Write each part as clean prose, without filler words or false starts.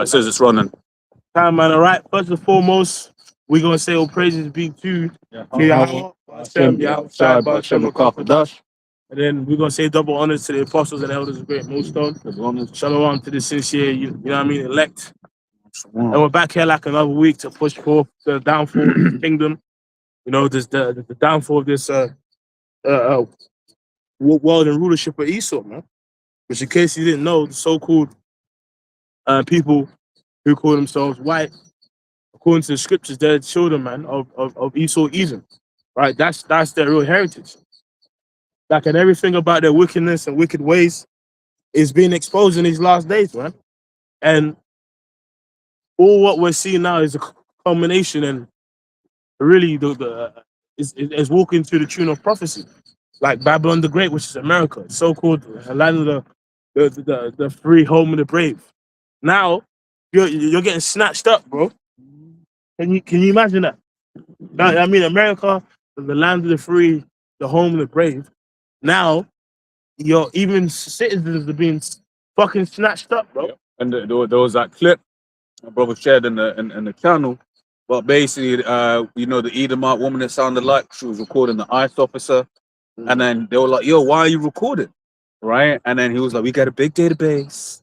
it says it's running. Time, man. All right. First and foremost, we're gonna say all praises be to Yahweh, Hashem, Yahweh, Shai, Hashem, Dash. And then we're gonna say double honors to the apostles and elders of Great Millstone. Shalom to the sincere, you know what I mean, elect. And we're back here like another week to push forth the downfall of the kingdom. You know, this the downfall of this world and rulership of Esau, man. Which, in case you didn't know, the so-called people who call themselves white, according to the scriptures, they're children, man, of Esau, Edom, right? That's their real heritage. Like, and everything about their wickedness and wicked ways is being exposed in these last days, man. And all what we're seeing now is a culmination, and really is walking to the tune of prophecy, like Babylon the Great, which is America, so-called land of the free, home of the brave. Now you're getting snatched up, bro. Can you imagine that? I mean, America, the land of the free, the home of the brave. Now, even citizens are being fucking snatched up, bro. Yep. And there was that clip my brother shared in the channel. But basically, you know, the Edomite woman that sounded like she was recording the ICE officer. And then they were like, yo, why are you recording? Right? And then he was like, we got a big database.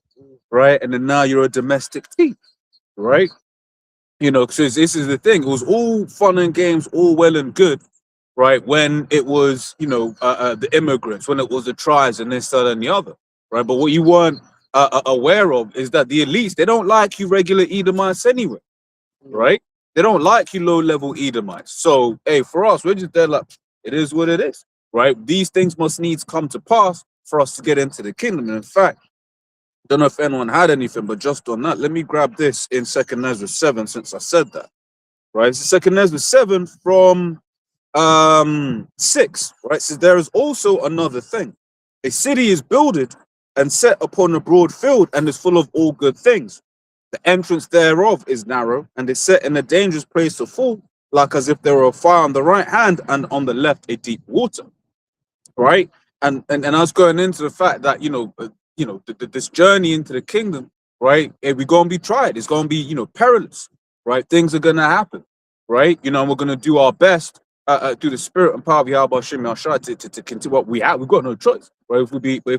Right? And then now you're a domestic thief. Right? You know, because this is the thing. It was all fun and games, all well and good, right? When it was, you know, the immigrants, when it was the tribes and this, that, and the other, right? But what you weren't aware of is that the elites, they don't like you regular Edomites anyway, right? They don't like you low-level Edomites. So, hey, for us, we're just there like, it is what it is, right? These things must needs come to pass for us to get into the kingdom. And in fact, don't know if anyone had anything, but just on that, let me grab this in 2nd Ezra 7, since I said that, right? It's 2nd Ezra 7 from 6, right? So there is also another thing. A city is builded and set upon a broad field and is full of all good things. The entrance thereof is narrow and is set in a dangerous place to fall, like as if there were a fire on the right hand and on the left a deep water, right? And I was going into the fact that, you know, this journey into the kingdom, right? We're going to be tried. It's going to be, you know, perilous, right? Things are going to happen, right? You know, and we're going to do our best through the spirit and power of Yahweh Hashem Yahshua to continue what we have. We've got no choice, right? If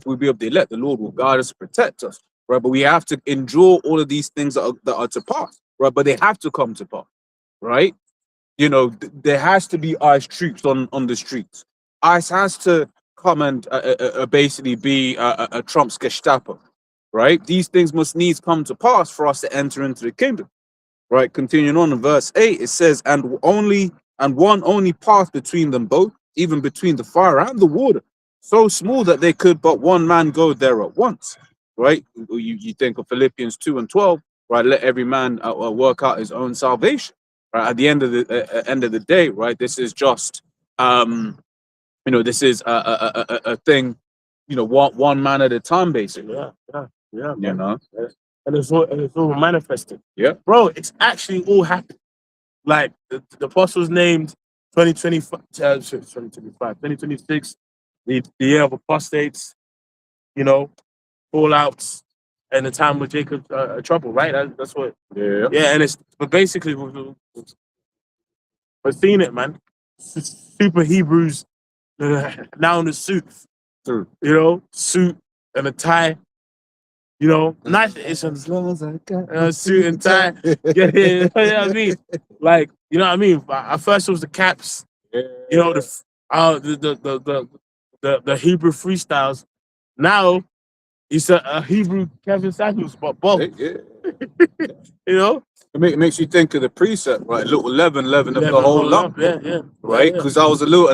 we be of the elect, the Lord will guide us and protect us, right? But we have to endure all of these things that are to pass, right? But they have to come to pass, right? You know, there has to be ICE troops on the streets. ICE has to come and basically be a Trump's Gestapo, right? These things must needs come to pass for us to enter into the kingdom, right? Continuing on in verse 8, it says, and one only path between them both, even between the fire and the water, so small that they could but one man go there at once, right? You think of Philippians 2 and 12, right? Let every man work out his own salvation, right? At the end of the day, right? This is just you know, this is a thing, you know, one man at a time, basically. Yeah. You Man. know, And it's all manifested. Yeah, bro. It's actually all happened. Like the apostles named 2026, the year of apostates. You know, fallouts, and the time with Jacob's trouble. Right. That's what. yeah. Yeah, but basically we're seeing it, man. Super Hebrews. Now in the suits, True. you know, suit and a tie, you know, nice. It's as long as I got a suit and tie. Yeah, you know what I mean? Like, you know what I mean? At first it was the caps, Yeah. you know, the Hebrew freestyles. Now it's a Hebrew Kevin Samuels, but both. Yeah. You know, It makes you think of the precept, right? Little leaven of the whole lump, yeah. right? Because I was a little,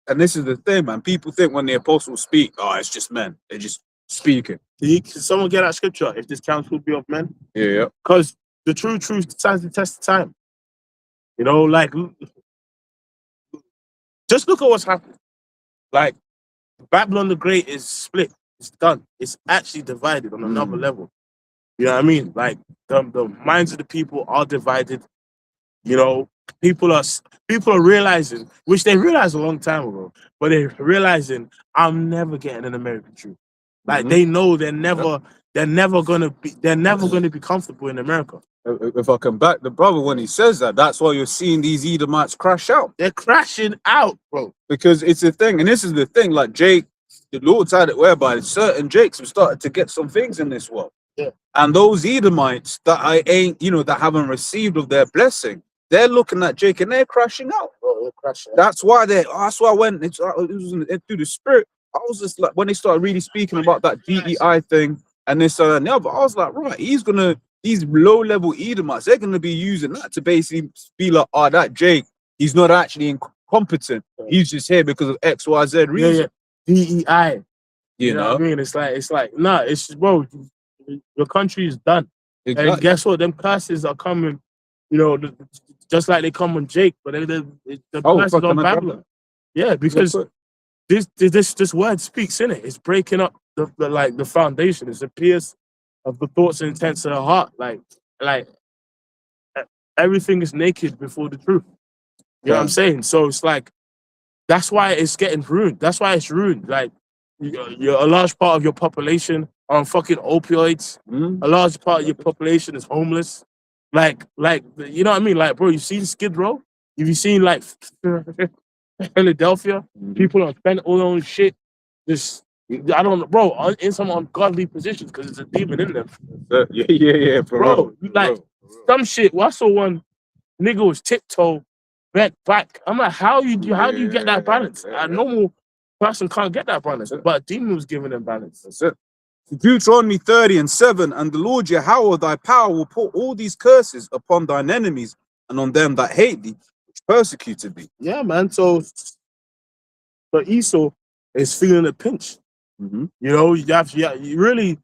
and this is the thing, man. People think when the apostles speak, oh, it's just men. They're just speaking. Can someone get that scripture? If this council be of men, Yeah. because the true truth stands the test of time. You know, like, just look at what's happened. Like, Babylon the Great is split. It's done. It's actually divided on another level. You know what I mean? Like, the minds of the people are divided. You know, people are realizing, which they realized a long time ago, but they're realizing, I'm never getting an American truth. Like Mhm. they know they're never gonna be comfortable in America. If I come back, the brother, when he says that, that's why you're seeing these Edomites crash out. They're crashing out, bro. Because it's a thing, and this is the thing, like Jake, the Lord's had it whereby certain Jakes have started to get some things in this world. Yeah. And those Edomites that I ain't, that haven't received of their blessing, they're looking at Jake and they're crashing out. Bro, they're crashing out. That's why I went, it was through the spirit. I was just like, when they started really speaking about that DEI thing and this and the other, I was like, right, these low-level Edomites, they're gonna be using that to basically be like, oh, that Jake, he's not actually incompetent. He's just here because of X, Y, Z reason. Yeah. DEI. You know? What I mean? It's like, nah, it's bro, your country is done. Exactly. And guess what? Them curses are coming, just like they come on Jake, but the curses on Babylon. Yeah, because this word speaks in it. It's breaking up the foundation. It's a pierce of the thoughts and intents of the heart. Like everything is naked before the truth. You know what I'm saying? So it's like that's why it's getting ruined. That's why it's ruined. Like you're a large part of your population are on fucking opioids. A large part of your population is homeless. Like you know what I mean? Like, bro, you've seen Skid Row? Have you seen like Philadelphia? People are spending all their own shit. Just I don't know, bro, in some ungodly positions because there's a demon in them. Yeah, bro. Some shit. Well, I saw one nigga was tiptoe bent back. I'm like, how do you get that balance? A normal person can't get that balance, but a demon was giving them balance. That's it. Deuteronomy 30:7, and the Lord Yahweh thy power will put all these curses upon thine enemies and on them that hate thee, which persecuted thee. Yeah, man. So Esau is feeling a pinch. Mm-hmm. You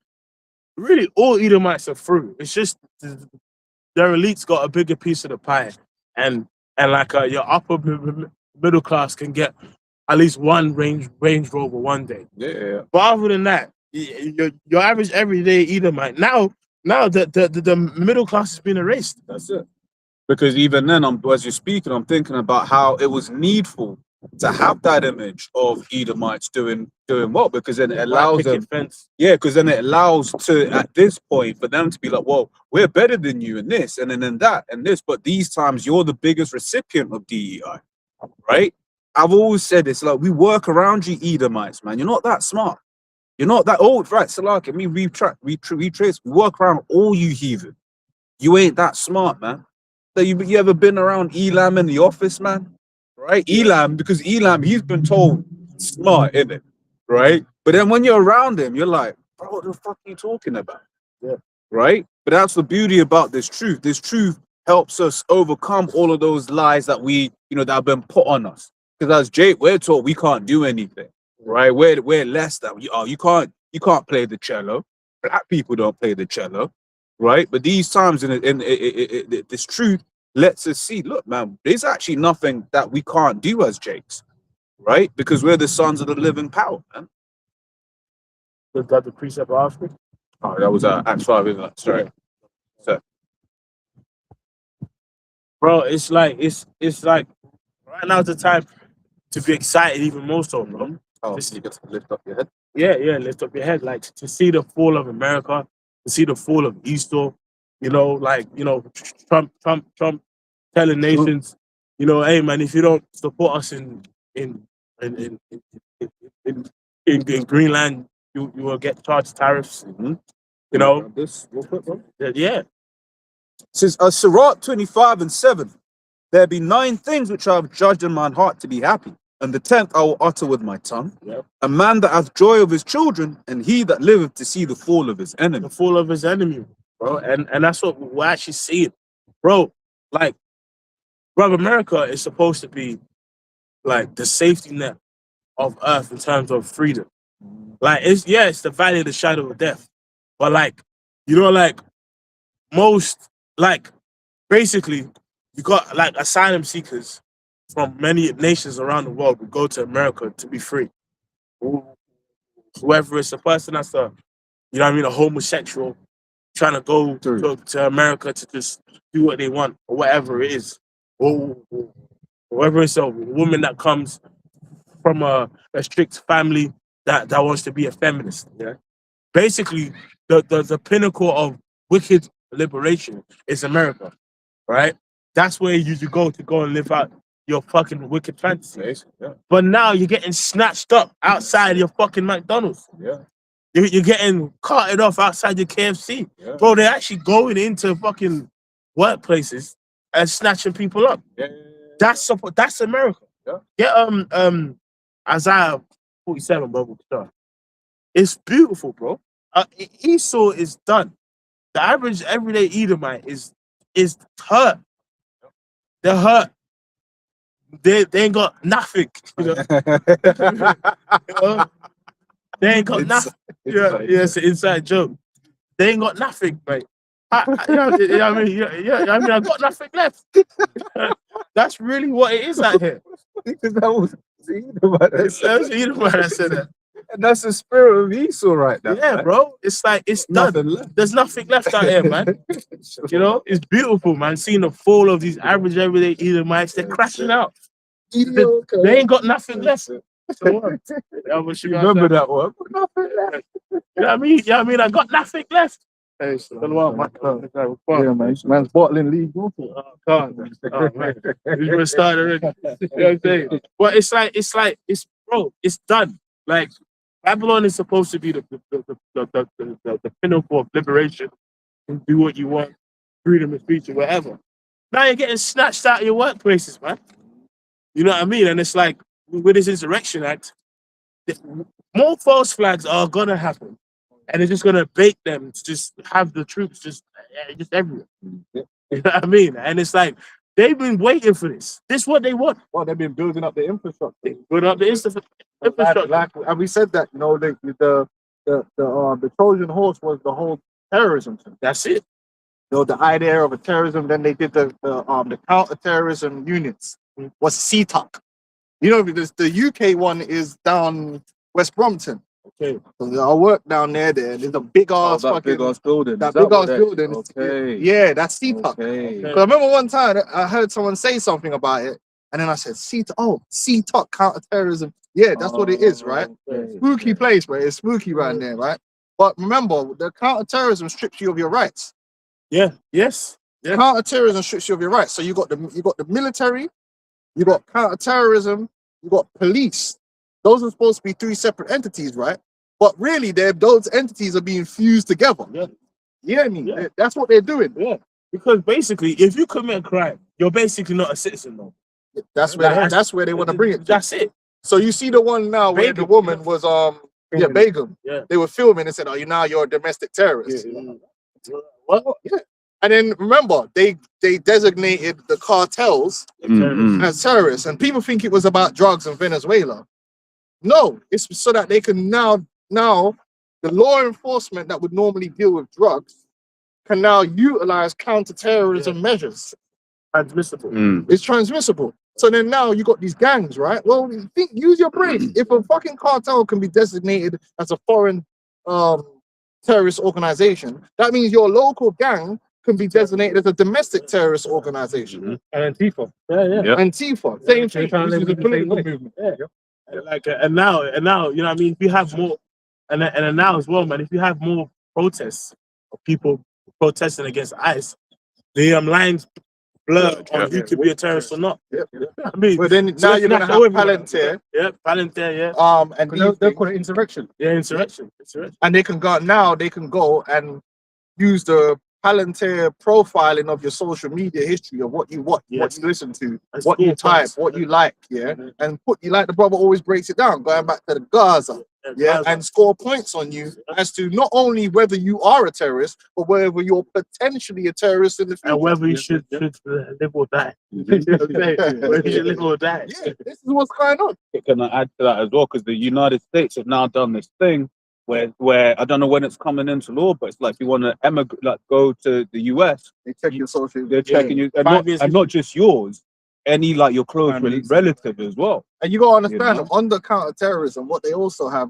really all Edomites are through. It's just their elites got a bigger piece of the pie, and like your upper middle class can get at least one Range Rover one day. Yeah. But other than that, your average everyday Edomite now the middle class has been erased. That's it. Because even then, as you're speaking, I'm thinking about how it was needful to have that image of Edomites doing well, because then it allows them. Yeah, because then it allows to at this point for them to be like, well, we're better than you in this, and then in that and this, but these times you're the biggest recipient of DEI, right? I've always said this, like, we work around you Edomites, man. You're not that smart. You're not that old, right? So like, we retrace, we work around all you heathen. You ain't that smart, man. So you ever been around Elam in the office, man? Right? Elam, because Elam, he's been told smart, innit? Right? But then when you're around him, you're like, bro, what the fuck are you talking about? Yeah. Right? But that's the beauty about this truth. This truth helps us overcome all of those lies that that have been put on us. Because as Jake, we're taught we can't do anything. Right? We're less than you can't play the cello. Black people don't play the cello. Right? But these times in this truth lets us see, look, man, there's actually nothing that we can't do as Jakes, right? Because we're the sons of the living power, man. Was that the precept after? Oh, that was Acts 5, isn't it? Sorry. So, bro, it's like right now's the time to be excited even more so, bro. you get to lift up your head. Yeah, lift up your head. Like to see the fall of America, to see the fall of Esau, Trump telling nations, hey man, if you don't support us in Greenland, you will get charged tariffs. This real quick, bro. Yeah. It says Sirach 25:7. There be 9 things which I have judged in mine heart to be happy, and the 10th I will utter with my tongue. Yep. A man that hath joy of his children, and he that liveth to see the fall of his enemy. The fall of his enemy, bro. And that's what we're actually seeing. Bro, like, bro, America is supposed to be like the safety net of earth in terms of freedom. Like, it's the valley of the shadow of death. But like, most, like, basically, you got like asylum seekers from many nations around the world would go to America to be free. Whoever it's a person that's a homosexual trying to go to America to just do what they want or whatever it is. Or whoever it's a woman that comes from a strict family that wants to be a feminist. Yeah. basically the pinnacle of wicked liberation is America, right? That's where you should go and live out your fucking wicked fantasies. Yeah. But now you're getting snatched up outside your fucking McDonald's. Yeah. You're getting carted off outside your KFC. Yeah. Bro, they're actually going into fucking workplaces and snatching people up. Yeah. That's America. Yeah. Get Isaiah 47, bro. It's beautiful, bro. Esau is done. The average everyday Edomite is hurt. They're hurt. They ain't got nothing. You know? You know? They ain't got nothing. Yeah, it's an inside joke. They ain't got nothing, mate. You know what I mean? I mean, I got nothing left. That's really what it is out here. Because that was Edomite That said that. and that's the spirit of Esau right now. Yeah, man. bro. It's like it's done. Nothing left. There's nothing left out here, man. You know, it's beautiful, man. Seeing the fall of these average everyday Edomites, they're crashing out. They ain't got nothing left. So what? Remember that one? Nothing left. You know what I mean? Yeah, I mean, I got nothing left. Hey, Yeah, man. Man's bottling league. Oh, God. Oh, man. We're gonna start already. You know what I'm saying? But it's bro, it's done. Like Babylon is supposed to be the pinnacle of liberation. You do what you want, freedom of speech or whatever. Now you're getting snatched out of your workplaces, man. You know what I mean? And it's like with this insurrection act, more false flags are gonna happen. And it's just gonna bait them to just have the troops just everywhere. You know what I mean? And it's like they've been waiting for this. This is what they want. Well, they've been building up the infrastructure. They put up the infrastructure. And we said that, you know, the Trojan horse was the whole terrorism thing. That's it. You know, the idea of a terrorism. Then they did the counter-terrorism units. Was CTOC. You know, the UK one is down West Brompton. Okay. So I work down there. There's a big ass fucking big ass building. that big ass building. Okay. Yeah, that's CTOC. Okay. But I remember one time I heard someone say something about it, and then I said, CTOC counter-terrorism. Yeah, that's what it is, right? Okay. Spooky place, right? It's spooky right there, right? But remember, the counter-terrorism strips you of your rights. Yeah. Yes. Yeah. Counter-terrorism strips you of your rights. So you got the military, you got counter-terrorism, you got police. Those are supposed to be three separate entities, right? But really, those entities are being fused together. Yeah. Yeah, I mean, Yeah. that's what they're doing. Yeah. Because basically, if you commit a crime, you're basically not a citizen, though. That's where they want to bring it. That's it. So you see the one now where the Begum, woman was Begum. Yeah. They were filming and said, "Oh, you're a domestic terrorist." What? Yeah. And then remember, they designated the cartels as terrorists, and people think it was about drugs in Venezuela. No, it's so that they can now the law enforcement that would normally deal with drugs can now utilize counter-terrorism measures. Transmissible. It's transmissible. So then now you got these gangs, right? Well, use your brain. If a fucking cartel can be designated as a foreign terrorist organization, that means your local gang can be designated as a domestic terrorist organization. And Antifa. Yeah. Yep. Antifa, same thing. This is a political movement. Yeah. Like and now, you know what I mean? If you have more, and now as well, man, if you have more protests of people protesting against ICE, the lines blur on who could be a terrorist or not. Yep. I mean, But then now you're gonna have Palantir. Yeah, Palantir, yeah. And They call it insurrection. Yeah, insurrection. and they can go and use the Palantir profiling of your social media history of what you watch, what you listen to, what you type, what you like, and like the brother always breaks it down, going back to the Gaza, and score points on you as to not only whether you are a terrorist, but whether you're potentially a terrorist in the future. And whether you should live or die. Whether you should live or die. Yeah, this is what's going on. Can I add to that as well? Because the United States have now done this thing where I don't know when it's coming into law, but it's like you want to go to the US, They check your social. they're checking you, and not just yours, any like your close relative as well. And you gotta understand, under counter-terrorism, what they also have,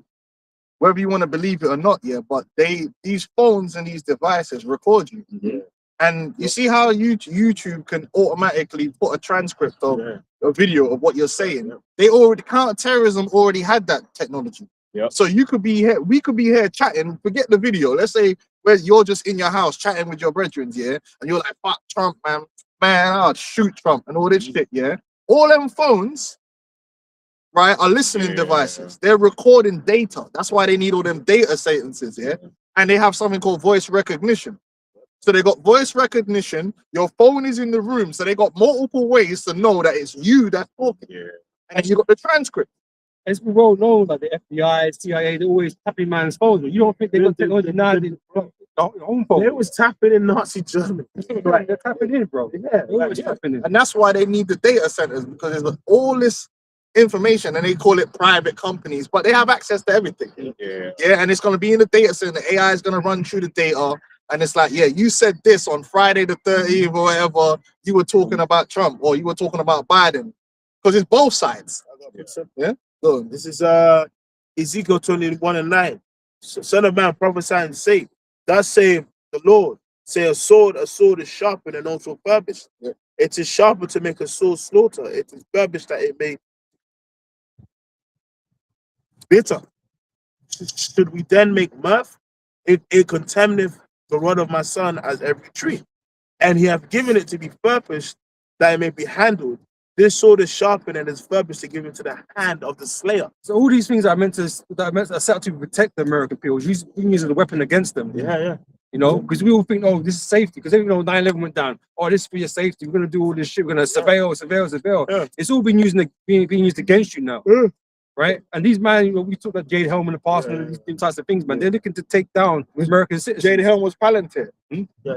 whether you want to believe it or not, but these phones and these devices record you. And you see how YouTube can automatically put a transcript of a video of what you're saying. They already, counter-terrorism already had that technology. Yep. So you could be here, we could be here chatting, forget the video. Let's say where you're just in your house chatting with your brethren, yeah, and you're like, fuck Trump, man, I'll shoot Trump and all this shit, yeah. All them phones, right, are listening devices. They're recording data. That's why they need all them data sentences, yeah. And they have something called voice recognition. So they got voice recognition. Your phone is in the room, so they got multiple ways to know that it's you that's talking. Yeah. And you got the transcript. It's well known that the FBI, CIA, they're always tapping man's phones. But you don't think they got technology now? They got their own phone. They was tapping in Nazi Germany. Right, they're tapping in, bro. Yeah, They're always tapping in. And that's why they need the data centers, because there's like all this information and they call it private companies, but they have access to everything. Yeah. Yeah, and it's going to be in the data center. AI is going to run through the data. And it's like, yeah, you said this on Friday the 30th or whatever. You were talking about Trump or you were talking about Biden. Because it's both sides. Yeah. So this is Ezekiel 21:9. Son of man, prophesy and say, thus saith the Lord, say a sword is sharpened and also furbished. Yeah. It is sharpened to make a sword slaughter. It is furbished that it may bitter. Should we then make mirth? It contamineth the rod of my son as every tree. And he hath given it to be furbished that it may be handled. This sword is sharpened and is furbished to give it to the hand of the slayer. So all these things are set up to protect the American people. We can use it as a weapon against them. Yeah. You know, because we all think, oh, this is safety. Because even though 9/11 went down, oh, this is for your safety. We're gonna do all this shit. We're gonna surveil. Yeah. It's all being used against you now. Yeah. Right? And these man, you know, we talked about Jade Helm in the past and these types of things, man. They're looking to take down American citizens. Jade Helm was Palantir.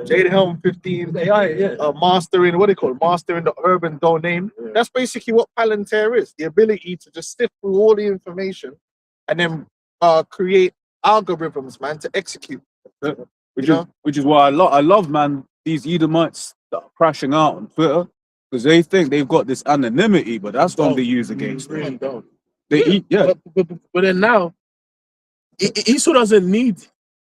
Jade Helm 15 AI, mastering, what they call it? Mastering the urban domain. Yeah. That's basically what Palantir is. The ability to just sift through all the information and then create algorithms, man, to execute. Which is why I love, man, these Edomites that are crashing out on Twitter, because they think they've got this anonymity, but that's going to be used against them. Really don't. But then now, Esau doesn't need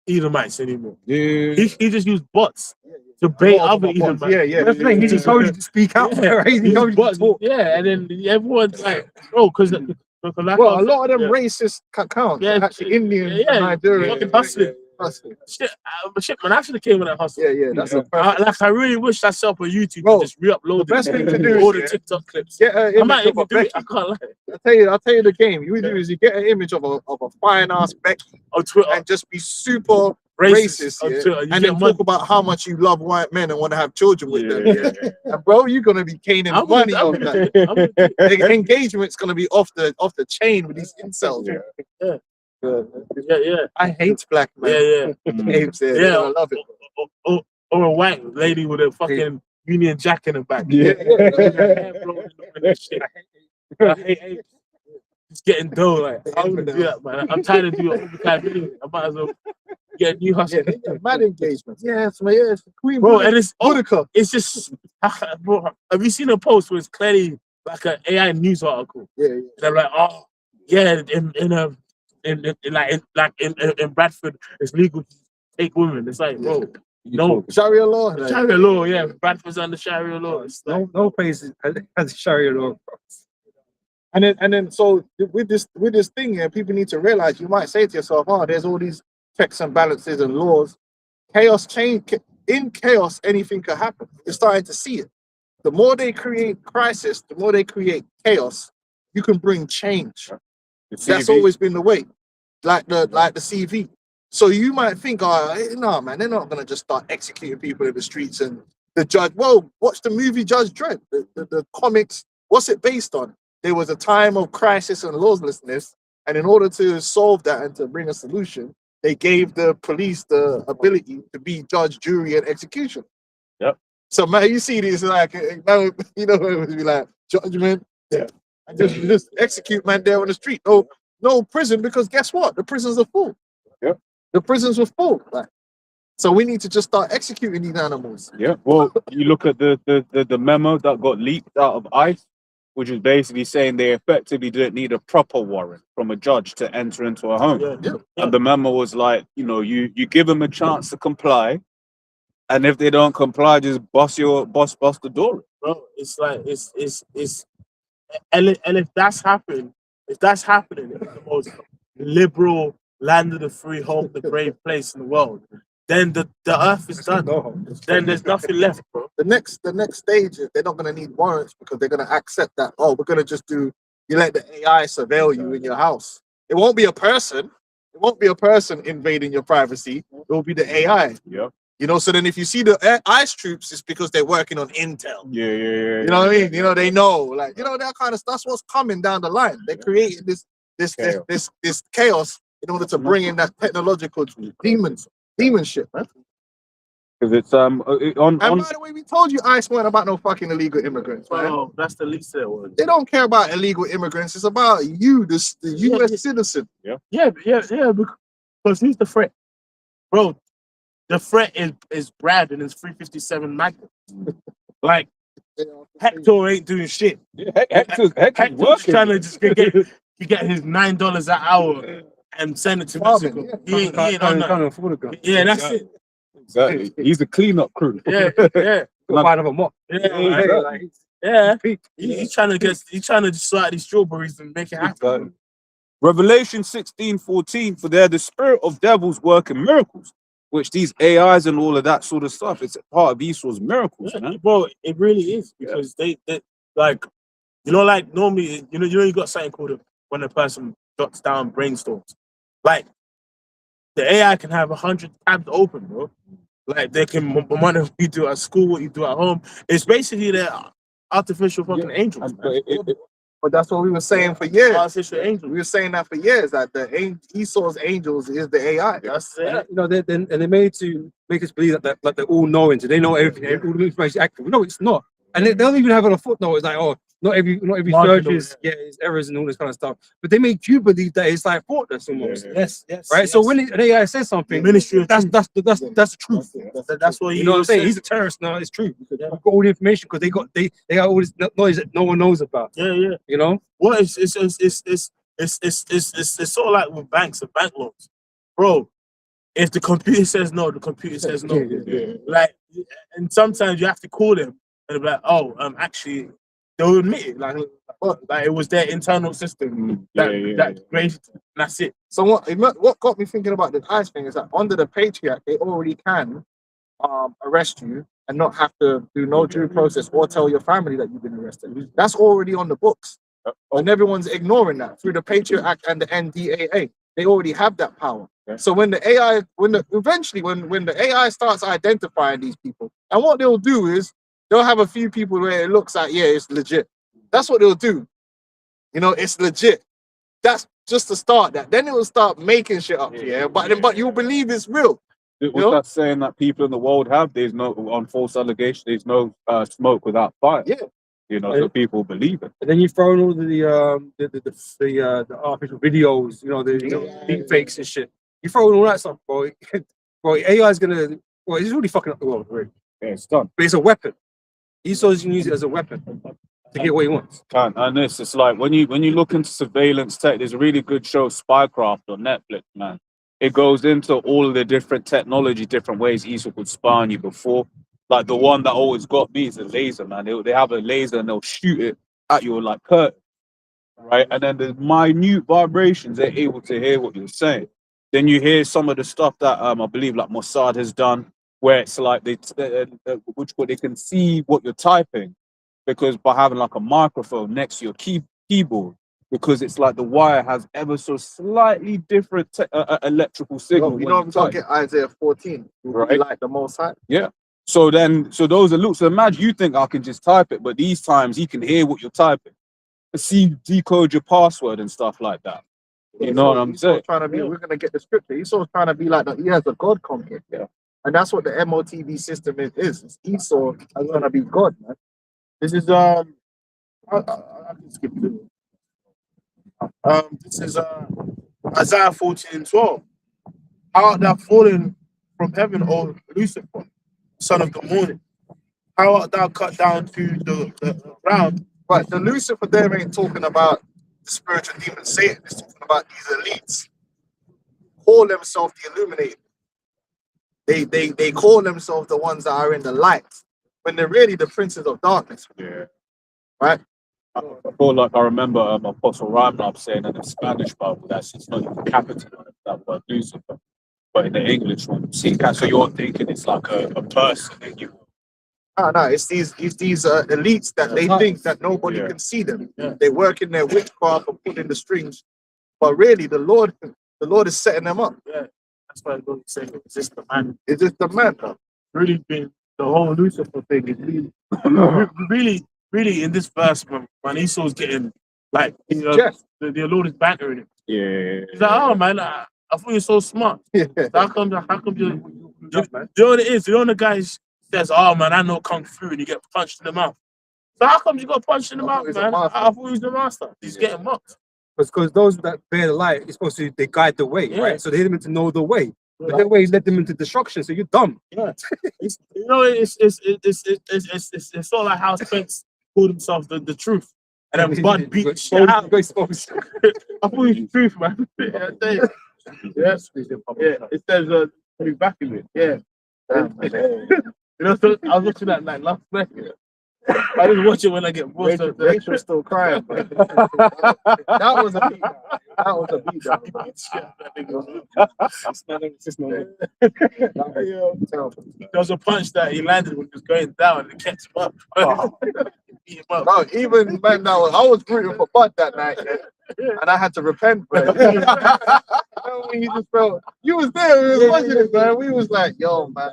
Edomites anymore. yeah. He just used bots to bait other Edomites. Yeah. That's the thing. He's told you to speak out. Yeah. Right? He told you to talk. Yeah, and then everyone's like, oh, because like Well, a lot of them racist accounts, Yeah, actually Indians, yeah, Nigerians. fucking hustling. Shit, man, I should have came with that hustle. Yeah, that's a perfect. I really wish I set up a YouTube Bro, to just re-upload the best it, thing to do all is, the TikTok clips. Get an I image might of even a do it. Becky. I can't lie. I'll tell you the game. You do is you get an image of a fine ass Becky On Twitter, and just be super racist. racist, On yeah? Twitter, you and get then money. talk about how much you love white men and want to have children with them. Yeah. And bro, you're gonna be gaining I'm money gonna- off I'm that. gonna- The engagement's gonna be off the chain with these incels. Yeah. Yeah. I hate black men. Yeah. Hates it. Yeah. I love it. Or a white lady with a fucking Union Jack in the back. Yeah. I hate it's getting dull. Like, I'm gonna do that, man. I'm tired of doing it all the time anyway. I might as well get a new hustle. Yeah, mad engagement. Yes, man. Yes, Queen. Bro, and it's Boudica. it's just, bro, have you seen a post where it's clearly like an AI news article? Yeah. They're like, oh, yeah, in Bradford, it's legal to take women. It's like, bro, no. Sharia law. Sharia law, yeah. Bradford's under Sharia law. It's like, No place has Sharia law. And then so with this thing here, people need to realize, you might say to yourself, oh, there's all these checks and balances and laws. Chaos change. In chaos, anything could happen. You're starting to see it. The more they create crisis, the more they create chaos, you can bring change. That's always been the way. Like the CV. So you might think, oh, no, man, they're not gonna just start executing people in the streets and the judge. Well, watch the movie Judge Dredd, the comics. What's it based on? There was a time of crisis and lawlessness, and in order to solve that and to bring a solution, they gave the police the ability to be judge, jury, and execution. Yep. So man, you see this like, now, you know, it would be like judgment, Yeah. and just execute man there on the street. No prison, because guess what? The prisons are full. Yep. The prisons were full. Like, so we need to just start executing these animals. Yeah. Well, you look at the memo that got leaked out of ICE, which is basically saying they effectively didn't need a proper warrant from a judge to enter into a home. yeah. And the memo was like, you know, you give them a chance to comply, and if they don't comply, just bust the door. Bro, it's like it's and if that's happening, it's the most liberal, land of the free, home, the brave place in the world, then the earth is done. Then there's nothing left, bro. The next stage is they're not gonna need warrants because they're gonna accept that, oh, we're gonna just do, you let the AI surveil you in your house. It won't be a person. It won't be a person invading your privacy. It will be the AI. Yeah. You know, so then if you see the ICE troops, it's because they're working on intel. Yeah. You know what I mean? You know, they know, like, you know, that kind of stuff. That's what's coming down the line. They created this chaos in order to bring in that technological demon shit, man. Because it's And by the way, we told you ICE weren't about no fucking illegal immigrants, man. Oh, that's the least of it was. They don't care about illegal immigrants. It's about you, the U.S. citizen. Yeah, because who's the threat? Bro, the threat is Brad and his 357 Magnum. Like, Hector ain't doing shit. Hector's Hector's working. trying to just get his $9 an hour and send it to Mexico. He ain't on that. Yeah, that's it. Exactly. He's a cleanup crew. Yeah. Find him a mop. Yeah. He's trying to sort out these strawberries and make it happen. Exactly. Revelation 16:14, for they're the spirit of devils working miracles, which these AIs and all of that sort of stuff, it's a part of Esau's miracles, man. Bro, it really is, because they like, you know, like normally, you got something called when a person jots down brainstorms. Like, the AI can have 100 tabs open, bro. Like, they can monitor what you do at school, what you do at home. It's basically their artificial fucking angels, man. But that's what we were saying for years. Artificial angels. We were saying that for years, that the Esau's angels is the AI. That's it. You know, they're made to make us believe that they're all knowing, so they know everything, all the information is accurate. No, it's not. And they don't even have it on a footnote. It's like, oh, not every search is errors and all this kind of stuff. But they make you believe that it's like faultless almost. Yes. Right. So when an AI says something, Ministry of that's the truth. That's what You know what I'm saying? He's a terrorist now. It's true. We've got all the information because they got all this noise that no one knows about. Yeah. You know. Well, it's sort of like with banks and bank loans, bro. If the computer says no, the computer says no. Like, and sometimes you have to call them and be like, oh, actually, they'll admit it. Like it was their internal system that created it. And that's it. So what got me thinking about the ICE thing is that under the Patriot Act, they already can arrest you and not have to do no due process or tell your family that you've been arrested. That's already on the books. And everyone's ignoring that through the Patriot Act and the NDAA. They already have that power. So when the AI, when the AI starts identifying these people, and what they'll do is they'll have a few people where it looks like, yeah, it's legit. That's what they'll do. You know, it's legit. That's just to start that. Then it will start making shit up, but you'll believe it's real. What's that saying that people in the world have? There's no, on false allegation, there's no smoke without fire. Yeah. You know, so people believe it. And then you throw in all the artificial videos, you know, the deep fakes and shit. You throw in all that stuff, bro. Bro, AI is gonna, well, it's really fucking up the world, really. Yeah, it's done. But it's a weapon. Esau's gonna use it as a weapon to get what he wants. And it's like when you look into surveillance tech, there's a really good show, Spycraft, on Netflix, man. It goes into all of the different technology, different ways Esau could spy on you before. Like the one that always got me is a laser, man. They have a laser and they'll shoot it at you like curtain, right? And then the minute vibrations, they're able to hear what you're saying. Then you hear some of the stuff that I believe like Mossad has done, where it's like they can see what you're typing, because by having like a microphone next to your keyboard, because it's like the wire has ever so slightly different electrical signal. You know, I'm talking Isaiah 14, right? Like the Most High. Yeah. So those are looks. So imagine you think I can just type it, but these times he can hear what you're typing, decode your password and stuff like that. You know what I'm saying? We're gonna get the scripture. Esau's trying to be like he has a God complex. Yeah. And that's what the MOTV system is. It's Esau is gonna be God, man. This is I'll skip it. This is Isaiah 14:12. How art thou fallen from heaven, O Lucifer, son of the morning? How art thou cut down to the ground? But the Lucifer there ain't talking about the spiritual demon Satan. It's talking about these elites. Call themselves the illuminated. They call themselves the ones that are in the light, when they're really the princes of darkness. Yeah. Right? I feel like I remember Apostle Reinhard saying in the Spanish Bible that's it's not even capitalized that word Lucifer, but in the English one, see, so you're thinking it's like a person and you. No, it's these elites that they think that nobody Yeah. can see them. Yeah. They work in their witchcraft and pulling the strings, but really the Lord is setting them up. Yeah, that's why I'm saying it's just the man. It's just the man. Really been the whole Lucifer thing is really in this verse when Esau's getting like Yes. the Lord is bantering him. Yeah. He's like, oh man, I thought you're so smart. Yeah. How come you do you know what it is? You know the guy says, oh man, I know kung fu, and you get punched in the mouth. So how come you got punched in the I thought mouth, he was a man? master. I thought he was the master. He's getting mocked. Because those that bear the light is supposed to they guide the way, Yeah. right? So they hit them to know the way. But that way led them into destruction. So you're dumb. Yeah, it's, you know, it's sort of like how Spence called himself the truth, and then Bud beat shit out. I thought it was the truth, man. Yes, yeah. It says he's back in it. Yeah. You know, so I was watching that like last night. I didn't watch it when I get bored. Rachel's still crying. Man. That was a beat. That was a beat. There was a punch that he landed when he was going down and it kept him up. Beat him up. No, even man, I was rooting for Bud that night, and I had to repent, bro. When you just felt you was there, we was watching it, man. We was like, yo, man.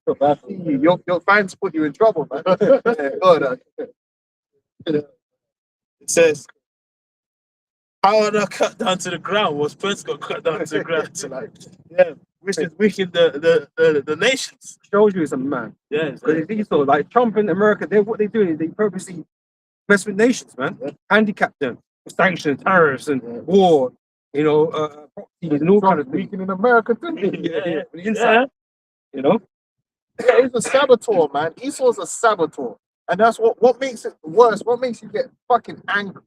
Your fans put you in trouble, man. Yeah, God, It says, how are not cut down to the ground? Was Spence got cut down to the ground? So like, yeah, which is wicked the nations. Shows you it's a man. Yeah, Because these so like Trump in America, what they do is they purposely mess with nations, man. Handicap them with sanctions, tariffs, and war. You know, proxies and all kind of things. weekend in America, too. yeah, The inside, you know. Yeah, he's a saboteur, man. Esau's a saboteur. And that's what makes it worse. What makes you get fucking angry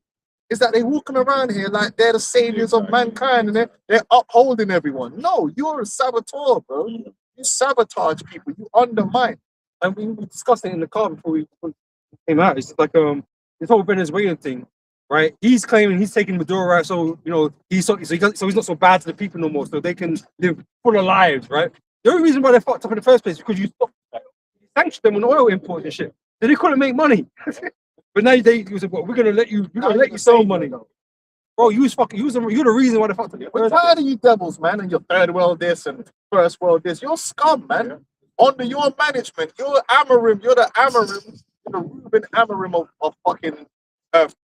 is that they walking around here like they're the saviors of mankind and they're upholding everyone. No, you're a saboteur, bro. You sabotage people. You undermine. And we discussed it in the car before we came out. It's like this whole Venezuelan thing, right? He's claiming he's taking Maduro out, so you know he's not so bad to the people no more, so they can live fuller lives, right? The only reason why they fucked up in the first place is because you sanctioned them on oil import and shit. So they couldn't make money. But now you said, well, we're gonna let you sell money. Bro, you're the reason why they fucked up. We're tired of you devils, man, and your third world this and first world this. You're scum, man. Under your management, you're Amarim, you're the Reuben Amarim of fucking earth.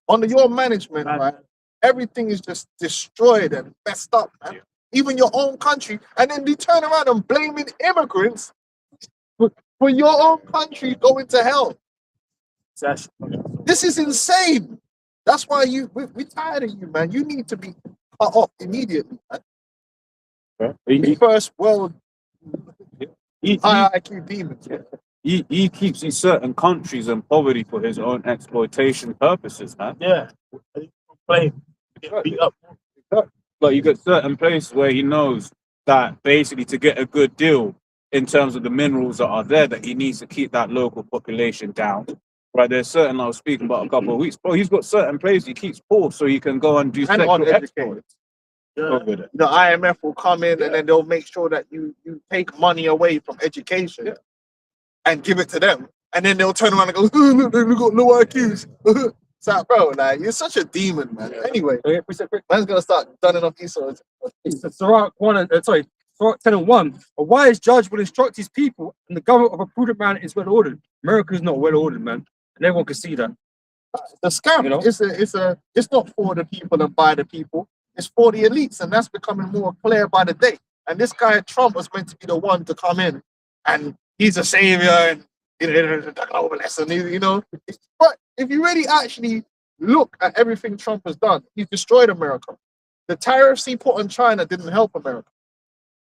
Under your management, right? Everything is just destroyed and messed up, man. Even your own country, and then you turn around and blaming immigrants for your own country going to hell. This is insane. That's why we're tired of you, man. You need to be cut off immediately, man. First world high IQ demons. Yeah. He keeps these certain countries in poverty for his own exploitation purposes, man. Yeah. Play, get beat up. Like you get certain places where he knows that basically to get a good deal in terms of the minerals that are there, that he needs to keep that local population down. Right, there's certain I was speaking about a couple of weeks, bro. He's got certain places he keeps poor so he can go and do And sexual uneducated. exploits. Yeah. Over there. The IMF will come in and then they'll make sure that you take money away from education and give it to them. And then they'll turn around and go, look, they got no IQs. It's like, bro, like, you're such a demon, man. Anyway, man's going to start dunning off Esau. It's Sirach 10 and 1. A wise judge will instruct his people, and the government of a prudent man is well ordered. America is not well ordered, man, and everyone can see that. The scam, You know? it's not for the people and by the people. It's for the elites, and that's becoming more clear by the day. And this guy Trump was meant to be the one to come in, and he's a savior, and you know. But if you really actually look at everything Trump has done, he's destroyed America. The tariffs he put on China didn't help America.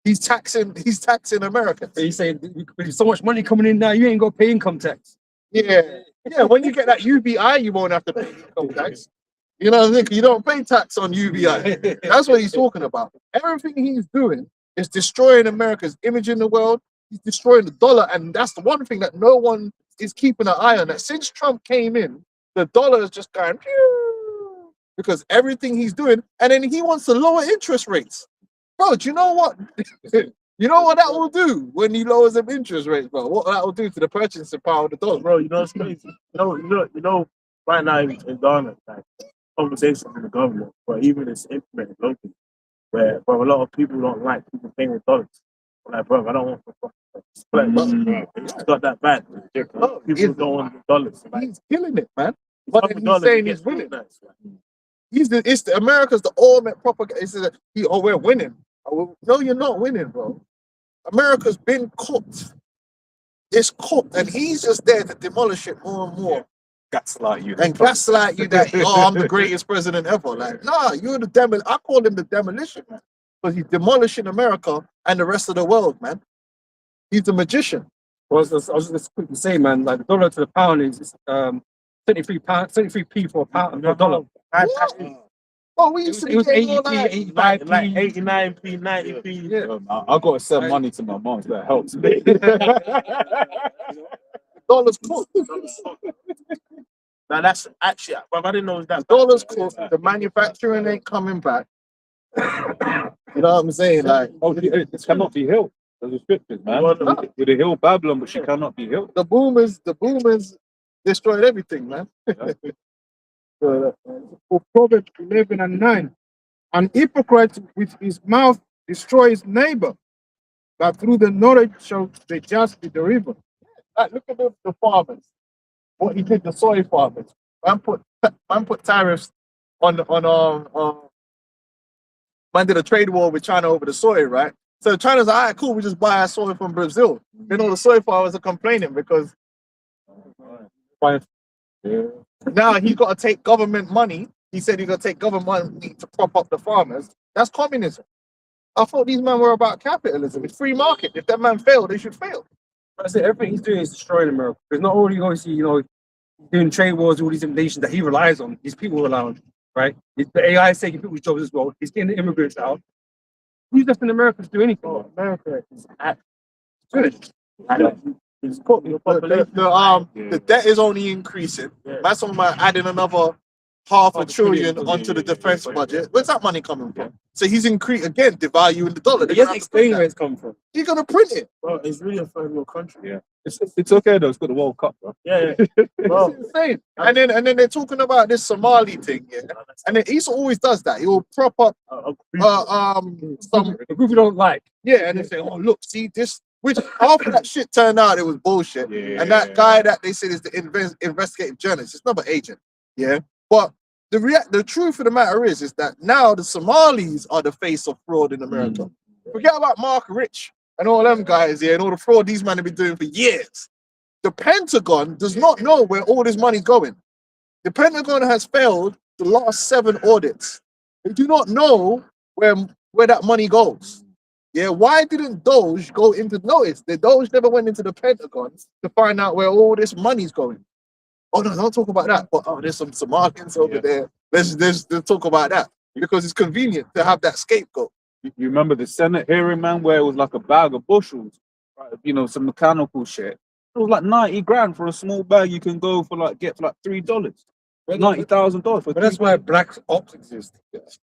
He's taxing America. He's saying, with so much money coming in now, you ain't got to pay income tax. Yeah. When you get that UBI, you won't have to pay income tax. You know what I mean? You don't pay tax on UBI. That's what he's talking about. Everything he's doing is destroying America's image in the world. He's destroying the dollar, and that's the one thing that no one is keeping an eye on that. Since Trump came in, the dollar is just going pew, because everything he's doing, and then he wants to lower interest rates. Bro, do you know what? You know what that will do when he lowers them interest rates, bro? What that will do to the purchasing power of the dollar? Bro, you know it's crazy. You know, right now in Ghana, like conversations in the government, but even it's implemented locally, where bro, a lot of people don't like people paying with dollars. Like, bro, I don't want to it's not that bad. No, People don't want the dollars. Like, He's killing it, man. But then he's dollars, saying it he's gets winning. nice, It's America's the ultimate propaganda. It's we're winning. No, you're not winning, bro. America's been cooked. It's cooked, and he's just there to demolish it more and more. Gaslight you. And gaslight you that I'm the greatest president ever. Like, nah, you're the I call him the demolition man, because he's demolishing America and the rest of the world, man. He's the magician. Well, I was just quickly say, man, like the dollar to the pound is 73p for a pound for a dollar. Oh, we used to be It was getting all 80p, that. 85p. like 89p, 90p. Yeah. I gotta send money to my mom, so that helps me. Dollars cooked. Now that's actually, bro, I didn't know it was that. Dollars cooked. The manufacturing ain't coming back. You know what I'm saying? Like, It cannot be healed. There's the scriptures, man. With the hill Babylon, but she cannot be healed. the boomers destroyed everything, man. For Proverbs 11:9. An hypocrite with his mouth destroys his neighbor, but through the knowledge shall the just be delivered. Like, look at the farmers. What he did, the soy farmers. Man put tariffs on man did a trade war with China over the soy, right? So China's like, all right, cool, we just buy our soy from Brazil. Then all the soy farmers are complaining because now he's got to take government money. He said he's got to take government money to prop up the farmers. That's communism. I thought these men were about capitalism. It's free market. If that man failed, they should fail. I said everything he's doing is destroying America. Because not only obviously, doing trade wars, all these nations that he relies on, these people rely on, right? The AI is taking people's jobs as well. He's getting the immigrants out. Who's left in America to do anything? Oh, America is Finished. it's cooked. Your population. The debt is only increasing. Yeah. That's on my adding another half a trillion onto the defense budget. Where's that money coming from? So he's increasing again, devaluing the dollar. He hasn't explained where it's come from. You're gonna print it. Bro, it's really a third world country. Yeah. It's okay though. It's got the World Cup, bro. Yeah. Bro, it's insane. And then they're talking about this Somali thing, yeah. And then Esau always does that. He will prop up some A group you don't like. yeah, and they say, oh look, see this. Which after that shit turned out, it was bullshit. Yeah. And that guy that they said is the investigative journalist, it's not an agent. Yeah. But the truth of the matter is that now the Somalis are the face of fraud in America. Forget about Mark Rich and all them guys here and all the fraud these men have been doing for years. The Pentagon does not know where all this money's going. The Pentagon has failed the last 7 audits. They do not know where that money goes. Yeah, why didn't Doge go into notice? The Doge never went into the Pentagon to find out where all this money's going. Oh no, don't talk about that. But there's some Somalis over there. Let's talk about that because it's convenient to have that scapegoat. You remember the Senate hearing, man, where it was like a bag of bushels, right? Some mechanical shit. It was like 90 grand for a small bag you can go for get for $3. $90,000 for. But that's why black ops exist.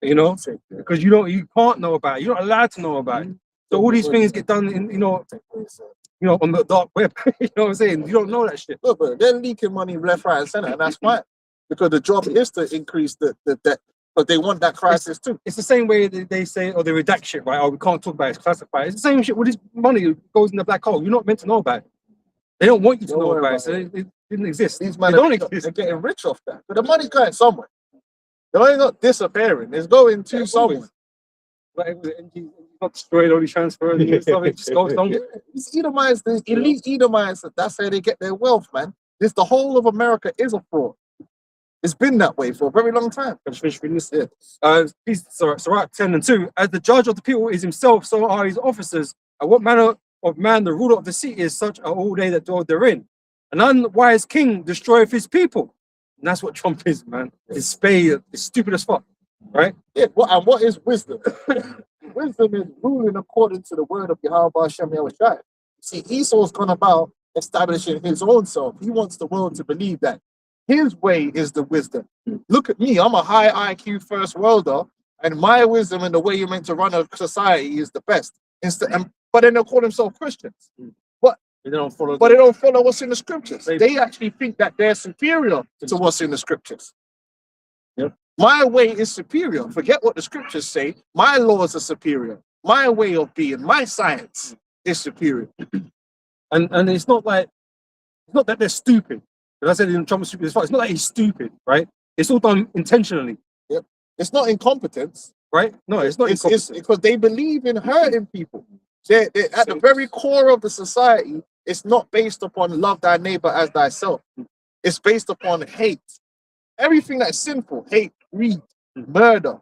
Because you can't know about it. You're not allowed to know about it. So all these things get done in on the dark web. You know what I'm saying? You don't know that shit. Look, but they're leaking money left, right, and center, and that's fine. Because the job is to increase the debt, but they want that crisis too. It's the same way that they say, they redact shit, right? Oh, we can't talk about it, it's classified. It's the same shit with this money that goes in the black hole. You're not meant to know about it. They don't want you to know about it, so it didn't exist. These They men don't are exist. getting rich off that. But the money's going somewhere. The money's not disappearing. It's going to someone. Like, NG not destroyed all these transfers and stuff. It just goes somewhere. These Edomites, the elite Edomites, that's how they get their wealth, man. The whole of America is a fraud. It's been that way for a very long time. Finish reading this here. Sirach 10:2. As the judge of the people is himself, so are his officers. And what manner of man the ruler of the city is, such are all they that dwell therein. An unwise king destroyeth his people. And that's what Trump is, man. His spade is stupid as fuck, right? Yeah, and what is wisdom? Wisdom is ruling according to the word of Yahweh Hashem Yahushua. See, Esau's gone about establishing his own self. He wants the world to believe that his way is the wisdom. Look at me, I'm a high IQ first worlder, and my wisdom and the way you're meant to run a society is the best. But then they'll call themselves Christians. They don't follow. But they don't follow what's in the scriptures. They actually think that they're superior to what's in the scriptures. Yep. My way is superior. Forget what the scriptures say. My laws are superior. My way of being, my science is superior. And it's not that they're stupid. As I said in Trump stupid, it's not like he's stupid, right? It's all done intentionally, It's not incompetence. right? No, it's not. It's because they believe in hurting people. They're at the very core of the society. It's not based upon love thy neighbor as thyself. It's based upon hate. Everything that's sinful, hate, greed, murder.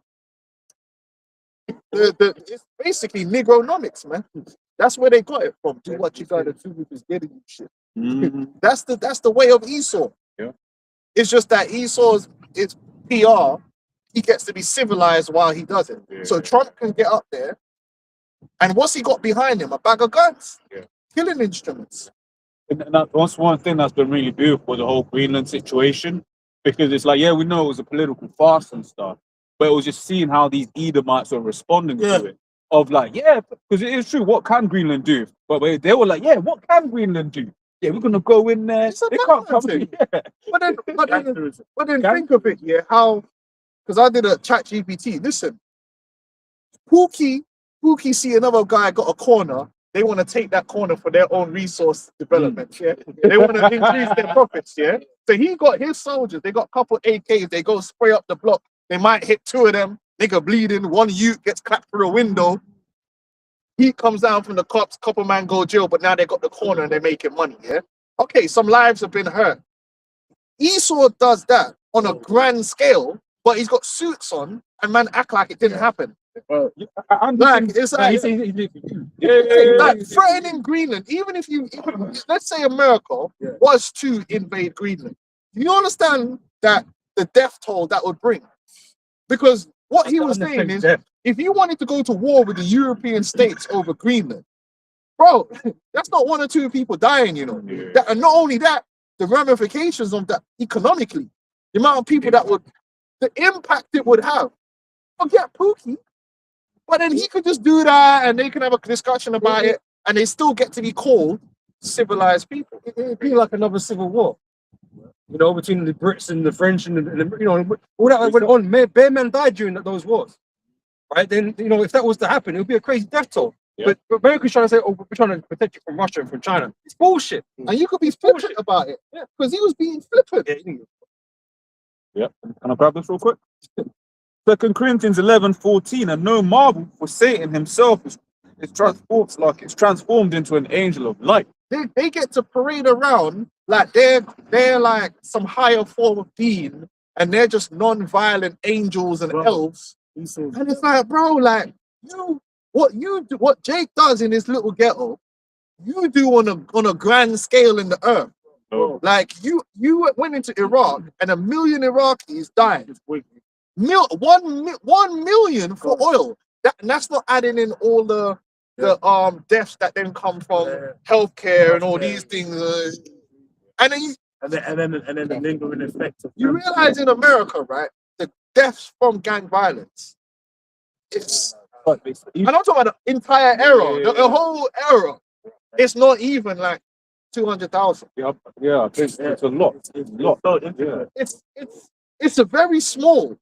It's basically Negronomics, man. That's where they got it from. Do what you gotta do with this getting you shit. That's the way of Esau. Yeah. It's just that Esau's it's PR. He gets to be civilized while he does it. Yeah. So Trump can get up there, and what's he got behind him? A bag of guns, killing instruments. And that's one thing that's been really beautiful, the whole Greenland situation, because it's like, yeah, we know it was a political farce and stuff, but it was just seeing how these Edomites were responding to it. Of like, yeah, because it is true. What can Greenland do? But they were like, yeah, what can Greenland do? Yeah, we're gonna go in there. It's a They can't come. thing. Yeah. But then think of it, how, because I did a chat GPT. Listen, Pookie see another guy got a corner. They want to take that corner for their own resource development. Yeah, they want to increase their profits. Yeah, so he got his soldiers. They got a couple AKs. They go spray up the block. They might hit two of them. Nigga bleeding. One youth gets clapped through a window. Heat comes down from the cops. Couple man go jail. But now they got the corner and they're making money. Yeah. Okay, some lives have been hurt. Esau does that on a grand scale, but he's got suits on, and man act like it didn't happen. Like it's like, like threatening Greenland. Even if let's say America was to invade Greenland, you understand that the death toll that would bring? Because what he was saying is, if you wanted to go to war with the European states over Greenland, bro, that's not one or two people dying, you know. And not only that, the ramifications of that economically, the amount of people the impact it would have. Forget Pookie. But then he could just do that and they can have a discussion about it and they still get to be called civilized people. It'd be like another civil war, you know, between the Brits and the French and the you know, all that went on. Bare men died during those wars, right? Then, you know, if that was to happen, it would be a crazy death toll. But America's trying to say, oh, we're trying to protect you from Russia and from China. It's bullshit. And you could be flippant about it. Yeah, because he was being flippant. Yep. Can I grab this real quick? 2 Corinthians 11:14, and no marvel, for Satan himself is transformed into an angel of light. They get to parade around like they're like some higher form of being, and they're just non-violent angels and elves. And it's like, bro, like what Jake does in his little ghetto, you do on a grand scale in the earth. Oh. Like you went into Iraq and 1 million Iraqis died. 1 million for oil. That's not adding in all the deaths that then come from healthcare and all these things. And then the lingering effect of you realize in America, right, the deaths from gang violence. And I'm talking about the entire era, the whole era. It's not even like 200,000. Yeah, it's a lot. It's a very small.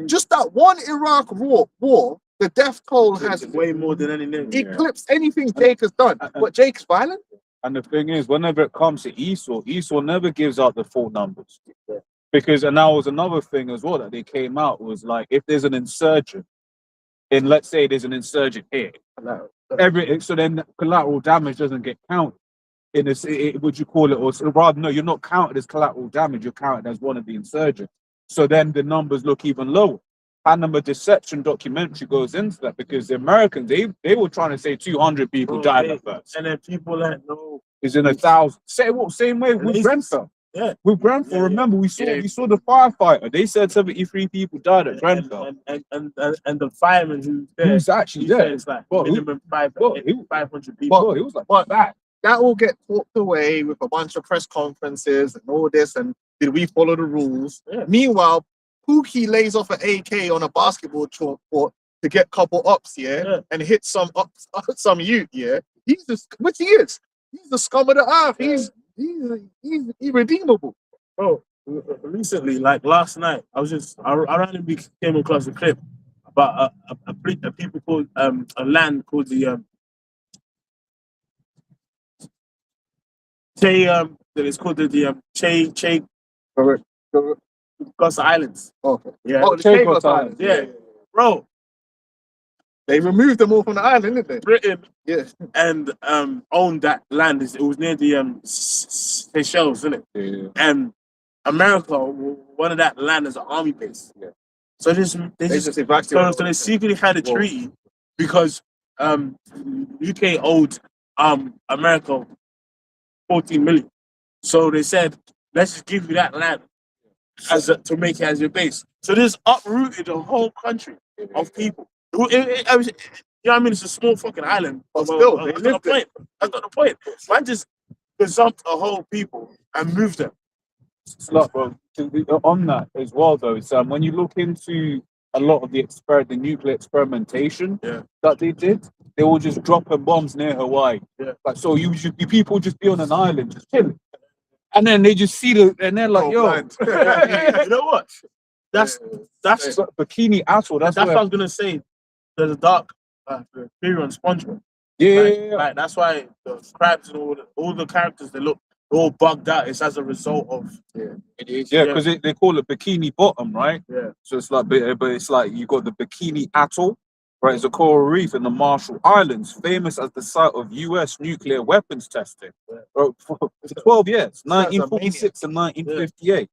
Just that one Iraq war, the death toll has way more than anything. Eclipsed anything Jake has done. But Jake's violent. And the thing is, whenever it comes to Esau never gives out the full numbers. Because, and that was another thing as well that they came out, was like, if there's an insurgent, and let's say there's an insurgent here, so then collateral damage doesn't get counted. Would you call it, or rather, no, you're not counted as collateral damage, you're counted as one of the insurgents. So then the numbers look even lower. Panama Deception documentary goes into that, because the Americans, they were trying to say 200 people died at first. And then people that know is in 1,000. Same way with Grenfell. Yeah. With Grenfell, remember we saw the firefighter. They said 73 people died at Grenfell. And the fireman who's there, actually there. it's like Well, minimum 500 people. Well, it was like that. that will get talked away with a bunch of press conferences and all this. And did we follow the rules? Yeah. Meanwhile, Pookie lays off an AK on a basketball court to get couple ups, and hit some some youth, He's just, which he is. He's the scum of the earth. He's irredeemable. Bro, recently, like last night, I randomly came across a clip about a people called a land called the it's called the Che Gus Islands. Okay. Yeah. Oh, the Chagos Islands. Yeah. Bro, They removed them all from the island, didn't they? Britain Yeah. and owned that land. It was near the Seychelles, isn't it? Yeah. And America wanted that land as an army base. Yeah. So they They just just evacuated. so they secretly had a treaty because UK owed America 14 million. So they said, let's just give you that land to make it as your base. So this uprooted a whole country of people. You know what I mean? It's a small fucking island. But still, they That's not the lived point. That's not the point. Man just gazumped a whole people and moved them. Look, bro, on that as well, though, it's, when you look into a lot of the nuclear experimentation that they did, they were just dropping bombs near Hawaii. Yeah. Like, so people just be on an island just chilling, and then they just see and they're like, "Yo, You know what? That's Bikini Atoll." That's what where, I was gonna say. There's a dark theory on SpongeBob. yeah. Like that's why the crabs and all the characters they're all bugged out. It's as a result of Because they call it Bikini Bottom, right? Yeah. So it's like, but it's like you got the Bikini Atoll, right? It's a coral reef in the Marshall Islands, famous as the site of U.S. nuclear weapons testing. For 12 years, 1946 and 1958.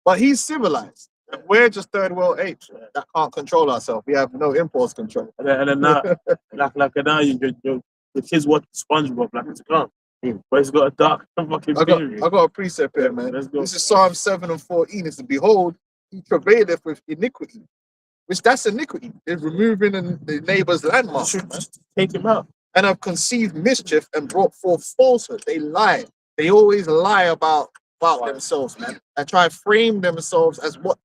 But he's civilized. And we're just third world apes that can't control ourselves. We have no impulse control. And then now, now your kids watch SpongeBob like it's a clown. But it's got a dark fucking theory. I got a precept here, man. Let's go. This is Psalm 7:14. It's behold, he travaileth with iniquity. Which that's iniquity. They're removing the neighbor's landmark. Just take him out. And have conceived mischief and brought forth falsehood. They lie. They always lie about themselves, man. And try to frame themselves as what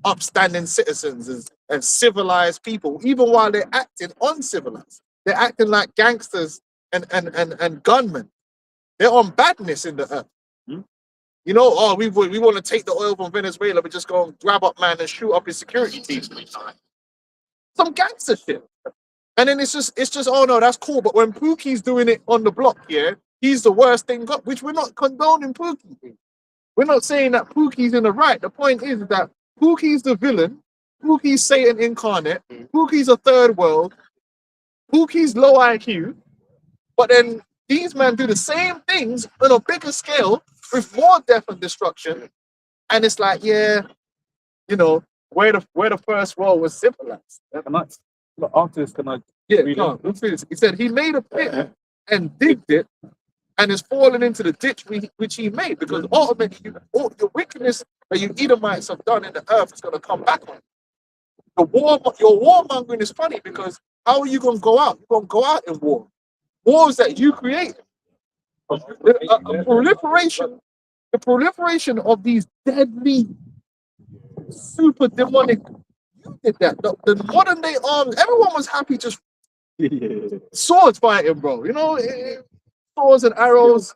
upstanding citizens and civilized people, even while they're acting uncivilized. They're acting like gangsters and gunmen. They're on badness in the earth. You know, we want to take the oil from Venezuela, but just go and grab up man and shoot up his security team. Some gangster shit. And then it's just oh no, that's cool. But when Pookie's doing it on the block, he's the worst thing got, which we're not condoning Pookie. We're not saying that Pookie's in the right. The point is that Pookie's the villain. Pookie's Satan incarnate. Pookie's a third world. Pookie's low IQ. But then these men do the same things on a bigger scale with more death and destruction. And it's like, where the first world was civilized. After this, can I? He said he made a pit and digged it and is falling into the ditch which he made, because ultimately all the wickedness that you Edomites have done in the earth is going to come back on you. Your warmongering is funny, because how are you going to go out? You're going to go out in war. Wars that you create. The proliferation of these deadly, super demonic. You did that. The modern day arms, everyone was happy just swords fighting, bro. You know, swords and arrows.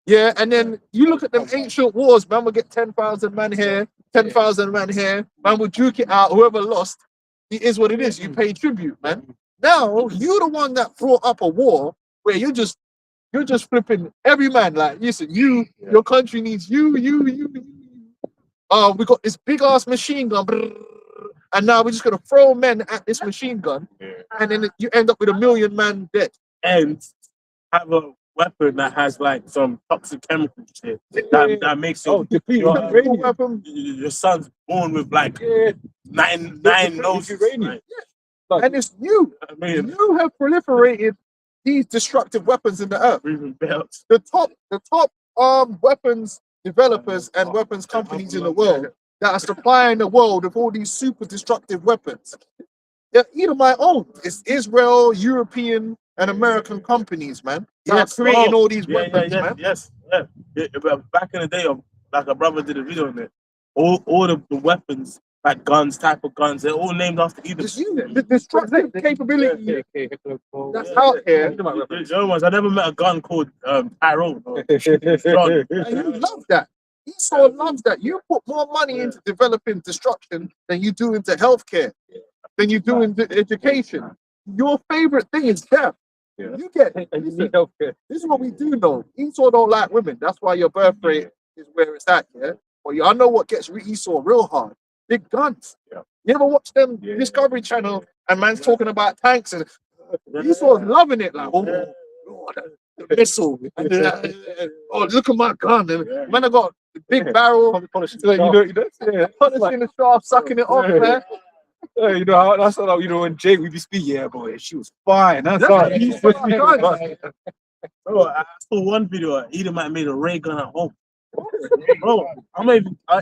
Yeah, and then you look at them ancient wars, man will get 10,000 man here, 10,000 man here, man will duke it out. Whoever lost, it is what it is. You pay tribute, man. Now you're the one that brought up a war where you're just flipping every man. Like, listen, your country needs you. We got this big ass machine gun, and now we're just gonna throw men at this machine gun, and then you end up with 1 million man dead. And have a weapon that has like some toxic chemicals shit that makes your son's born with like nine noses. Right? And it's you. You have proliferated these destructive weapons in the earth. The top weapons developers and weapons companies in the world that are supplying the world with all these super destructive weapons. They're either my own. It's Israel, European, and American companies, man. That Yes. are creating Oh, all these yeah, weapons, man. Yeah, but back in the day, like a brother did a video on it. All the weapons, like guns, type of guns, they're all named after either. Just the destructive capability Yeah, that's out here. The German ones. I never met a gun called Tyrone. Or And John. you love that. Esau loves that. You put more money into developing destruction than you do into healthcare, than you do into education. Your favorite thing is death. You get and you listen, need healthcare. this is what we do know. Esau don't like women. That's why your birth rate is where it's at, yeah? But I know what gets Esau real hard. Big guns. Yeah. You ever watch them Discovery Channel and man's talking about tanks and Esau's loving it like, oh, Lord, the missile. Oh, look at my gun. And man, I got the big barrel. Polishing Like, polishing the shaft, sucking it off, man. You know how that's how, you know, when Jake we be speaking, yeah, boy, she was fine. That's That's how what he said, guns. Bro, I saw one video. Edomite made a ray gun at home. Bro,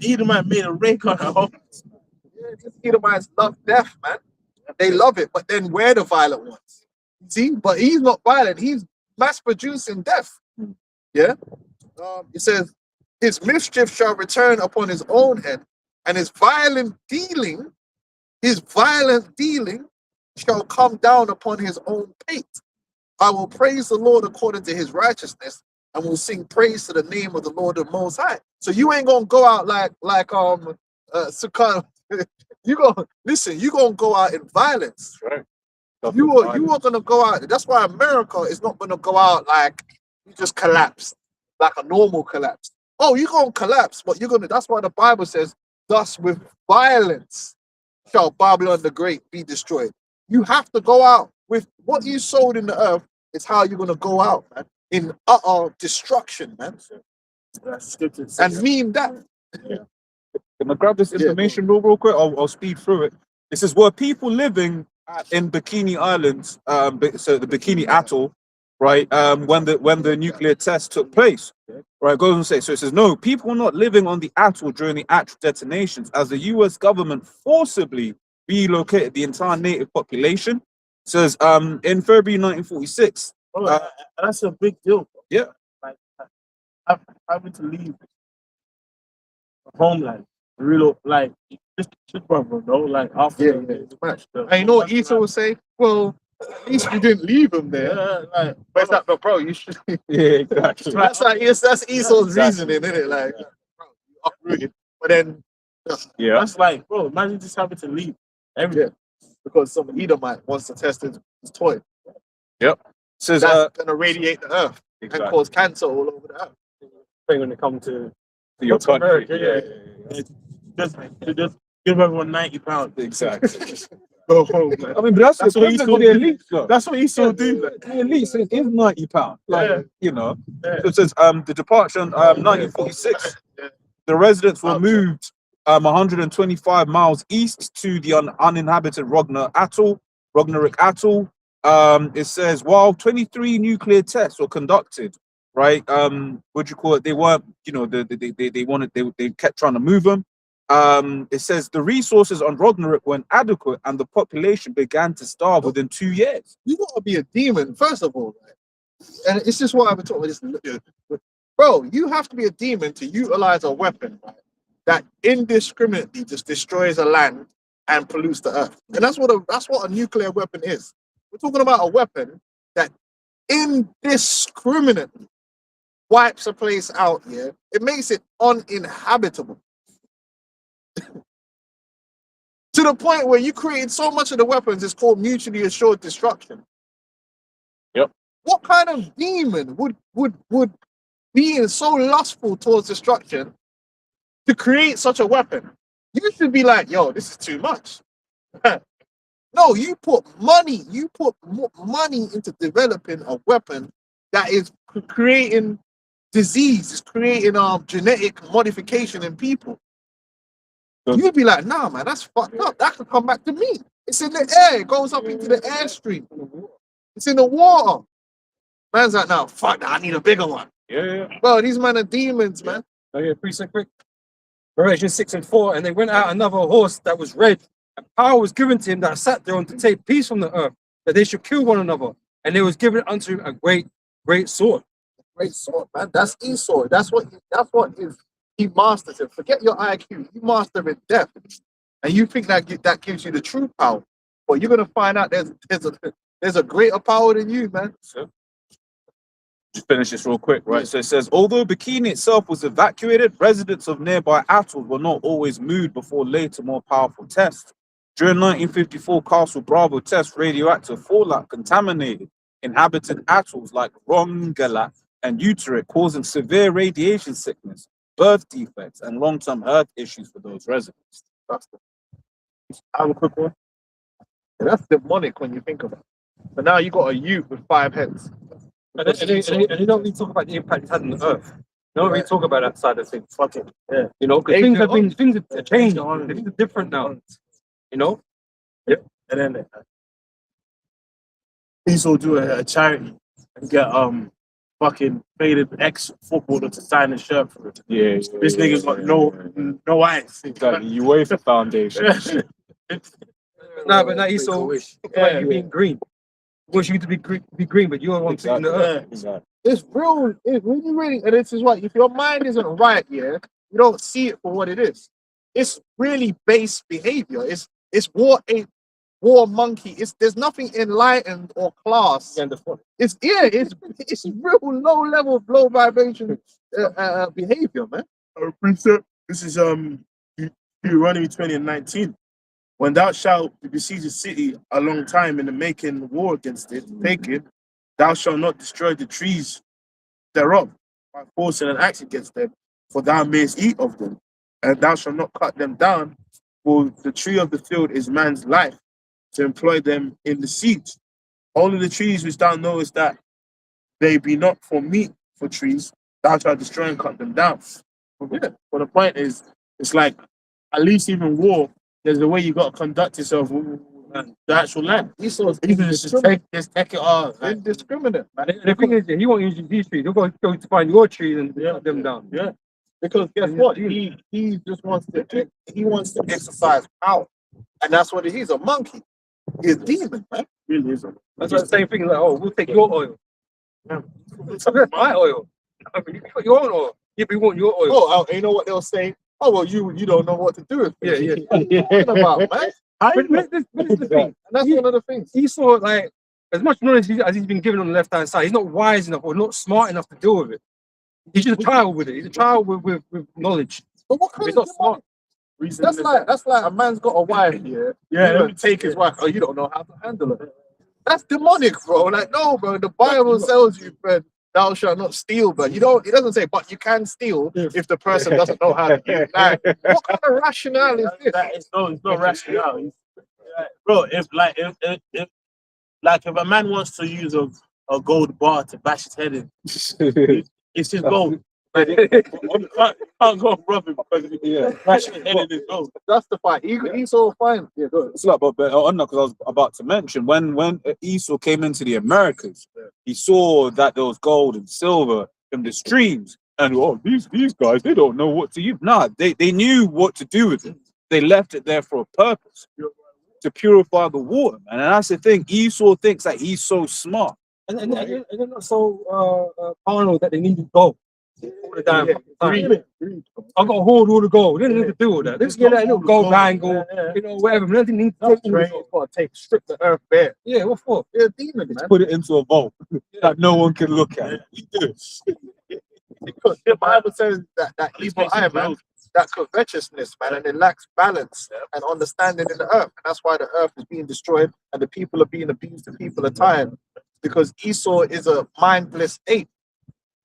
Edomite made a ray gun at home. Yeah, these Edomites love death, man. They love it, but then we're the violent ones. See, but he's not violent. He's mass producing death. Yeah. It says, his mischief shall return upon his own head, and his violent dealing shall come down upon his own pate. I will praise the Lord according to his righteousness, and will sing praise to the name of the Lord the Most High. So you ain't gonna go out like Sukkot. You gonna listen. You gonna go out in violence. right. You are gonna go out. That's why America is not gonna go out like you just collapse, like a normal collapse. Oh, you're gonna collapse, but you're gonna. That's why the Bible says, "Thus with violence shall Babylon the Great be destroyed." You have to go out with what you sowed in the earth. Is how you're gonna go out, man, in utter destruction, man, That's scripture. and mean that. Can I grab this information real quick? I'll speed through it. It says, were people living in Bikini Islands, so the Bikini Atoll, right, when the nuclear test took place, right, it goes on to say, so it says, no, people were not living on the atoll during the actual detonations, as the US government forcibly relocated the entire native population. It says, in February 1946. Bro, that's a big deal. Yeah. Like having to leave homeland. Real, like, just brother, though. Like, after It's much. And you know what Esau would say? Well, at least you didn't leave him there. like, But it's like, but bro, you should. Yeah, exactly. That's Esau's reasoning, isn't it? Like, bro, you uprooted. But then, Yeah. that's like, bro, imagine just having to leave everything. because some Edomite wants to test his toy, It says, that's gonna radiate the earth and exactly. cause cancer all over the earth. When it comes to Your country. America, Just give everyone £90. Exactly. Go home, man. I mean, but That's what Esau the do. elite, though. That's what Esau do. Like, The elite is £90. Like, Yeah. you know. Yeah. So it says, the departure in 1946, the residents were moved 125 miles east to the uninhabited Rogneric Atoll. It says, while 23 nuclear tests were conducted, right? What do you call it? They weren't, you know, they kept trying to move them. It says the resources on Rogneric weren't adequate, and the population began to starve within 2 years. You gotta be a demon, first of all, right? And it's just what I've been talking about this. Bro, you have to be a demon to utilize a weapon, right, that indiscriminately just destroys a land and pollutes the earth. And that's what a nuclear weapon is. We're talking about a weapon that indiscriminately wipes a place out here. It makes it uninhabitable. To the point where you create so much of the weapons, it's called mutually assured destruction. Yep. What kind of demon would be so lustful towards destruction to create such a weapon? You should be like, yo, this is too much. No, you put money into developing a weapon that is creating disease, is creating genetic modification in people. You'd be like, nah, man, that's fucked up. That could come back to me. It's in the air. It goes up into the airstream. It's in the water. Man's like, no, fuck that. I need a bigger one. Yeah. Bro, these men are demons, man. Okay, 3 quick. Revelation 6 and 4, and they went out another horse that was red, and power was given to him that sat there on to take peace from the earth, that they should kill one another. and they was given unto him a great sword. Great sword, man. That's Esau. That's what is he masters it. Forget your IQ. You master it depth. And you think that gives you the true power. But you're gonna find out there's a greater power than you, man. Just finish this real quick, right? So it says, although Bikini itself was evacuated, residents of nearby atolls were not always moved before later, more powerful tests. During 1954 Castle Bravo test, radioactive fallout contaminated inhabited atolls like Rongelap and Uterik, causing severe radiation sickness, birth defects, and long-term health issues for those residents. I have a quick one. That's demonic when you think of it. But now you got a youth with 5 heads. And they don't really talk about the impact it's had on the earth. They don't really talk about that side of things. Fuck it. Yeah. You know, because things have changed. Things are different now. You know? And then Esau do a charity and get fucking faded ex-footballer to sign a shirt for it. Yeah, This nigga's got no eyes. Exactly. UEFA Foundation. Nah, but now Esau, like you being green. He wants you to be green, but you're the one picking the earth. Exactly. It's real. It's really, and this is what, if your mind isn't right, yeah, you don't see it for what it is. It's really base behavior. It's war monkey. There's nothing enlightened or class. It's real low level, low vibration behavior, man. This is Deuteronomy 20:19. When thou shalt besiege a city a long time in the making war against it, take it, thou shalt not destroy the trees thereof by forcing an axe against them, for thou mayest eat of them, and thou shalt not cut them down, for the tree of the field is man's life, to employ them in the siege. Only the trees which thou knowest that they be not for meat for trees, thou shalt destroy and cut them down. But the point is, it's like, at least even war, there's a way you got to conduct yourself with the actual land. Esau's Just take it all. Like, indiscriminate, man. The thing is, he won't use these trees. He'll go to find your trees and cut them down. yeah. Because guess what? He just wants to exercise power, and that's what he's a monkey. He's a demon, man. Really is. That's like the same thing. Like, oh, we'll take your oil. Yeah. That's my oil. I mean, you got your own oil. Yeah, we want your oil. Oh, you know what they'll say? Oh, well, you don't know what to do with it. Yeah. What are you talking about, man? But this is the thing. And that's one of the things. Esau, like, as much knowledge as he's been given on the left-hand side, he's not wise enough or not smart enough to deal with it. He's just a child with it. He's a child with knowledge. But what kind He's of not smart. That's like a man's got a wife, yeah. Yeah, Let me take his wife. Oh, you don't know how to handle it. That's demonic, bro. Like, no, bro. The Bible tells you, man, thou shalt not steal, but it doesn't say, but you can steal if the person doesn't know how to use it. Like, what kind of rationale is this? It's no rationale. Bro, if a man wants to use a gold bar to bash his head in, it's his gold. You can't go rob him because bash his head in his gold. Justify. Esau fine. Yeah, go ahead. It's like, but on that, because I was about to mention when Esau came into the Americas, he saw that there was gold and silver in the streams, and these guys, they don't know what to use. Nah, they knew what to do with it. They left it there for a purpose, to purify the water, man. And that's the thing. Esau thinks that he's so smart. And they're not so carnal that they need to go all the damn time. I've got to hoard all the gold. They don't need to do all that. Let's get that little gold bangle, whatever. But nothing needs to strip the earth bare. Yeah, what for? You're a demon, man. Put it into a vault that no one can look at. We do. Because the Bible says that evil eye, man, that covetousness, man, and it lacks balance and understanding in the earth. And that's why the earth is being destroyed and the people are being abused, the people are tired. Because Esau is a mindless ape,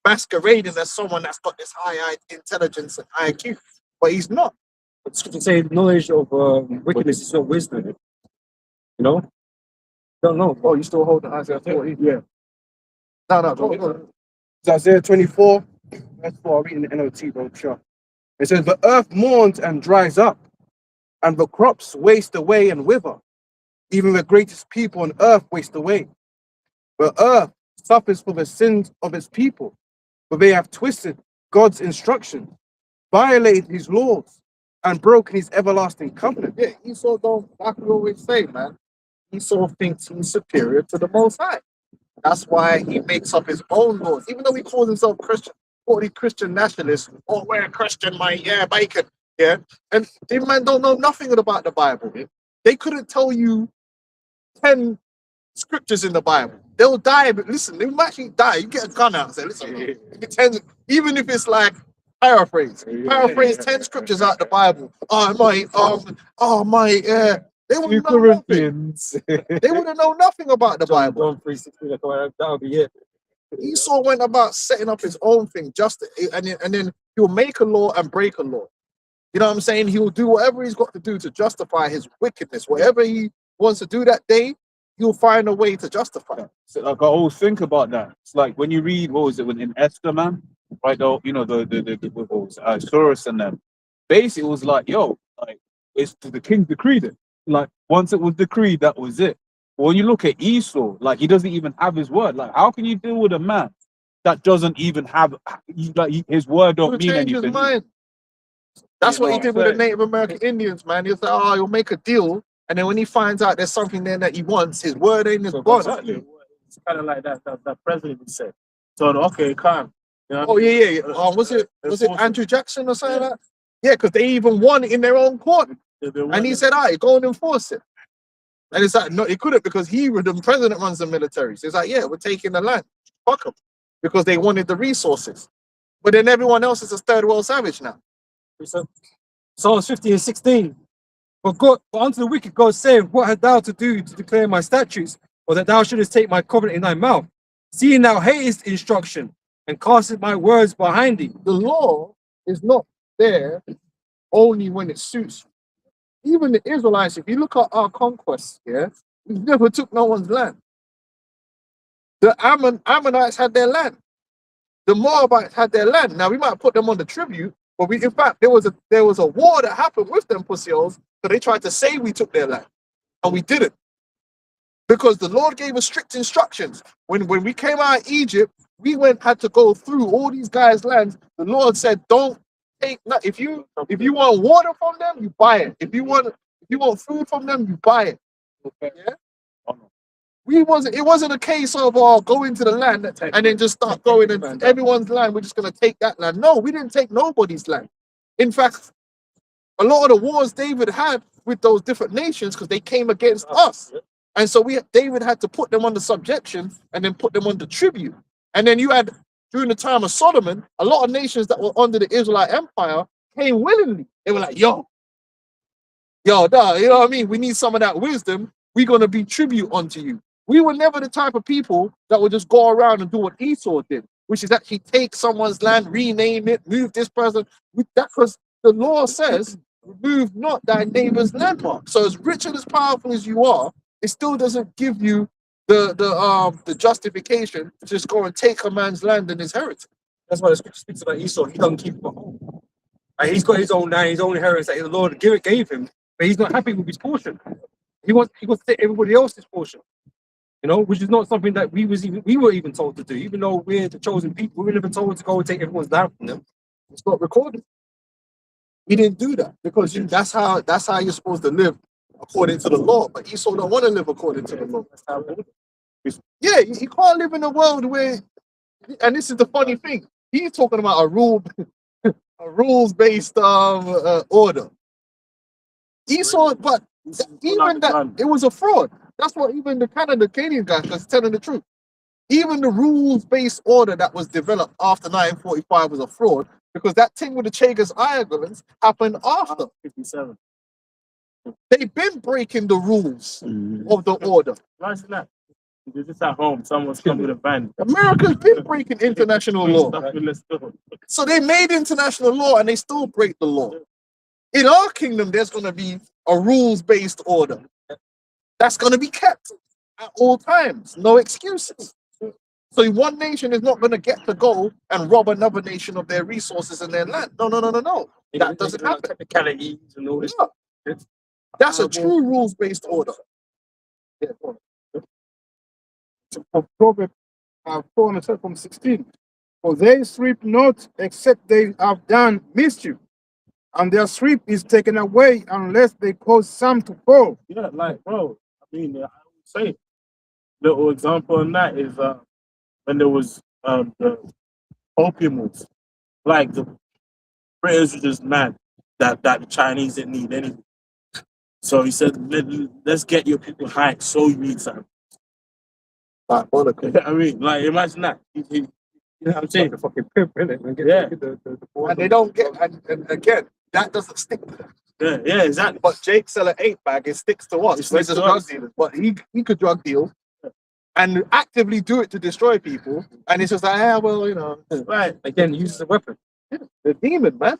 masquerading as someone that's got this high intelligence and IQ, but he's not. But Scripture say knowledge of wickedness is not wisdom. You know? Don't know. Oh, you still holding Isaiah 40? Yeah. No, go. It's Isaiah 24, verse 4. I'll read in the NLT, bro. Sure. It says, the earth mourns and dries up, and the crops waste away and wither. Even the greatest people on earth waste away. The earth suffers for the sins of its people, for they have twisted God's instruction, violated his laws, and broken his everlasting covenant. Yeah, Esau don't, like we always say, man, Esau thinks he's superior to the Most High. That's why he makes up his own laws, even though he calls himself Christian. All these Christian nationalists, oh, we're Christian, mate, yeah, bacon, yeah. And these men don't know nothing about the Bible. They couldn't tell you 10 scriptures in the Bible. They'll die, but listen, they will actually die. You get a gun out and say, listen, even if it's like paraphrase 10 scriptures out the Bible. They wouldn't know nothing. They wouldn't know nothing about the Bible. John 3:16, that'll be it. Esau went about setting up his own thing, and then he'll make a law and break a law. You know what I'm saying? He will do whatever he's got to do to justify his wickedness. Whatever he wants to do that day, he'll find a way to justify it. So like I always think about that. It's like when you read, what was it, when in Esther, man, right? The what was Soros and them. Basically, it was like, yo, like it's the king decreed it. Like once it was decreed, that was it. But when you look at Esau, like he doesn't even have his word. Like how can you deal with a man that doesn't even have his word don't mean Change anything? his mind. That's what he did with the Native American Indians, man. He'll say, oh, he'll make a deal, and then when he finds out there's something there that he wants, his word ain't his God. Exactly. It's kind of like that president said. So okay, calm. You know? Oh yeah. Was it Andrew Jackson or something like that? Yeah, because they even won it in their own court. And he said, all right, go and enforce it. And it's like, no, he couldn't because the president runs the military. So it's like, yeah, we're taking the land. Fuck them. Because they wanted the resources. But then everyone else is a third world savage now. Psalms 50:16. But unto the wicked God saith, what hast thou to do to declare my statutes, or that thou shouldest take my covenant in thy mouth? Seeing thou hatest instruction, and castest my words behind thee. The law is not there only when it suits you. Even the Israelites, if you look at our conquests, yeah, we never took no one's land. The Ammonites had their land. The Moabites had their land. Now we might put them on the tribute, but in fact there was a war that happened with them pussy holes, so they tried to say we took their land, and we didn't, because the Lord gave us strict instructions. When we came out of Egypt, we had to go through all these guys' lands. The Lord said, don't take if you want water from them, you buy it. If you want food from them, you buy it. Okay. Yeah. It wasn't a case of go into the land and then just start going and everyone's land, we're just gonna take that land. No, we didn't take nobody's land. In fact, a lot of the wars David had with those different nations, because they came against us. And so David had to put them under subjection and then put them under tribute. And then you had, during the time of Solomon, a lot of nations that were under the Israelite Empire came willingly. They were like, yo, you know what I mean? We need some of that wisdom. We're going to be tribute unto you. We were never the type of people that would just go around and do what Esau did, which is actually take someone's land, rename it, move this person. That because the law says, remove not thy neighbor's landmark. So as rich and as powerful as you are, it still doesn't give you the justification to just go and take a man's land and his heritage. That's why the scripture speaks about Esau. He doesn't keep it at home. Like, he's got his own land, his own inheritance that the Lord gave him, but he's not happy with his portion. He wants to take everybody else's portion. You know, which is not something that we were even told to do. Even though we're the chosen people, we were never told to go and take everyone's land from them. It's not recorded. He didn't do that because that's how you're supposed to live according to the law. But Esau don't want to live according to the law. Yeah, he can't live in a world where, and this is the funny thing, he's talking about a rules-based order. Esau, but even that, it was a fraud. That's what even the Canadian guy was telling the truth. Even the rules-based order that was developed after 1945 was a fraud, because that thing with the Chagas Islands happened after 57. They've been breaking the rules of the order. Imagine that. You're just at home, someone's come with a van. America's been breaking international law. So they made international law and they still break the law. In our kingdom, there's going to be a rules-based order that's going to be kept at all times. No excuses. So one nation is not going to get to go and rob another nation of their resources and their land. No. That doesn't happen. Technicalities and all this. Yeah. That's a true rules-based order. Yeah, Proverbs 4 from 16. For they sleep not except they have done mischief, and their sleep is taken away unless they cause some to fall. Yeah, like, bro, I mean, I would say little example on that is when there was the opium wars. Like the British were just mad that the Chinese didn't need anything. So he said, let's get your people high so you need something. Diabolical. I mean, like, imagine that. You know what I'm saying? Like a fucking pimp, innit? And get, Yeah. get the And they don't get, and again, that doesn't stick to them. Yeah, exactly. But Jake sell an 8-bag, it sticks to us. It We're sticks just to drug us. dealers. But he could drug deal and actively do it to destroy people. And it's just like, well, you know, Right. again, use as a weapon. the demon, man.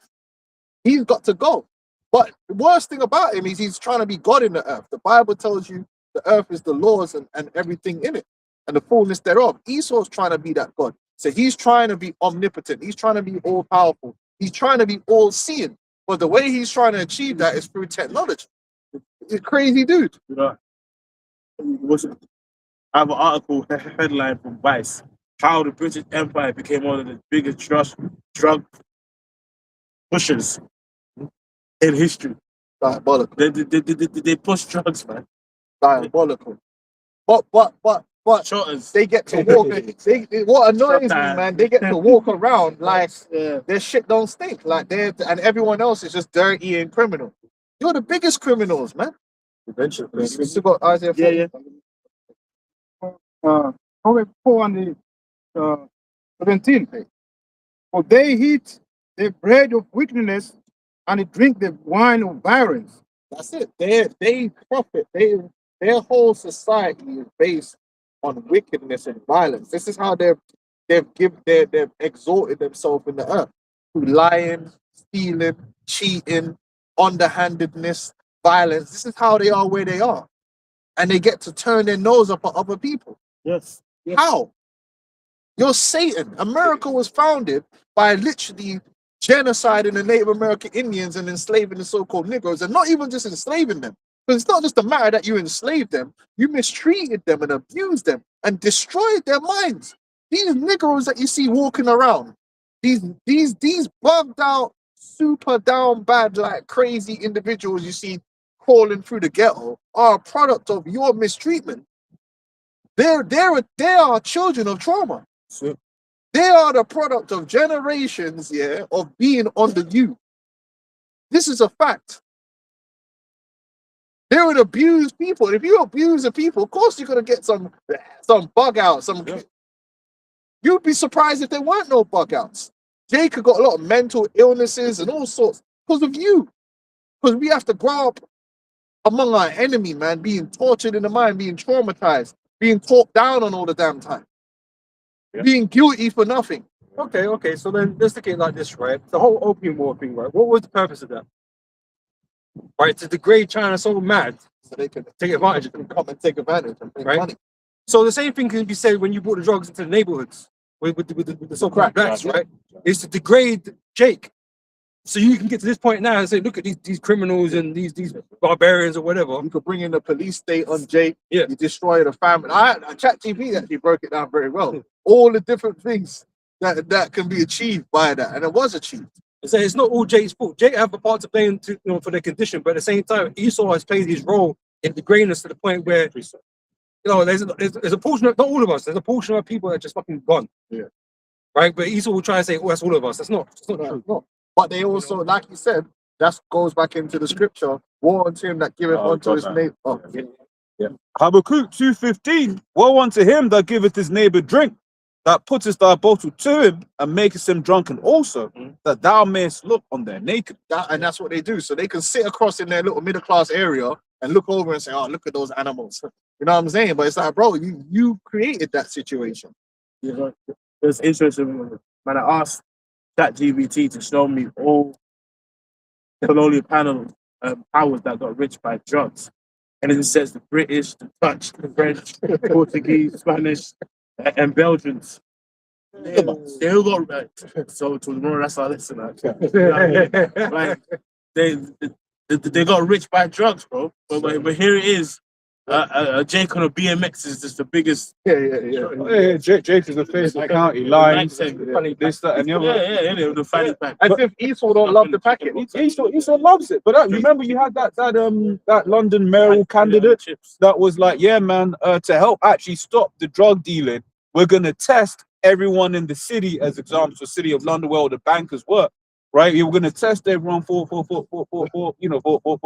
He's got to go. But the worst thing about him is he's trying to be God in the earth. The Bible tells you the earth is the Lord's and everything in it, and the fullness thereof. Esau's trying to be that God. So he's trying to be omnipotent. He's trying to be all powerful. He's trying to be all seeing. But the way he's trying to achieve that is through technology. He's a crazy dude. You know, I have an article headline from Vice: How the British Empire became one of the biggest drug pushers in history. Diabolical. They push drugs, man. Diabolical. But Shotters. they get to walk. What annoys me, Sometimes. man, they get to walk around like Yeah. their shit don't stink. Like and everyone else is just dirty and criminal. You're the biggest criminals, man. Eventually. You still got Isaiah 40. Yeah. Proverbs 4 and the 17. For they eat the bread of wickedness and they drink the wine of violence. That's it. They profit. Their whole society is based on wickedness and violence. This is how they've exalted themselves in the earth through lying, stealing, cheating, underhandedness, violence. This is how they are where they are, and they get to turn their nose up at other people. Yes. How? You're Satan. America was founded by literally genociding the Native American Indians and enslaving the so-called Negroes, and not even just enslaving them. Because it's not just a matter that you enslaved them, you mistreated them and abused them and destroyed their minds. These Negroes that you see walking around, these bugged out, super down bad, like crazy individuals you see crawling through the ghetto are a product of your mistreatment. They are children of trauma. So, They are the product of generations, of being under you. This is a fact. They're an abused people. If you abuse the people, of course you're gonna get some bug outs. You'd be surprised if there weren't no bug outs. Jacob got a lot of mental illnesses and all sorts because of you. Because we have to grow up among our enemy, man, being tortured in the mind, being traumatized, being talked down on all the damn time, being guilty for nothing. Okay. So then let's look at it like this, right? The whole opium war thing, right? What was the purpose of that? Right, to degrade China so mad, So they can take advantage of can them. come and take advantage and make Right. money. So the same thing can be said when you brought the drugs into the neighborhoods with the so-called blacks, right? It's to degrade Jake. So you can get to this point now and say, look at these criminals and these barbarians or whatever. You could bring in the police state on Jake. Yeah. You destroy the family. ChatGPT actually broke it down very well. All the different things that can be achieved by that, and it was achieved. So it's not all Jake's fault. Jake have a part to play for their condition, but at the same time, Esau has played his role in degrading us to the point where there's a portion of, not all of us, there's a portion of people that are just fucking gone. Yeah. Right? But Esau will try and say, oh, that's all of us. That's not true. No. But they also, like you said, that goes back into the scripture. Woe unto him that giveth unto his neighbor. Oh, Habakkuk 2:15. Woe unto him that giveth his neighbor drink, that puttest thy bottle to him and makest him drunken also, that thou mayest look on their naked. and that's what they do. So they can sit across in their little middle class area and look over and say, "Oh, look at those animals." You know what I'm saying? But it's like, bro, you created that situation. it's interesting when I asked ChatGPT to show me all colonial powers that got rich by drugs. And it says the British, the Dutch, the French, Portuguese, Spanish, and Belgians. They all got rich. So tomorrow, that's our lesson. Like, they got rich by drugs, bro. But here it is. Jake on a BMX is just the biggest. Yeah, Jake is the face of the county. Lines, this, that, and the other. Yeah, the fanny pack. As if Esau don't love the packet. Esau loves it. But remember, you had that London mayoral candidate that was like, yeah, man, to help actually stop the drug dealing, we're gonna test everyone in the city as examples for City of London where all the bankers work, right? We're gonna test everyone for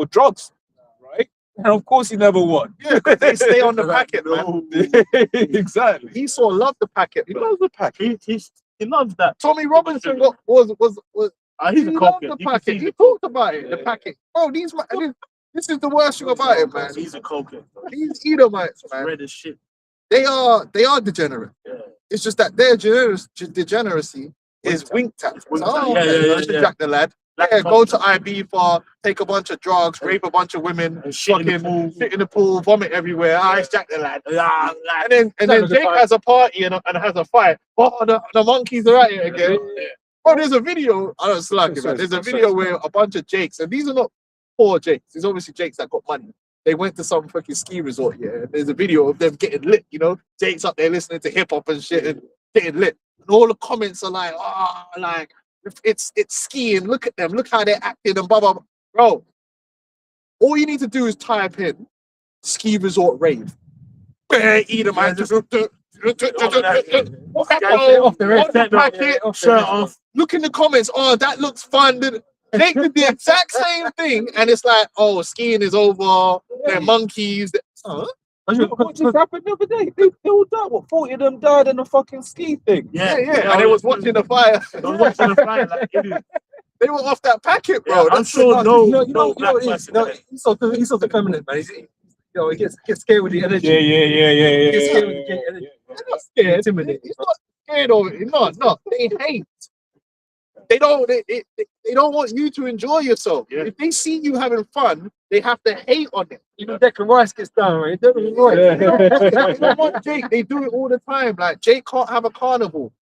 drugs, right? And of course, he never won. Yeah, 'cause they stay on the packet, man. Exactly. Esau loved the packet. He loves the pack. He loves that. Tommy Robinson was He's he a loved cokehead. the packet. He talked about it. The packet. Bro, this is the worst thing about it, man. He's a cokehead. These Edomites, man. Red as shit. They are degenerate. Yeah. It's just that their degeneracy is winked at. Oh, Yeah. Jack the lad. Yeah, go to IB for take a bunch of drugs, rape a bunch of women, And shit in the fucking pool. sit in the pool, vomit everywhere. Ah, it's Jack the lad. Yeah, And then Jake has a party and has a fight. Oh, the monkeys are at it again. Oh, there's a video. I don't slack it, man. There's a video where a bunch of Jakes, and these are not poor Jakes. There's obviously Jakes that got money. They went to some fucking ski resort here. And there's a video of them getting lit, you know? Jake's up there listening to hip hop and shit and getting lit. And all the comments are like, oh, like, it's skiing. Look at them. Look how they're acting and blah, blah, blah. Bro, all you need to do is type in ski resort rave. Edomite. Shirt off. Look in the comments. Oh, that looks fun. Jake did the exact same thing, and it's like, oh, skiing is over. They're monkeys. Huh? What just happened the other day? They all died. What, 40 of them died in the fucking ski thing? Yeah. And they was watching the fire. They was watching the fire like idiots. They were off that packet, bro. I'm sure You know what it is? No, he's so feminine, man. He gets scared with the energy. Yeah. Gets scared with the energy. They're not scared. Intimidated. He's not scared of it. No. They hate. They don't want you to enjoy yourself. Yeah. If they see you having fun, they have to hate on it. Even Declan Rice gets down, right? Declan Rice. They want Jake. They do it all the time. Like Jake can't have a carnival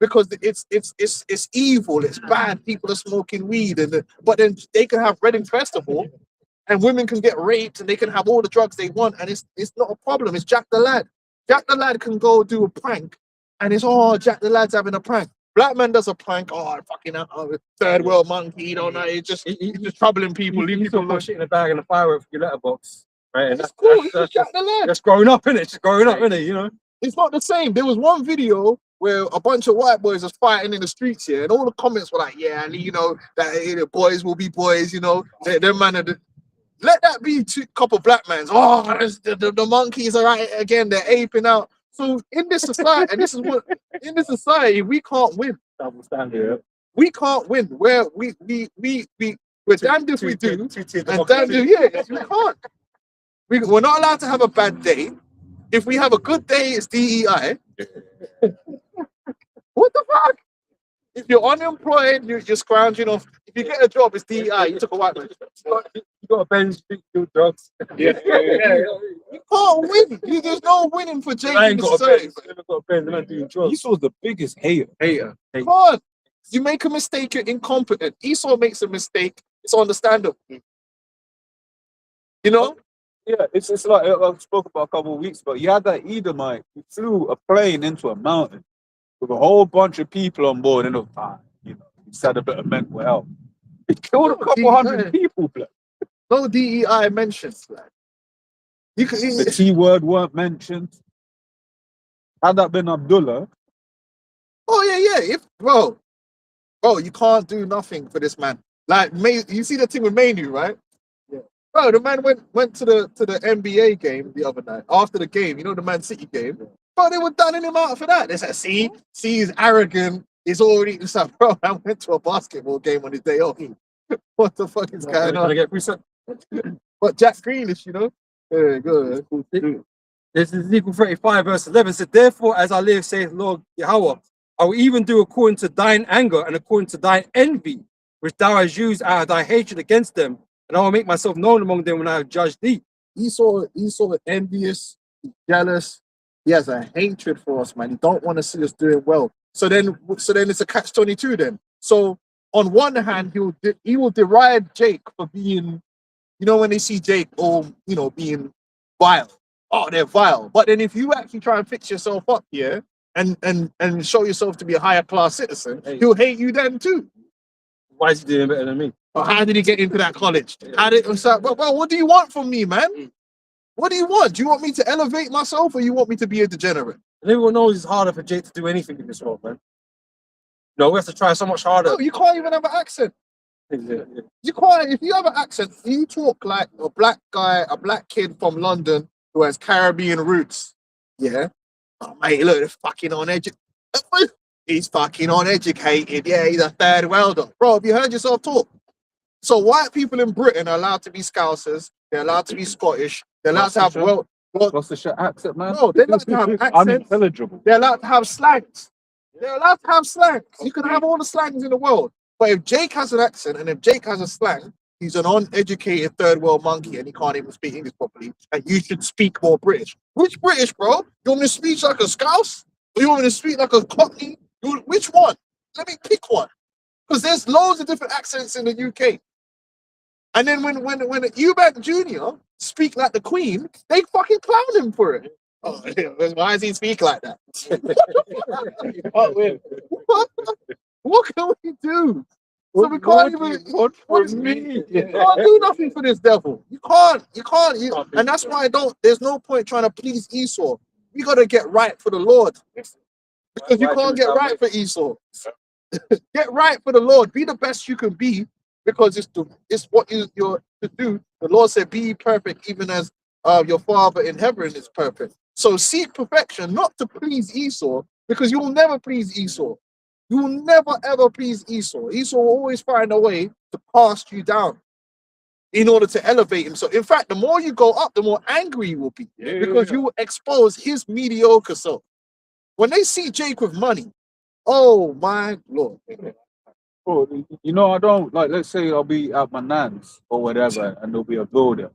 because it's evil. It's bad. People are smoking weed, but then they can have Reading Festival, and women can get raped, and they can have all the drugs they want, and it's not a problem. It's Jack the Lad. Jack the Lad can go do a prank, and it's Jack the Lad's having a prank. Black man does a prank. Oh, fucking third world monkey. You don't know. He's just troubling people. Leave You people can alone. put shit in a bag and a firework for your letterbox, right? And It's cool. It's Jack the Lad. that's growing up, innit? Just growing up, innit? You know. It's not the same. There was one video where a bunch of white boys was fighting in the streets here, and all the comments were like, "Yeah, you know that boys will be boys." You know, them man. Let that be a couple black mans. Oh, the monkeys are at it again. They're aping out. So in this society, and this is what in this society we can't win. Double standard. We can't win. We're damned if we do, and damned if we can't. We're not allowed to have a bad day. If we have a good day, it's DEI. What the fuck? If you're unemployed, you're scrounging off. If you get a job, it's DEI. You took a white man. You got a bench, do drugs. You can't win. There's no winning for Jake. I in ain't this got a society. bench. Never got a bench. Man doing drugs. Esau's the biggest hater. Come on. You make a mistake, you're incompetent. Esau makes a mistake, it's understandable. You know? Yeah, it's like I spoke about a couple of weeks ago. You had that Edomite who flew a plane into a mountain with a whole bunch of people on board, and he had a bit of mental health. He killed a couple hundred people, blood. No DEI mentions, like. The T word weren't mentioned. Had that been Abdullah, Oh yeah. Bro, you can't do nothing for this man. Like you see the thing with Manu, right? Yeah. Bro, the man went to the NBA game the other night. After the game, the Man City game. Bro, they were dunning him out for that. They said, see, he's arrogant. He's already stuff. Bro, I went to a basketball game on his day off. What the fuck is going on? Get reset. But Jack Grealish, Yeah, good. This is Ezekiel 35, verse 11. Said, therefore, as I live, saith Lord Yahweh, I will even do according to thine anger and according to thine envy, which thou hast used out of thy hatred against them, and I will make myself known among them when I have judged thee. Esau envious, jealous. He has a hatred for us, man. He don't want to see us doing well. So then it's a catch-22 then. So on one hand, he will deride Jake for being, when they see Jake being vile, oh, they're vile. But then if you actually try and fix yourself up, yeah, and show yourself to be a higher class citizen, he'll hate you then too. Why is he doing better than me? But how did he get into that college? How did so, well, what do you want from me, man? What do you want? Do you want me to elevate myself or you want me to be a degenerate? And everyone knows it's harder for Jake to do anything in this world, man. No, we have to try so much harder. No, you can't even have an accent. Yeah. You can't, if you have an accent, you talk like a black guy, a black kid from London who has Caribbean roots. Yeah. Oh, mate, look, they're fucking uneducated. He's fucking uneducated. Yeah, he's a third welder. Bro, have you heard yourself talk? So white people in Britain are allowed to be Scousers. They're allowed to be Scottish. They're allowed to have Gloucestershire accent, man. no, they're allowed to have accents. Unintelligible. They're allowed to have slangs. They're allowed to have slangs. You can have all the slangs in the world. But if Jake has an accent and if Jake has a slang, he's an uneducated third world monkey and he can't even speak English properly. And you should speak more British. Which British, bro? You want me to speak like a Scouse? Or you want me to speak like a Cockney? Which one? Let me pick one. Because there's loads of different accents in the UK. And then when Eubank Jr. speak like the Queen, they fucking clown him for it. Oh, why does he speak like that? What can we do? So we can't even. You can't do nothing for this devil. You can't. And that's why I don't. There's no point trying to please Esau. You gotta get right for the Lord, because you can't get right for Esau. Get right for the Lord. Be the best you can be, because it's what you're to do. The Lord said, "Be ye perfect, even as your Father in heaven is perfect." So seek perfection, not to please Esau, because you will never please Esau. You will never ever please Esau. Esau will always find a way to cast you down in order to elevate himself. In fact, the more you go up, the more angry you will be, because you will expose his mediocre self. When they see Jake with money, oh my Lord. Bro, you know, I don't like. Let's say I'll be at my nan's or whatever, and there'll be a builder.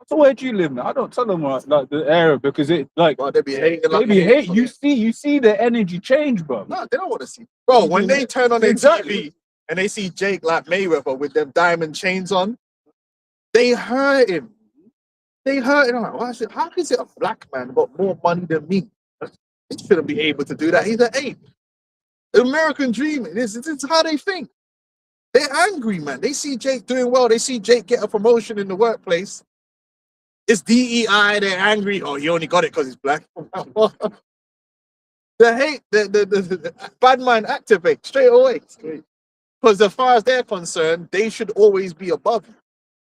So where do you live now? I don't tell them like the area, because it like Well, they be hating. they be hate. You see the energy change, bro. No, they don't want to see. Bro, when they turn on their TV and they see Jake like Mayweather with them diamond chains on, they hurt him. They hurt him. I'm like, how is it a black man got more money than me? He shouldn't be able to do that. He's an ape. American dreaming. This is how they think. They're angry, man. They see Jake doing well. They see Jake get a promotion in the workplace. It's DEI. They're angry. Oh, he only got it because he's black. The hate, the bad mind activate straight away. Because as far as they're concerned, they should always be above you.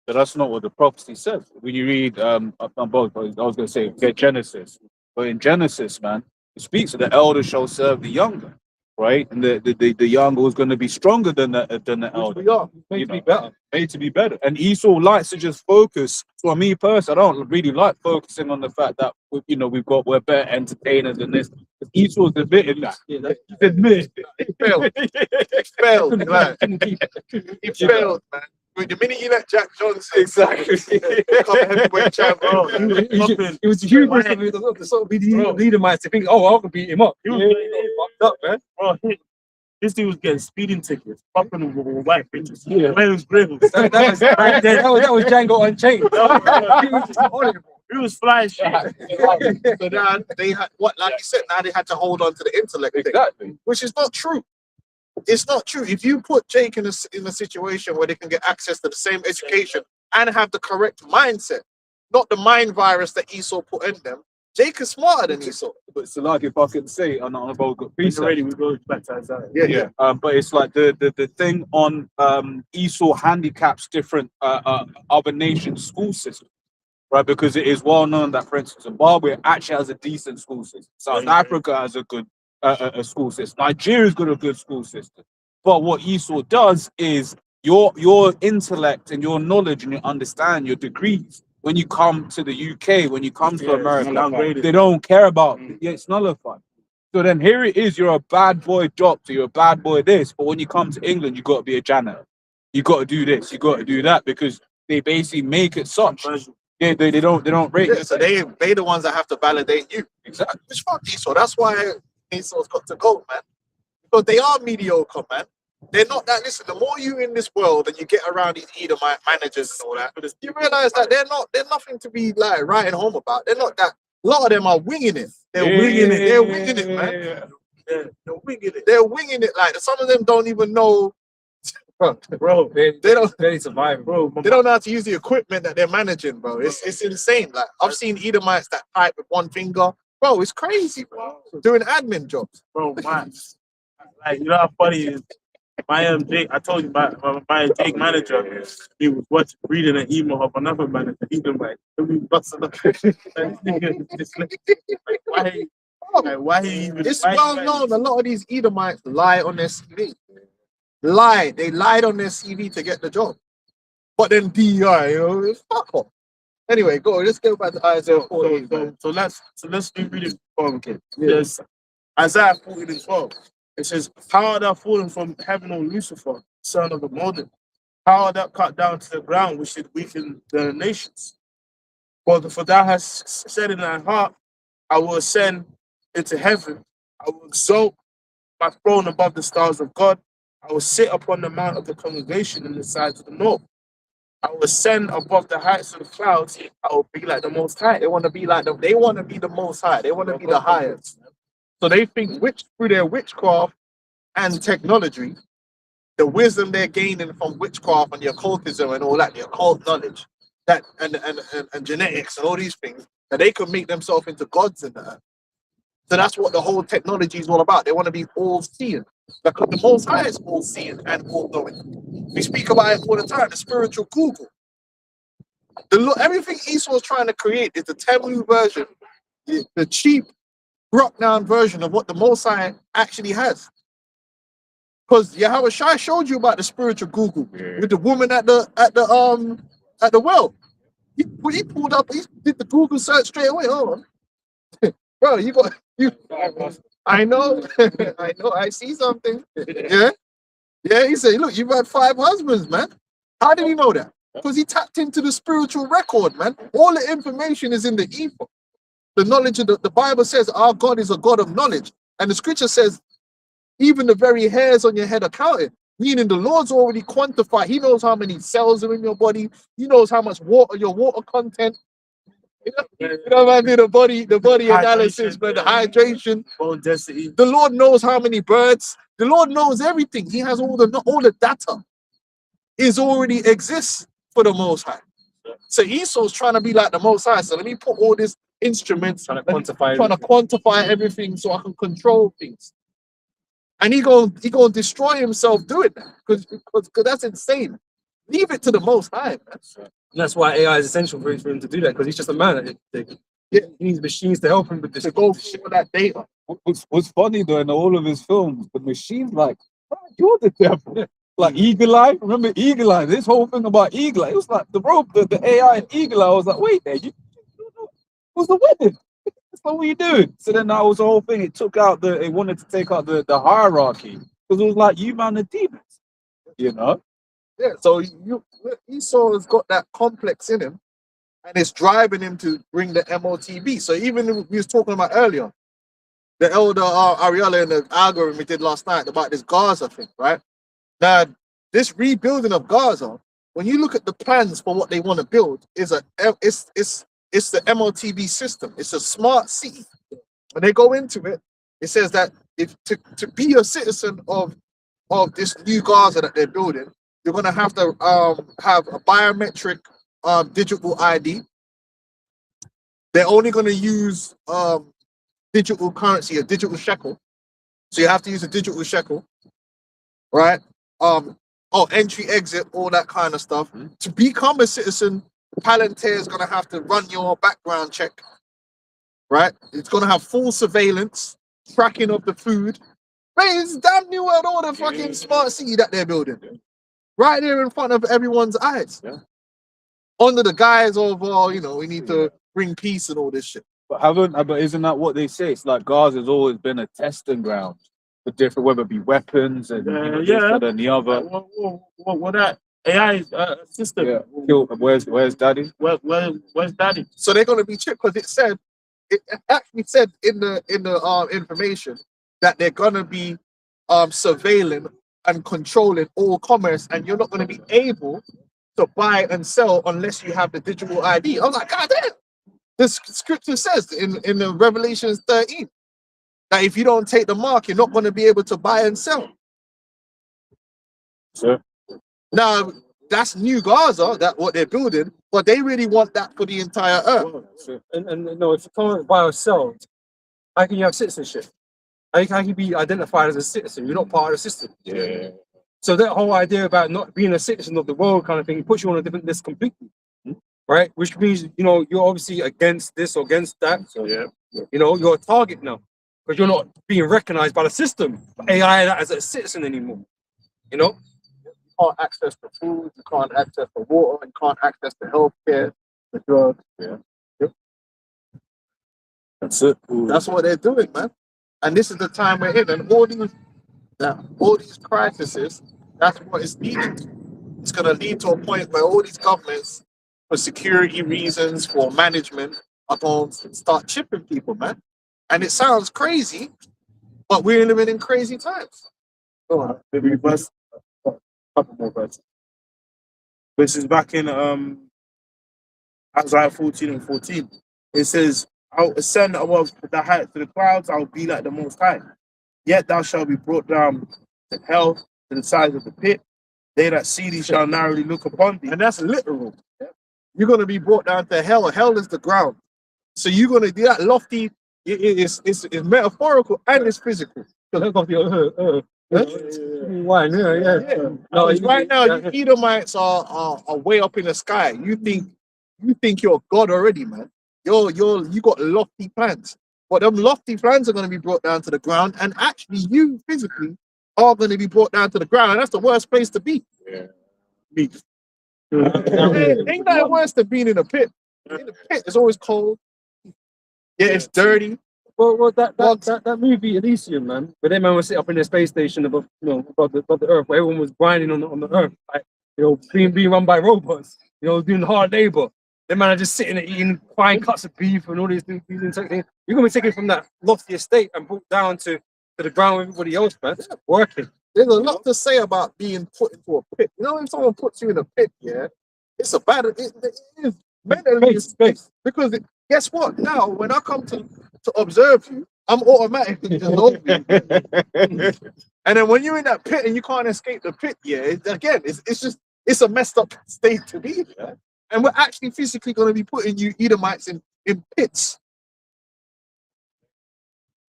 But that's not what the prophecy says. When you read on both, I was going to say get Genesis, but in Genesis, man, it speaks of the elder shall serve the younger, right? And the younger is going to be stronger than the elder. We are. Made to be better. Made to be better. And Esau likes to just focus. For me personally, I don't really like focusing on the fact that we're better entertainers than this. Esau's admitted that. Yeah, He's admitted. He failed. He failed, man. He failed, man. The minute you let Jack Johnson Exactly. become a heavyweight champ, bro. It was hubris of the sort of leader might to think, oh, I can beat him up. He was fucked up, man. Bro, this dude was getting speeding tickets, popping them with white bitches. Yeah. Wearing grills. That was Django Unchained. He was just on it, bro. He was flying shit. So now they had like you said, now they had to hold on to the intellect thing, Exactly. which is not true. It's not true. If you put Jake in a situation where they can get access to the same education and have the correct mindset, not the mind virus that Esau put in them, Jake is smarter than Esau. But it's like, if I can say, I'm not about good He's piece. already, we go back to Isaiah. Yeah. But it's like the thing on Esau handicaps different other nations' school system, right? Because it is well known that, for instance, Zimbabwe actually has a decent school system. South Africa has a good a school system. Nigeria's got a good school system. But what Esau does is your intellect and your knowledge and your understanding, your degrees, when you come to the UK, when you come to America, they don't care about it. Yeah, it's nullified. So then here it is, you're a bad boy doctor, you're a bad boy this, but when you come to England, you got to be a janitor. You got to do this, you got to do that, because they basically make it such. Yeah, they don't rate it. So they the ones that have to validate you. Exactly. Which fuck Esau. That's why Esau's got to go, man. Because they are mediocre, man. They're not that. Listen, the more you in this world and you get around these Edomite managers and all that, you realize that they're nothing to be like writing home about. They're not that A lot of them are winging it. They're winging it. They're winging it, man. Yeah, they're winging it. They're winging it. Like some of them don't even know. Bro, They don't. They survive, bro. bro, They don't know how to use the equipment that they're managing, bro. It's insane. Like I've seen Edomites that type with one finger, bro. It's crazy, bro. Doing admin jobs. bro, man. Like, you know how funny it is? My Jake, I told you my Jake manager, he was reading an email of another manager. He's been like, we busting up. Like, why he even? It's why well he- known. A lot of these Edomites lie on their CV. Lie. They lied on their CV to get the job. But then DEI, you know, it's fuck off. Anyway, go. Let's go back to Isaiah 14. man. So let's be really okay. Yes, Isaiah 14 and 12. It says, "How art thou fallen from heaven, O Lucifer, son of the morning? How art thou cut down to the ground, which did weaken the nations? For thou hast said in thy heart, I will ascend into heaven. I will exalt my throne above the stars of God. I will sit upon the mount of the congregation in the sides of the north. I will ascend above the heights of the clouds. I will be like the Most High." They want to be like them. They want to be the most high. They want to be the highest. So they think through their witchcraft and technology, the wisdom they're gaining from witchcraft and the occultism and all that, the occult knowledge, that and genetics and all these things, that they could make themselves into gods in that. So that's what the whole technology is all about. They want to be all seeing. Because the Most High is all seeing and all knowing. We speak about it all the time, the spiritual Google. Everything Esau is trying to create is the Temu version, the cheap, broke down version of what the Most High actually has. Because Yahweh Shai showed you about the spiritual Google with the woman at the well. He pulled up, he did the Google search straight away. Oh, bro, I know, I see something. Yeah. He said, look, you've had 5 husbands, man. How did he know that? Because he tapped into the spiritual record, man. All the information is in the ether. The knowledge of the Bible says our God is a God of knowledge. And the scripture says, even the very hairs on your head are counted. Meaning the Lord's already quantified. He knows how many cells are in your body. He knows how much water, your water content. You know what I mean? The body analysis, but the hydration. bone density. The Lord knows how many birds. The Lord knows everything. He has all the data. Is already exists for the Most High. So Esau's trying to be like the Most High. So let me put all these instruments, Trying to quantify. trying to quantify everything so I can control things. And he gonna destroy himself doing that because that's insane. Leave it to the Most High, man. And that's why AI is essential for him to do that, because he's just a man. He needs machines to help him with this. To go through that data. What's funny though, in all of his films, the machine's like, "Bro, you're the devil." Like Eagle Eye, remember Eagle Eye? This whole thing about Eagle Eye, it was like the AI in Eagle Eye. I was like, wait there, what's the wedding? That's not what you doing. So then that was the whole thing. It wanted to take out the hierarchy because it was like you man the demons, you know. Yeah, so Esau has got that complex in him, and it's driving him to bring the MOTB. So even we was talking about earlier, the elder Ariella and the algorithm we did last night about this Gaza thing, right? Now, this rebuilding of Gaza, when you look at the plans for what they want to build, it's the MOTB system. It's a smart city. When they go into it, it says that if to be a citizen of this new Gaza that they're building, you're gonna have to have a biometric digital ID. They're only gonna use digital currency, a digital shekel. So you have to use a digital shekel, right? Entry, exit, all that kind of stuff. To become a citizen, Palantir is gonna have to run your background check, right? It's gonna have full surveillance, tracking of the food. Man, it's damn new world order fucking smart city that they're building. Right there in front of everyone's eyes. Yeah. Under the guise of, we need to bring peace and all this shit. But isn't that what they say? It's like Gaza's always been a testing ground for different, whether it be weapons and this, that, and the other. What that AI system? Yeah. Where's Daddy? Where's Daddy? So they're gonna be chipped because it actually said in the information that they're gonna be surveilling and controlling all commerce, and you're not gonna be able to buy and sell unless you have the digital ID. I was like, God damn. The scripture says in the Revelations 13 that if you don't take the mark, you're not going to be able to buy and sell. Sure. Now, that's New Gaza, that what they're building, but they really want that for the entire earth. And no, if you can't buy or sell, how can you have citizenship? How can you be identified as a citizen? You're not part of the system. Yeah. So that whole idea about not being a citizen of the world kind of thing puts you on a different list completely, right? Which means, you know, you're obviously against this or against that. So yeah. You know, you're a target now because you're not being recognized by the system, AI as a citizen anymore. You know, You can't access the food, you can't access the water, you can't access the healthcare, the drugs. That's it. That's what they're doing, man. And this is the time we're in, and all these crises, that's what it's leading to. It's going to lead to a point where all these governments, for security reasons, for management, are going to start chipping people, man. And it sounds crazy, but we're living in crazy times. Maybe verse, a couple more verses. This is back in Isaiah 14 and 14. It says, I'll ascend above the heights to the clouds, I'll be like the Most High. Yet thou shalt be brought down to hell, to the sides of the pit. They that see thee shall narrowly look upon thee. And that's literal. You're going to be brought down to hell. Hell is the ground. So you're going to do that lofty. It's metaphorical and it's physical. why? Yeah. No, right now, you Edomites are way up in the sky. You think you're God already, man. You got lofty plans, but them lofty plans are going to be brought down to the ground, and actually, you physically are going to be brought down to the ground, and that's the worst place to be. Yeah. Ain't that worse than being in a pit? In the pit, it's always cold. Yeah, it's dirty. Well, that movie Elysium, man, where that man was sitting up in the space station above, above the Earth, where everyone was grinding on the Earth, like, being run by robots, doing hard labor. That man are just sitting and eating fine cuts of beef and all these things. You're gonna be taken from that lofty estate and brought down to the ground with everybody else, man. Working. There's a lot to say about being put into a pit. If someone puts you in a pit, yeah, it's a bad. It is mentally space because guess what? Now, when I come to observe you, I'm automatically just over you. And then when you're in that pit and you can't escape the pit, yeah, it's a messed up state to be. Yeah? And we're actually physically going to be putting you Edomites in pits.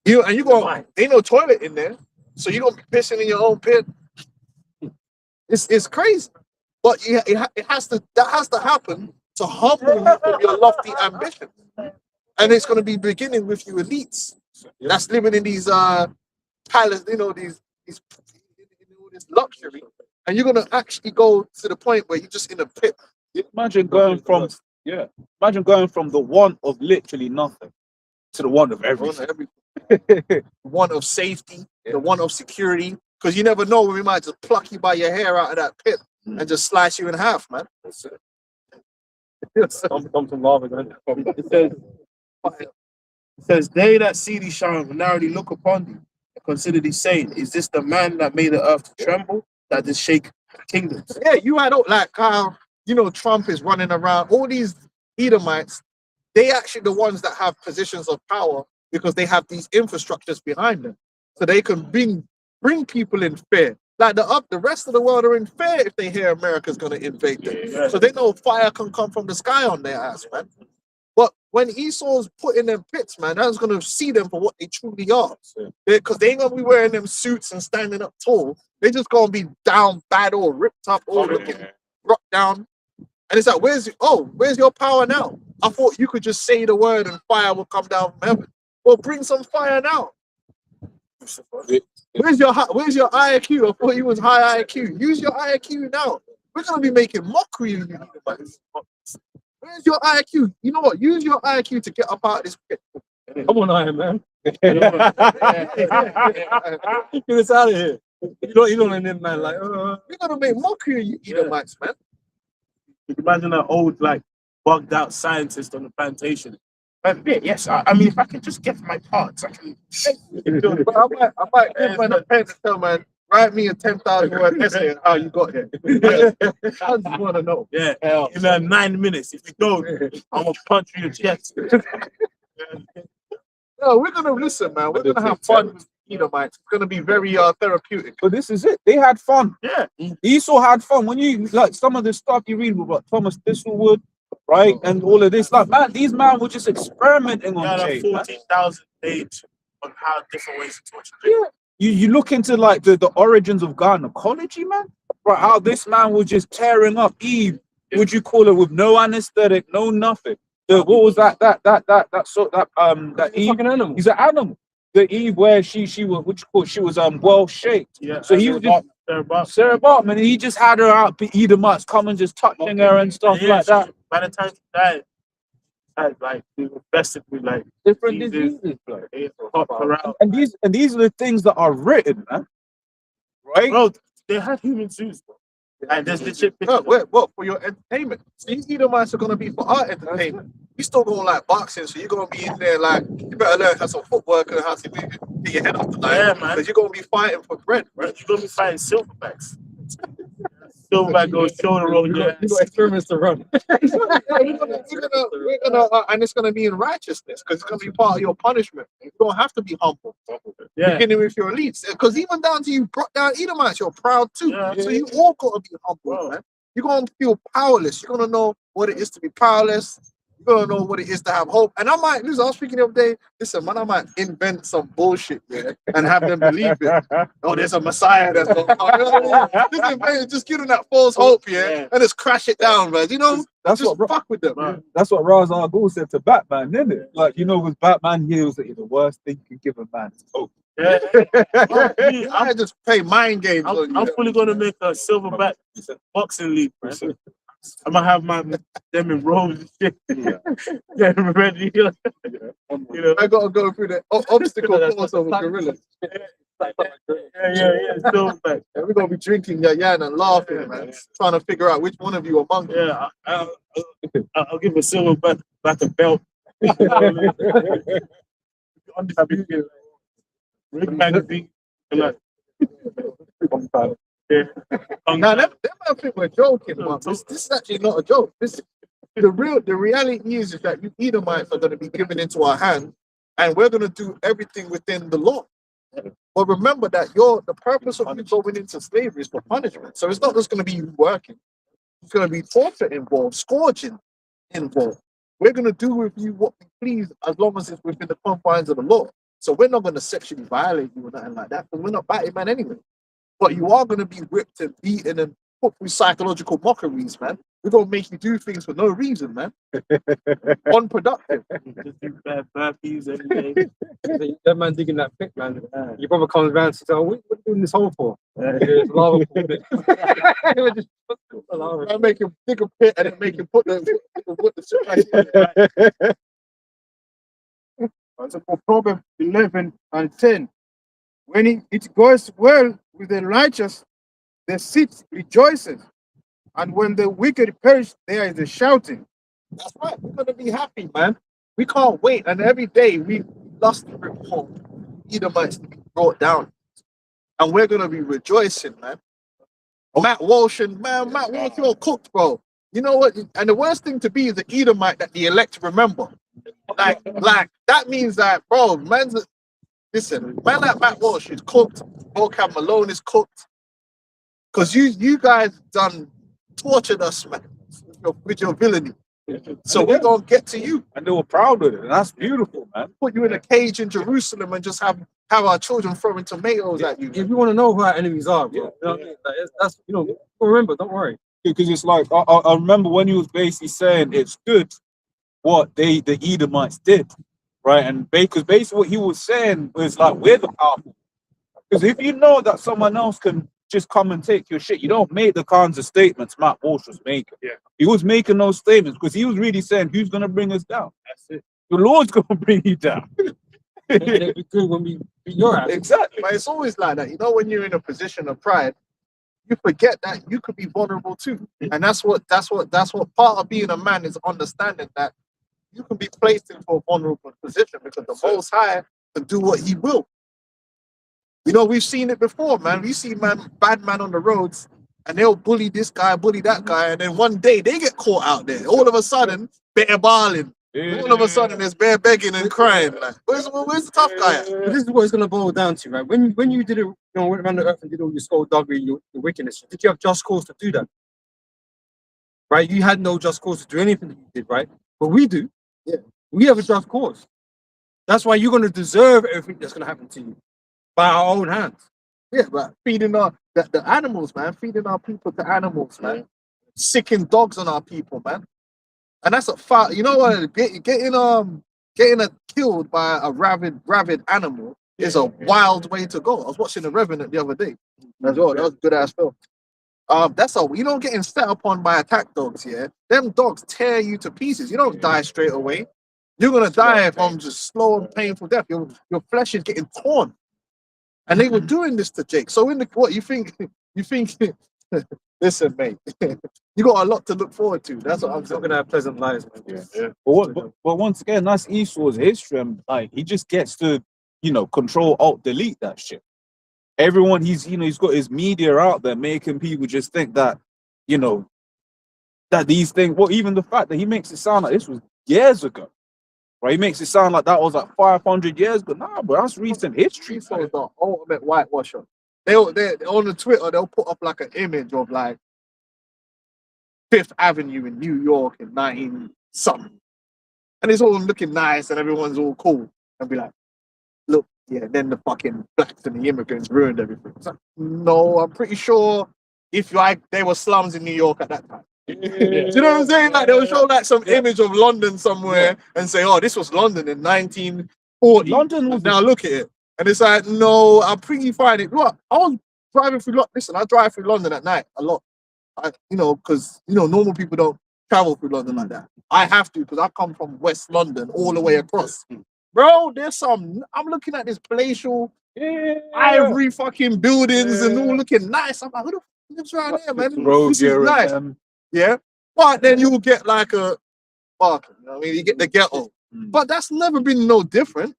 And you go, ain't no toilet in there, so you're gonna be pissing in your own pit. It's crazy, but it has to happen to humble you from your lofty ambition, and it's going to be beginning with you elites that's living in these palace, this luxury, and you're going to actually go to the point where you're just in a pit. Imagine going from the one of literally nothing to the one of everything. One of safety, the one of security, because you never know when we might just pluck you by your hair out of that pit and just slice you in half, man. Come from lava, man. It says, they that see thee shall narrowly look upon thee and consider thee, saying, is this the man that made the earth to tremble, that did shake kingdoms? Yeah, you had like how Trump is running around. All these Edomites, they actually the ones that have positions of power because they have these infrastructures behind them, so they can bring people in fear. Like the rest of the world are in fear if they hear America's going to invade them. Yeah. So they know fire can come from the sky on their ass, man. But when Esau's put in them pits, man, that's going to see them for what they truly are. Because they ain't going to be wearing them suits and standing up tall. They're just going to be down bad or ripped up or looking rock down. And it's like, where's your power now? I thought you could just say the word and fire will come down from heaven. Well, bring some fire now. Where's your IQ? I thought you was high IQ. Use your IQ now. We're gonna be making mockery of you. Where's your IQ? You know what? Use your IQ to get up out of this pit. Come on, Iron Man. Get us out of here. You don't let them, man. Like, we're gonna make mockery of you, Edomites, man. You imagine an old, bugged out scientist on the plantation. Yes, I mean, if I can just get my parts, I can. But I might give man a pen to tell man, Write me a 10,000 word essay on how you got here. I just want to know. Yeah, Hell. in 9 minutes. If you don't, I'm gonna punch you in the chest. No, we're gonna listen, man. We're gonna have fun with Edomites. It's gonna be very therapeutic. But this is it. They had fun. Yeah. Esau had fun. When you like some of the stuff you read with like Thomas Thistlewood, right, and all of this, like man, these men were just experimenting on Got Jay. a Man. 14,000 page on how different ways to torture. Yeah. You look into like the origins of gynecology, man. Right, how this man was just tearing up Eve. Would you call it with no anesthetic, no nothing? What was that Eve? Like an animal. He's an animal. The Eve where she was, what you call it? She was well shaped. Yeah. So he was just Sarah Bartman, and he just had her out, the Edomites come and just touching her and stuff like that. By the time she died, like they were infested with like Different diseases. diseases, bro. They popped around. And these are the things that are written, man. Right? Bro, they had human suits, bro. And there's legit No, pictures. what for your entertainment? These Edomites are gonna be for our entertainment. You still gonna like boxing, so you're gonna be in there like you better learn how some footwork and how to get your head off the line. Yeah, man. Because you're gonna be fighting for bread, right? You're gonna be fighting silverbacks. Silverback goes shoulder roll. You got experiments to run. We're gonna and it's gonna be in righteousness because it's gonna be part of your punishment. You don't have to be humble. Yeah. Beginning with your elites, because even down to you brought down Edomites, you're proud too. Yeah. So you all gotta be humble, Wow. man. You're gonna feel powerless. You're gonna know what it is to be powerless. You're gonna know what it is to have hope. And I might listen, I was speaking the other day. Listen, man, I might invent some bullshit, yeah, and have them believe it. Oh, there's a Messiah that's gonna come. You know what I mean? Listen, man, just give them that false hope, yeah, and just crash it down, man. You know, That's just what fuck with them. Man. that's what Ra's al Ghul said to Batman, didn't it? Like, you know, with Batman, he was like, the worst thing you can give a man is hope. Yeah. I just play mind games. on you. I'm fully gonna make a silverback boxing league, man. I'm gonna have them in robes and shit. Yeah, ready. You know. I gotta go through the obstacle course of a gorilla. Yeah. Silverback. Yeah, we're gonna be drinking yan and laughing, man. Trying to figure out which one of you are monkey. Yeah, I'll give a silverback like a belt. Undisputed. Ring magazine. Like, yeah. Now them I think we're joking, man. This is actually not a joke. The reality is that you Edomites are gonna be given into our hand, and we're gonna do everything within the law. But remember that the purpose of you going into slavery is for punishment. So it's not just gonna be you working. It's gonna be torture involved, scourging involved. We're gonna do with you what we please as long as it's within the confines of the law. So we're not gonna sexually violate you or nothing like that, because we're not batty man anyway. But you are gonna be whipped and beaten and put through psychological mockeries, man. We're gonna make you do things for no reason, man. Unproductive. Just do bad burpees every day. That man digging that pit, man. Your brother comes around and says, "Oh, what are you doing this hole for?" It's lava pool. Just put the lava. I make him dig a pit and then make him put the Also for Proverbs 11 and 10. When it goes well with the righteous, the city rejoices. And when the wicked perish, there is a shouting. That's right. We're gonna be happy, man. We can't wait. And every day we lust to report Edomites to be brought down. And we're gonna be rejoicing, man. Matt Walsh, you're cooked, bro. You know what? And the worst thing to be is the Edomite that the elect remember. Like that means that, bro, man like Matt Walsh is cooked. Vocab Malone is cooked. Because you guys tortured us, man, with your villainy. So we're gonna get to you. And they were proud of it. And that's beautiful, man. Put you in a cage in Jerusalem and just have our children throwing tomatoes at you. If you want to know who our enemies are, bro, you know what I mean? Like, that's remember, don't worry. Because it's like, I remember when he was basically saying it's good what the Edomites did, right? And because basically what he was saying was like, we're the powerful. Because if you know that someone else can just come and take your shit, you don't make the kinds of statements Matt Walsh was making. Yeah. He was making those statements because he was really saying, who's going to bring us down? That's it. The Lord's going to bring you down. And it'd be good when we beat your ass. Exactly. But it's always like that. You know, when you're in a position of pride, you forget that you could be vulnerable too. And that's what part of being a man is, understanding that you can be placed into a vulnerable position because the Most High can do what he will. You know, we've seen it before, man. We see bad man on the roads, and they'll bully this guy, bully that guy, and then one day they get caught out there. All of a sudden, bear balling. All of a sudden, there's bear begging and crying. Like, where's the tough guy at? But this is what it's gonna boil down to, right? When you did it, went around the earth and did all your skullduggery, your wickedness, did you have just cause to do that? Right? You had no just cause to do anything that you did, right? But we do. Yeah. We have a just cause. That's why you're gonna deserve everything that's gonna happen to you by our own hands. Yeah, but feeding the animals, man. Feeding our people to animals, man. Sicking dogs on our people, man. And that's a fact. You know what? Getting killed by a rabid animal is a wild way to go. I was watching The Revenant the other day as well. That was a good ass film. Getting set upon by attack dogs. Yeah, them dogs tear you to pieces. You don't die straight away. You're gonna die from just slow and painful death. Your flesh is getting torn. And they were doing this to Jake. So what you think? Listen, mate. You got a lot to look forward to. That's what I'm Not saying. gonna have pleasant lives, man. Yeah. But once again, that's Esau's history. And like he just gets to, control, alt, delete that shit. Everyone, he's got his media out there making people just think that, that these things. Well, even the fact that he makes it sound like this was years ago, right? He makes it sound like that was like 500 years ago. Nah, but that's recent history. Esau is the ultimate whitewasher. They on the Twitter, they'll put up like an image of like Fifth Avenue in New York in 19 something, and it's all looking nice and everyone's all cool, and be like, look, yeah. Then the fucking blacks and the immigrants ruined everything. It's like, no, I'm pretty sure they were slums in New York at that time. Do you know what I'm saying? Like they'll show like some image of London somewhere and say, oh, this was London in 1940. London was Now look at it. And it's like, no, I'm pretty fine. Look, I was driving through London. Listen, I drive through London at night a lot. Because normal people don't travel through London like that. I have to because I come from West London all the way across. Bro, I'm looking at this palatial ivory fucking buildings and all looking nice. I'm like, who the fuck lives around here, man? This is nice. Yeah. But then you'll get like a fuck, you get the ghetto. But that's never been no different.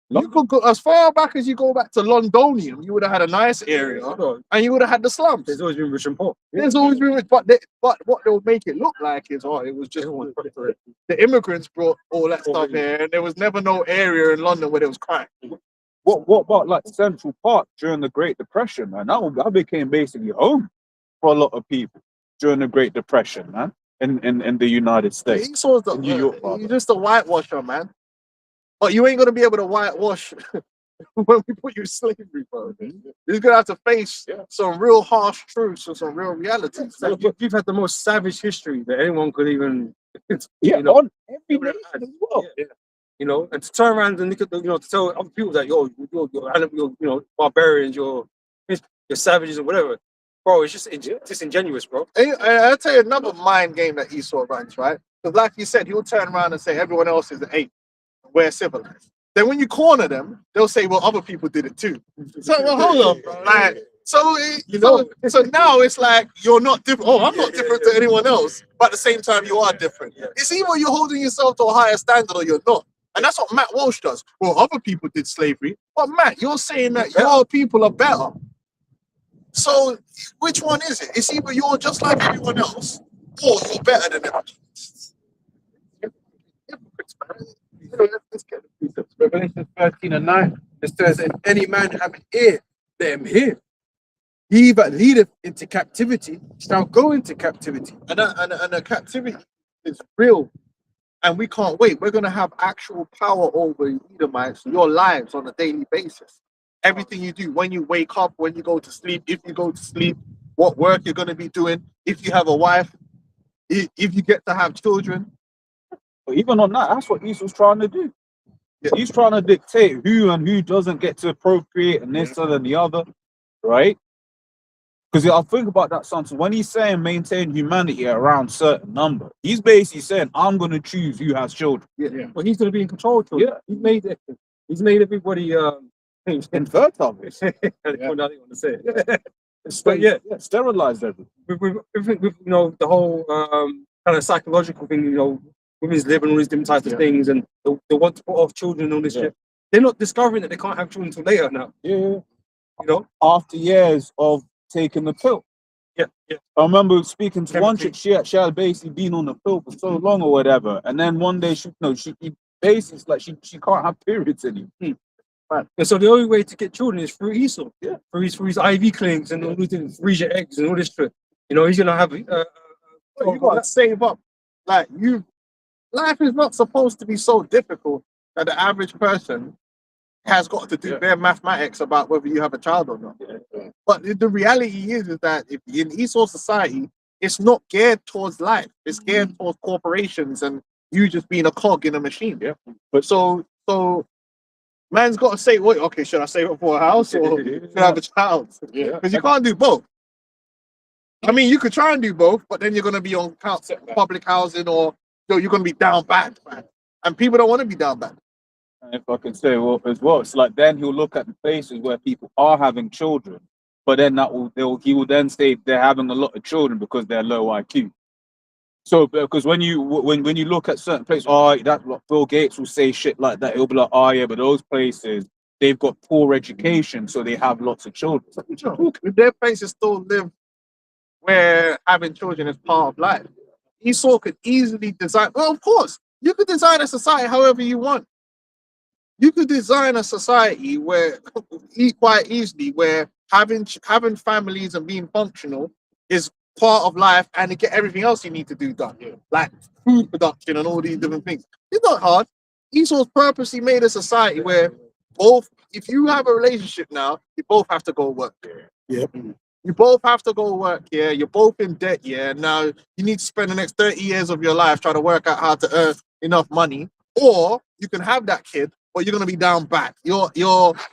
You could go as far back as you go back to Londonium, you would have had a nice area, and you would have had the slums. There's always been rich and poor. There's always been rich, but what they'll make it look like is, it was just the immigrants brought all that stuff here, and there was never no area in London where there was crime. What about like Central Park during the Great Depression, man? That became basically home for a lot of people during the Great Depression, man. In the United States. Esau's New York, you're just a whitewasher, man. But you ain't gonna be able to whitewash when we put you in slavery, bro. You're gonna have to face some real harsh truths and some real realities. Like, you've had the most savage history that anyone could even, on every nation as well. Yeah. And to turn around and to tell other people that you're barbarians, you're savages or whatever, bro. It's just disingenuous, bro. I'll tell you another mind game that Esau runs, right? Because like you said, he'll turn around and say everyone else is the ape. We're civilized. Then when you corner them, they'll say, well, other people did it too. So, well, hold on. Like, so now it's like, you're not different. Oh, I'm not different to anyone else. But at the same time, you are different. It's either you're holding yourself to a higher standard or you're not. And that's what Matt Walsh does. Well, other people did slavery. But Matt, you're saying that your people are better. So which one is it? It's either you're just like everyone else or you're better than everyone else. Let's get the precepts. Revelation 13:9. It says, if any man have an ear, let him hear. He that leadeth into captivity shall go into captivity. And the captivity is real. And we can't wait. We're going to have actual power over you, Edomites, your lives on a daily basis. Everything you do, when you wake up, when you go to sleep, if you go to sleep, what work you're going to be doing, if you have a wife, if you get to have children. But even on that, that's what Esau's trying to do. Yeah. He's trying to dictate who and who doesn't get to procreate and this and the other, right? Because I think about that, son. So when he's saying maintain humanity around certain number, he's basically saying, I'm going to choose who has children. Yeah. Well, he's going to be in control of children. Yeah. He's made everybody infertile. I didn't want to say it. But sterilized everything. With the whole kind of psychological thing, women's living, all these different types of things, and they want to put off children and all this shit. they're not discovering that they can't have children until later now. Yeah. You know? After years of taking the pill. Yeah, yeah. I remember speaking to one Chemically. chick, she had basically been on the pill for so long or whatever. And then one day she basically it's like she can't have periods anymore. And so the only way to get children is through Esau. Yeah. Through his IV clinics and all these things, freeze your eggs and all this shit. You know, he's gonna have You gotta save up. Like life is not supposed to be so difficult that the average person has got to do bare mathematics about whether you have a child or not. But the reality is that if in Esau society, it's not geared towards life. It's geared towards corporations and you just being a cog in a machine. Yeah. But so man's got to say, wait, okay, should I save up for a house or should I have a child? Yeah. Because you can't do both. I mean, you could try and do both, but then you're going to be on public housing or you're going to be down bad, man. And people don't want to be down bad. And if I can say well as well, it's like then he'll look at the places where people are having children, but then he will then say they're having a lot of children because they're low IQ. So because when you look at certain places, that's what Bill Gates will say shit like that. He'll be like, oh yeah, but those places they've got poor education, so they have lots of children. Their places still live where having children is part of life. Esau could easily design. Well, of course, you could design a society however you want. You could design a society where quite easily where having families and being functional is part of life, and you get everything else you need to do done, like food production and all these different things. It's not hard. Esau's purposely made a society where if you have a relationship now, you both have to go work. Yep. You both have to go work, yeah. You're both in debt, yeah. Now you need to spend the next 30 years of your life trying to work out how to earn enough money, or you can have that kid, but you're gonna be down bad. You're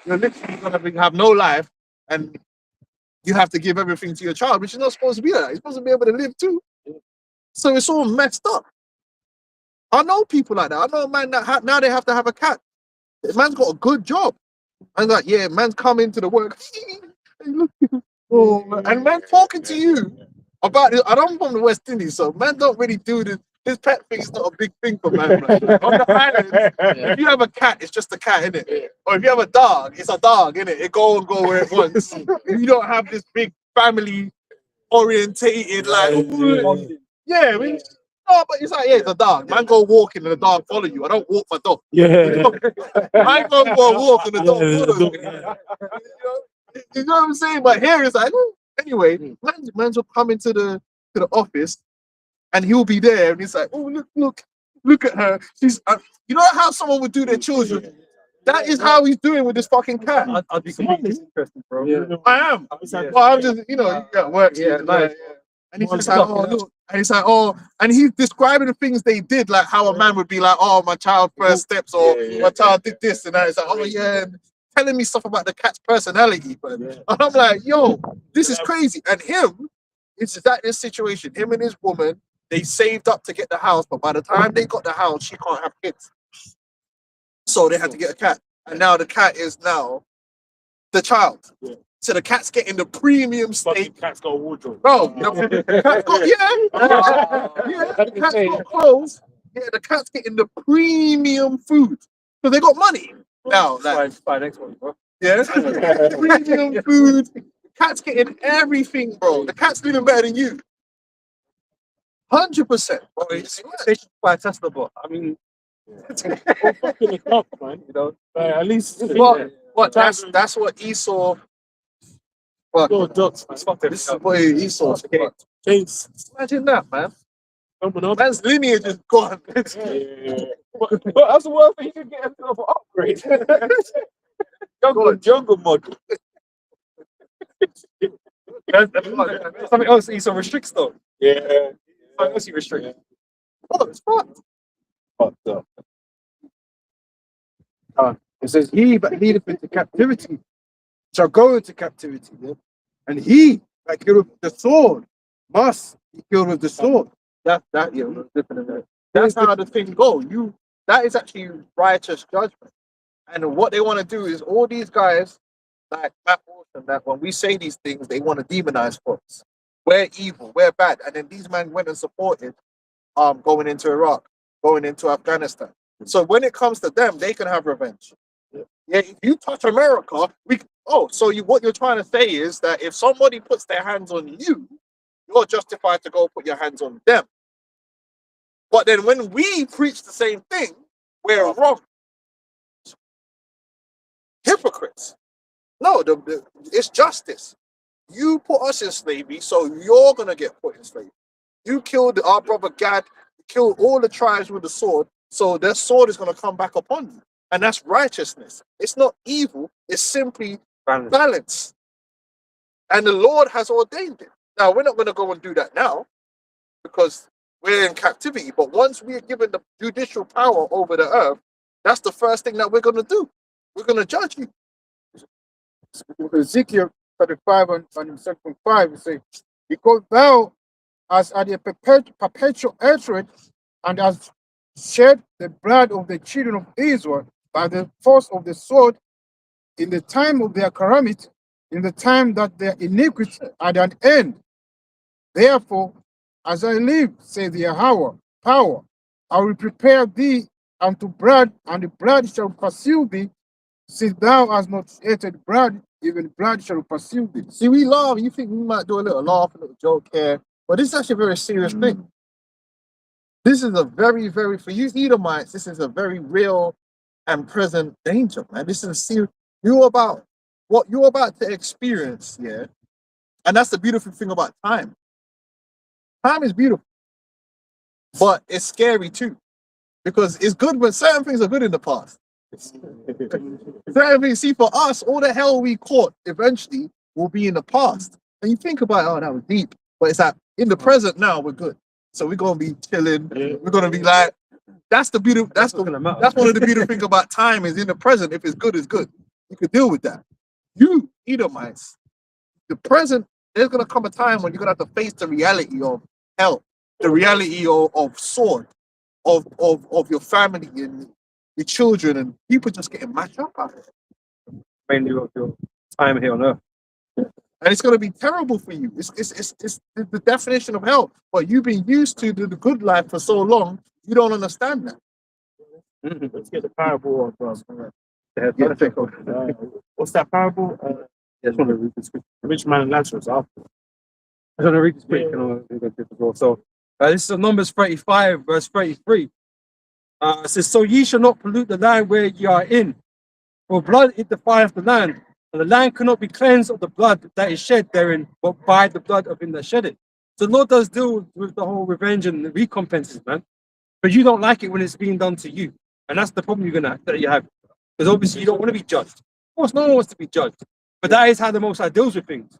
literally gonna have no life, and you have to give everything to your child, which is not supposed to be like that. You're supposed to be able to live too. So it's all messed up. I know people like that. I know a man that now they have to have a cat. The man's got a good job. And like, yeah, man's come into the work. And man talking to you about this. I don't from the West Indies, so man don't really do this. His pet thing is not a big thing for man. On the islands, if you have a cat, it's just a cat, innit? Or if you have a dog, it's a dog, innit? It go where it wants. You don't have this big family orientated, like, yeah, no, but it's like, yeah, it's a dog. Man go walking and the dog follow you. I don't walk my dog. Yeah. I go for a walk and the dog follows me. You know what I'm saying? But here it's like, anyway, man's will come into the office and he'll be there and he's like, oh, look at her. She's, you know how someone would do their children? That is how he's doing with this fucking cat. I'd be completely disinterested, bro. Yeah. I am. Yeah. Well, I'm just, you got work. Yeah, nice. And he's just like, oh, look. And he's like, oh, and he's describing the things they did, like how a man would be like, oh, my child first steps, or my child did this and that. It's like, oh, yeah. And telling me stuff about the cat's personality. But and I'm like, yo, this is crazy. And him, it's exactly this situation. Him and his woman, they saved up to get the house, but by the time they got the house, she can't have kids. So they had to get a cat. And now the cat is now the child. Yeah. So the cat's getting the premium steak. Cat's got a wardrobe. Bro, the cat's got, the cat's got clothes. Yeah, the cat's getting the premium food. So they got money. Now, like, Fine, next one, bro. yeah, premium food. The cat's getting everything, bro. The cat's living better than you. 100%. Bro. They should buy a Tesla bot. I mean, Fucking the cup, man. you know, At least. What? That's what Esau. What? it's fucked This is what Esau. James. Imagine that, man. Coming up. Man's lineage is gone. Yeah. But that's the worst thing you can get himself an upgrade. Jungle model. that's something else Esau restricts though. Yeah. Something else he restricts. Oh, it's fucked. Fucked up. It says, he that leadeth into captivity shall go into captivity. Yeah? And he that killeth with the sword must be killed with the sword. That's how the thing go. That is actually righteous judgment. And what they want to do is all these guys, like Matt Wilson, that when we say these things, they want to demonize folks. We're evil, we're bad. And then these men went and supported going into Iraq, going into Afghanistan. So when it comes to them, they can have revenge. Yeah, if you touch America, so what you're trying to say is that if somebody puts their hands on you, you're justified to go put your hands on them. But then when we preach the same thing, we're wrong. Hypocrites. No, it's justice. You put us in slavery, so you're gonna get put in slavery. You killed our brother Gad, you killed all the tribes with the sword, so their sword is gonna come back upon you. And that's righteousness. It's not evil, it's simply balance. And the Lord has ordained it. Now, we're not gonna go and do that now because we're in captivity. But once we are given the judicial power over the earth, that's the first thing that we're gonna do. We're gonna judge you. Ezekiel 35 and 7.5, it says, because thou hast had a perpetual hatred and hast shed the blood of the children of Israel by the force of the sword in the time of their calamity, in the time that their iniquity had an end. Therefore, as I live, says the Yahweh, power, I will prepare thee unto blood, and the blood shall pursue thee. Since thou hast not hated blood, even blood shall pursue thee. See, we laugh. You think we might do a little laugh, a little joke here, but this is actually a very serious thing. This is a very, very, for you Edomites, this is a very real and present danger, man. This is a serious, what you're about to experience, yeah? And that's the beautiful thing about time. Time is beautiful, but it's scary too, because it's good when certain things are good in the past. Certain things, see, for us, all the hell we caught eventually will be in the past. And you think about, oh, that was deep, but it's like in the present now, we're good. So we're gonna be chilling. We're gonna be like, that's the beauty. That's one of the beautiful things about time is in the present. If it's good, it's good. You can deal with that. You Edomites, the present, there's gonna come a time when you're gonna have to face the reality of hell, the reality of sword, of your family and your children, and people just getting mashed up out of it. Mainly of your time here on earth. And it's going to be terrible for you. It's the definition of hell. But you've been used to the good life for so long, you don't understand that. Let's get the parable of Yeah, what's that parable? I just want to read the scripture. The rich man and Lazarus after. I want to read the scripture. So this is Numbers 35, verse 33. It says, so ye shall not pollute the land where ye are in, for blood it defileth the land, and the land cannot be cleansed of the blood that is shed therein, but by the blood of him that shed it. So the Lord does deal with the whole revenge and the recompenses, man. But you don't like it when it's being done to you. And that's the problem that you have. Because obviously you don't want to be judged. Of course, no one wants to be judged. But that is how the Most High deals with things.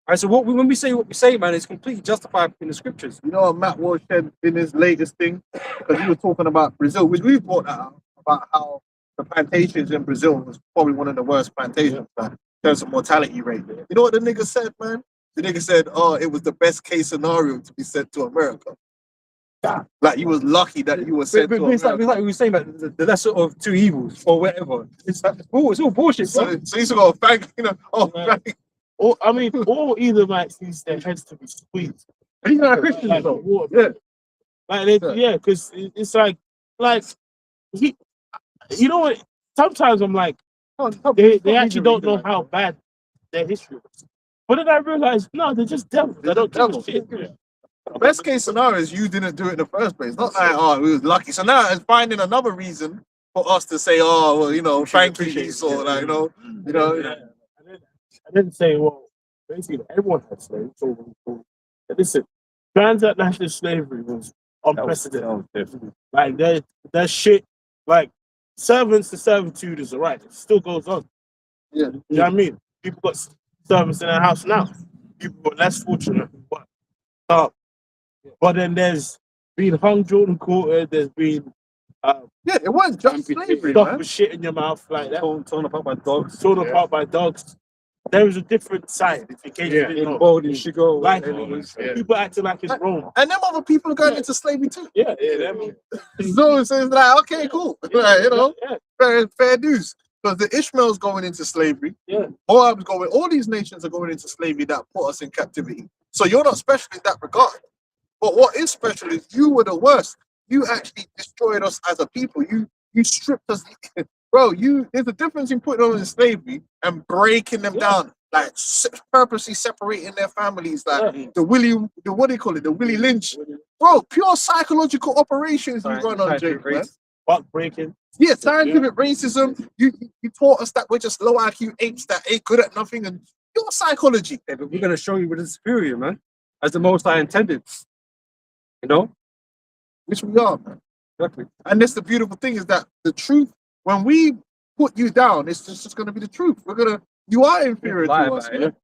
All right, so when we say what we say, man, it's completely justified in the scriptures. You know what Matt Walsh said in his latest thing? Because he was talking about Brazil, which we brought that out, about how the plantations in Brazil was probably one of the worst plantations in terms of mortality rate. You know what the nigga said, man? The nigga said, oh, it was the best case scenario to be sent to America. Like he was lucky that you were sent to America. It's like we were saying about the lesser of two evils or whatever. It's all bullshit. So he's got to thank, thank. Or all Edomites needs their heads to be squeezed. But he's not a Christian, Like though. water. Yeah, because it's like he, you know what? Sometimes I'm like, they actually don't know how bad their history was. But then I realized, no, they're just devils. They don't give a shit. Best case scenario is you didn't do it in the first place. Not like, oh, we was lucky. So now it's finding another reason for us to say, oh, well, thank you, Esau, like, I didn't say, well, basically everyone had slaves. So listen, transatlantic slavery was unprecedented. Like that shit, like servants to servitude is alright. It still goes on. Yeah. You know what I mean? People got servants in their house now. People got less fortunate. But then there's been hung, drawn, and quartered. There's been it wasn't just slavery, stuff man. with shit in your mouth like that. Torn apart by dogs. Torn apart by dogs. There is a different side. In case you didn't know. Bold in sugar. Like people acting like it's wrong. And them other people are going into slavery too. Yeah. So it's like, okay, cool. Like, fair dues. Because the Ishmael's going into slavery. Yeah. Moab's going, all these nations are going into slavery that put us in captivity. So you're not special in that regard. But what is special is you were the worst. You actually destroyed us as a people. You stripped us. Bro, there's a difference in putting them in slavery and breaking them down, like purposely separating their families, like the what do you call it, the Willie Lynch, bro. Pure psychological operations you run on, Jake, man. Buck breaking. Yeah, scientific racism. You taught us that we're just low IQ apes that ain't good at nothing, and pure psychology. Yeah, but we're gonna show you what is superior, man, as the Most High intended. You know, Which we are, man. exactly. And that's the beautiful thing is that the truth, when we put you down, it's just going to be the truth. You are inferior Lie to us, about it, man.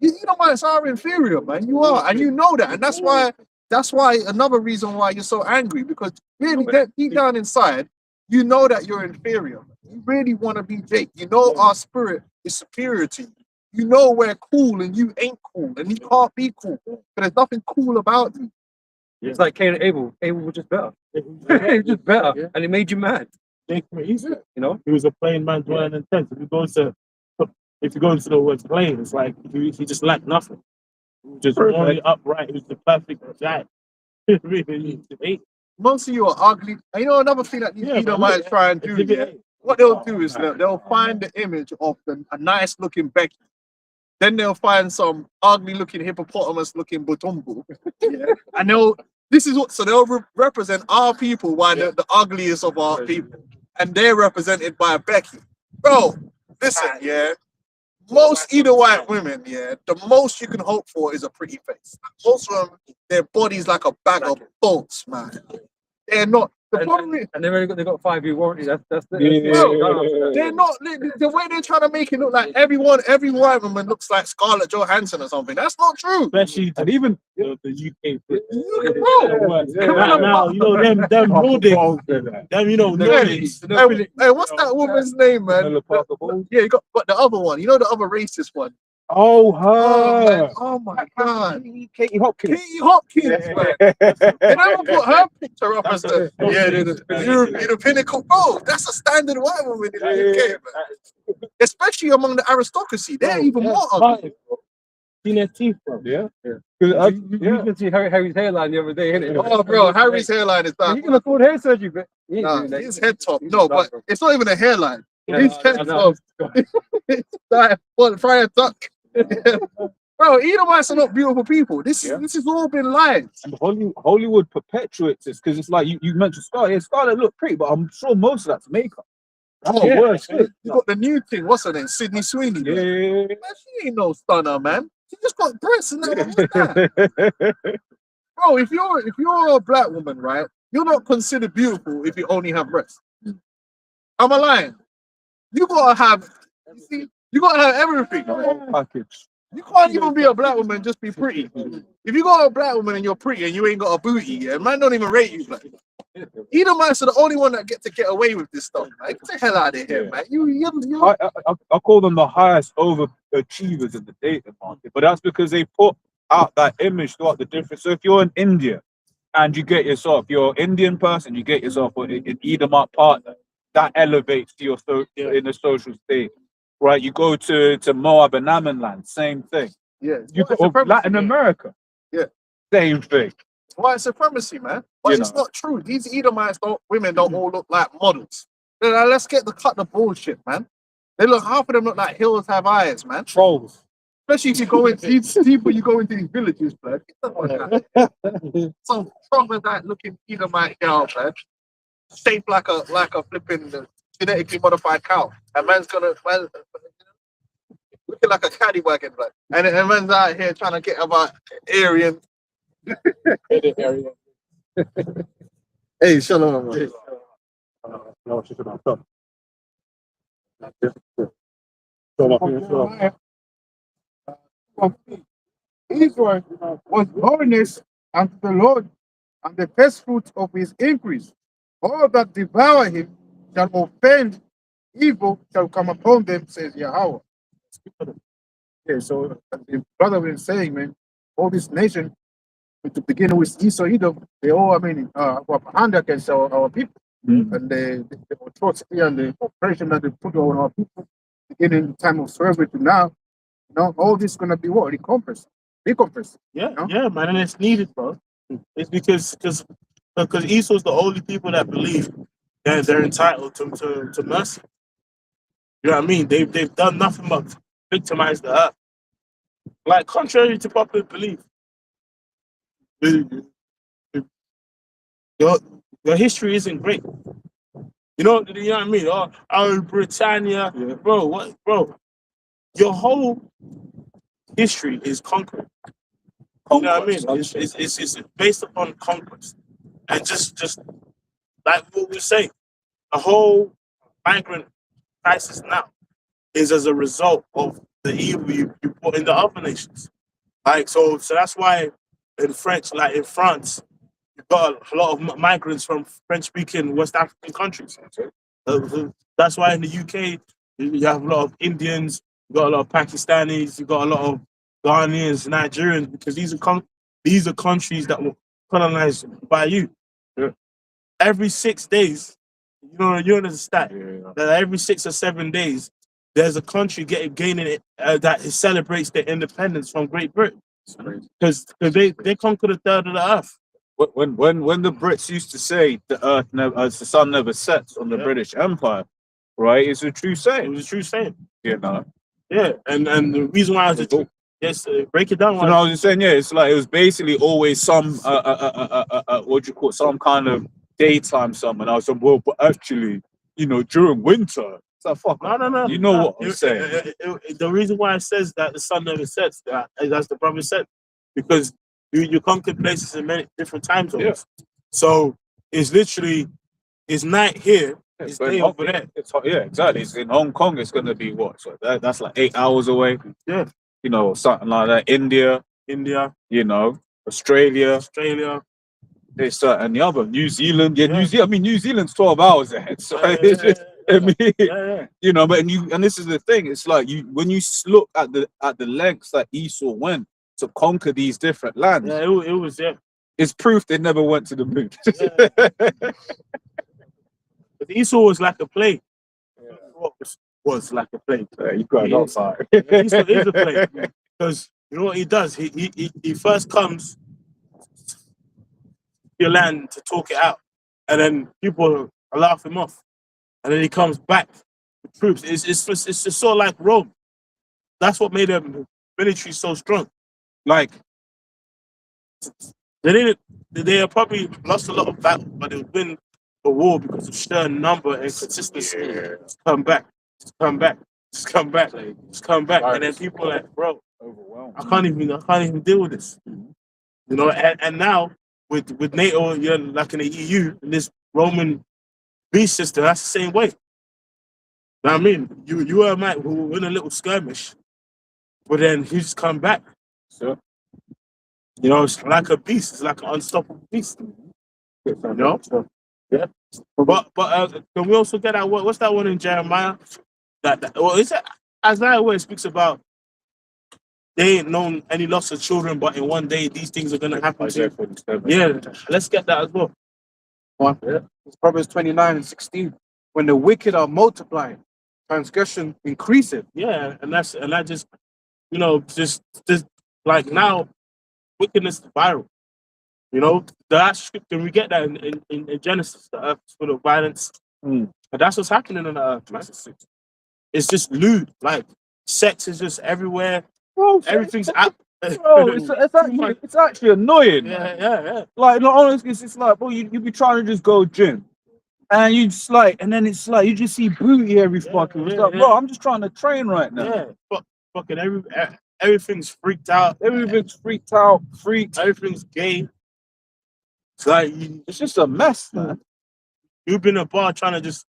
You know why it's our inferior, man. You are, and you know that, and that's why another reason why you're so angry, because really deep down inside, you know that you're inferior. You really want to be Jake. You know our spirit is superior to you. You know we're cool and you ain't cool, and you can't be cool. But there's nothing cool about you. It's like Cain and Abel. Abel was just better. He was just better, and it made you mad. Jake, he's You know, he was a plain man dwelling in tents. If you go into the word plain, it's like he just lacked nothing. He was just morally upright. He was the perfect guy. Really, Most of you are ugly. And you know another thing that these Edomites try and do, yeah? What they'll do is they'll find the image of a nice looking Becky. Then they'll find some ugly looking hippopotamus looking Butumbu. Yeah. And they'll represent our people while they're the ugliest of our people. And they're represented by Becky. Bro, listen, yeah. Most Edomite women, yeah, the most you can hope for is a pretty face. Most of them, their body's like a bag of bolts, man. They're not. The problem is, and they got 5-year warranty. That's bro, they're not. The way they're trying to make it look like every white woman looks like Scarlett Johansson or something. That's not true. especially And even the UK. Bro, Now, you know them Nordics, them you know Nordics. Hey, what's that woman's name, man? Vanilla Parker Bowles. Yeah, you got, but the other one, you know, the other racist one. Oh, Oh, man. her. Oh my God. Katie Hopkins. Katie Hopkins, man. They never put her picture up as the you're the pinnacle. Bro, that's a standard white woman in the UK, man. Especially among the aristocracy. They're even more ugly. Seen their teeth, bro. Yeah. You can see Harry's hairline the other day, innit? Oh, bro, Harry's hairline is You that. can afford hair surgery, but he ain't Nah, doing that. his head top. No, but it's not even a hairline. Yeah, His I head know. top. It's like fry a duck. Bro, Edomites are not beautiful people. This has all been lies. And Hollywood perpetuates this because it's like you mentioned Scarlett. Yeah, Scarlett looked pretty, but I'm sure most of that's makeup. That's the worst. You got the new thing. What's her name? Sydney Sweeney. Yeah. Man, she ain't no stunner, man. She just got breasts and that. Bro, if you're a black woman, right, you're not considered beautiful if you only have breasts. Am I lying? You gotta have everything. Package. You can't even be a black woman and just be pretty. If you got a black woman and you're pretty and you ain't got a booty, yeah, man don't even rate you, black. Edomites are the only one that get away with this stuff, man. Get the hell out of here, man. I call them the highest overachievers in the dating market, but that's because they put out that image throughout the different. So if you're in India and you're an Indian person, you get yourself an Edomite partner, that elevates to in the social state. Right, you go to Moab and Ammon land, same thing. Yeah, You go to Latin America, yeah, same thing. white supremacy, man. But it's not true. These Edomites women don't all look like models. Now, let's cut the bullshit, man. Half of them look like hills have eyes, man. Trolls. Especially if you go into these people, you go into these villages, man. Some troglodyte looking Edomite girl, man. Shaped like a flipping genetically modified cow. And man's looking like a caddy wagon, man. And man's out here trying to get about Aryan. Hey, shalom, man. Israel was holiness unto the Lord, and the first fruit of his increase. All that devour him shall offend, evil shall come upon them, says Yahweh. Okay, so the brother was saying, man, all this nation, to begin with Esau, Edom, they all, were behind against our people. And the atrocity and the oppression that they put on our people, beginning the time of slavery to now, all this is going to be what? Recompense. Yeah, man, and it's needed, bro. It's because Esau's the only people that believe they're entitled to mercy. You know what I mean? They've done nothing but victimize the earth. Like contrary to popular belief, the- the- your your history isn't great. You know what I mean? Oh, Britannia, bro. What, bro? Your whole history is conquering. You know what I mean? It's based upon conquest, and just like what we say, the whole migrant crisis now is as a result of the evil you put in the other nations. Like so that's why in French, like in France, you've got a lot of migrants from French-speaking West African countries. That's why in the UK you have a lot of Indians, you got a lot of Pakistanis, you got a lot of Ghanaians, Nigerians, because these are countries that were colonized by you. Every 6 days, you understand that every 6 or 7 days, there's a country gaining it that celebrates their independence from Great Britain because they conquered a third of the earth. When the Brits used to say the sun never sets on the British Empire, right? It's a true It saying. was a true saying. You know. Yeah, and the reason why I was a true, yes, break it down. So no, I was just saying, yeah, it's like it was basically always some what do you call it, some kind of daytime sun, and I was like, well, but actually, during winter. It's like, fuck. No. You know what I'm saying? The reason why it says that the sun never sets, as the prophet said, because you conquer places in many different time zones. Yeah. So it's literally it's night here, it's But day in over there. It's hot, yeah, exactly. It's in Hong Kong, it's gonna be what? So that's like 8 hours away. Yeah. Something like that. India, Australia. It's and the other New Zealand. Yeah, New Zealand. I mean, New Zealand's 12 hours ahead. So it's just, I mean, but and this is the thing. It's like when you look at the lengths that Esau went to conquer these different lands. Yeah, it was It's proof they never went to the moon. But Esau was like a plague. Was like a plague. You got outside. Esau is a plague because you know what he does. He first comes to your land to talk it out, and then people laugh him off, and then he comes back with troops. It's just sort of like Rome. That's what made their military so strong. Like they have probably lost a lot of battles, but they win the war because of sheer number and consistency. Just come back, and then people are like, bro, I can't even deal with this. And now with NATO, you're like in the EU, in this Roman beast system, that's the same way. You know what I mean? You and Mike will win a little skirmish, but then you just come back. So, it's like a beast. It's like an unstoppable beast. Yeah. But can we also get that? What's that one in Jeremiah? Is it Isaiah where it speaks about they ain't known any loss of children, but in one day these things are gonna happen to you. Yeah, let's get that as well. It's Proverbs 29:16. When the wicked are multiplying, transgression increaseth. Yeah, and that just just like now wickedness is viral. That scripture, we get that in Genesis, the earth is full of violence. And that's what's happening on the earth, man. It's just lewd. Like, sex is just everywhere. Bro, Everything's out. Bro, it's actually annoying. Yeah. Like, honestly, it's like, bro, you be trying to just go gym. And you just and then it's like, you just see booty every fucking. It's like, bro, I'm just trying to train right now. Yeah, fucking everything's freaked out. Everything's freaked out, Everything's gay. It's like it's just a mess, man. You've been in a bar trying to just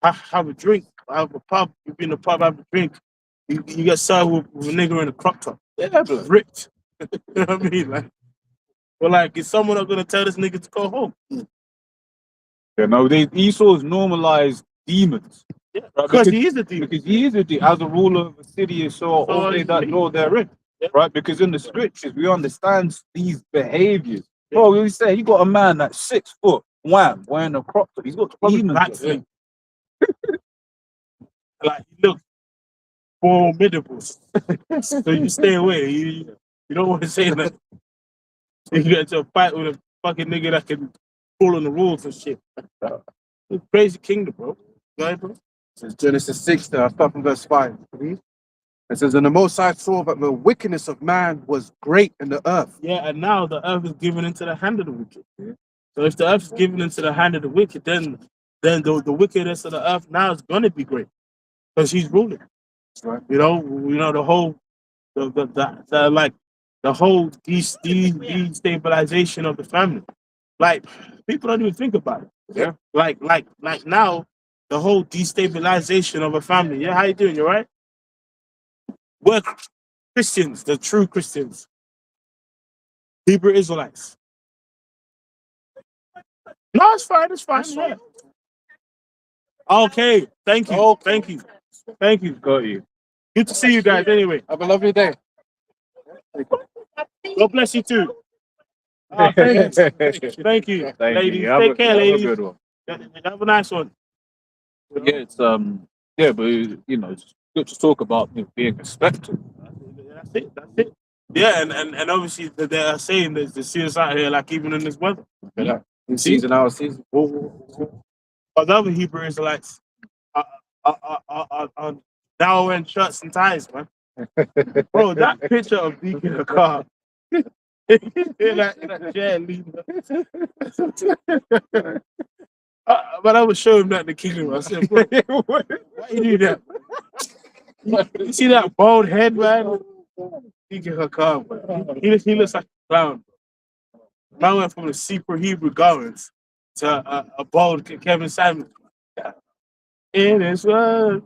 have a drink, have a pub. You've been in a pub, have a drink. You get served with a nigga in a crop top. Yeah, bro. Ripped. You know what I mean? Like, is someone not gonna tell this nigga to go home? Esau's normalized demons. Yeah, because he is a demon. Because he is a demon. As a ruler of a city, so all they that know therein. Yeah. Right? Because in the scriptures, we understand these behaviors. Yeah. Bro, we say you got a man that's 6 foot, wham, wearing a crop top. He's got demons. Like, he looks formidable. So you stay away. You don't want to say that. You get into a fight with a fucking nigga that can pull on the rules and shit. It's a crazy kingdom, bro. Go ahead, bro. It says Genesis 6, start from verse 5. Please. It says, and the Most High saw that the wickedness of man was great in the earth. Yeah, and now the earth is given into the hand of the wicked. So if the earth is given into the hand of the wicked, then the wickedness of the earth now is gonna be great because he's ruling. Right. You know the whole the whole destabilization of the family. Like people don't even think about it. Yeah. Like now the whole destabilization of a family. Yeah, how you doing? You all right? We're Christians, the true Christians, Hebrew Israelites. No, it's fine. It's fine. Yeah. Okay. Thank you. Okay. Thank you. Thank you. Got you. Good to see you guys. Anyway, Have a lovely day. God bless you too. Thank you. Thank you, ladies. Take care, ladies. Good one. Have a nice one. Yeah, it's yeah, but you know, it's good to talk about being respectful. That's it. That's it. Yeah, and obviously they are saying that the serious out here, like even in this weather. Yeah. In season, out of season. But the other Hebrew Israelites are now wearing shirts and ties, man. Bro, that picture of Deacon Akar in that chair leading. But I would show him that in the kingdom. I said, bro, why you do that? You see that bald head, man? Deacon Akar, man. He looks like a clown. I went from the super Hebrew garments to a bald Kevin Samuel. It is what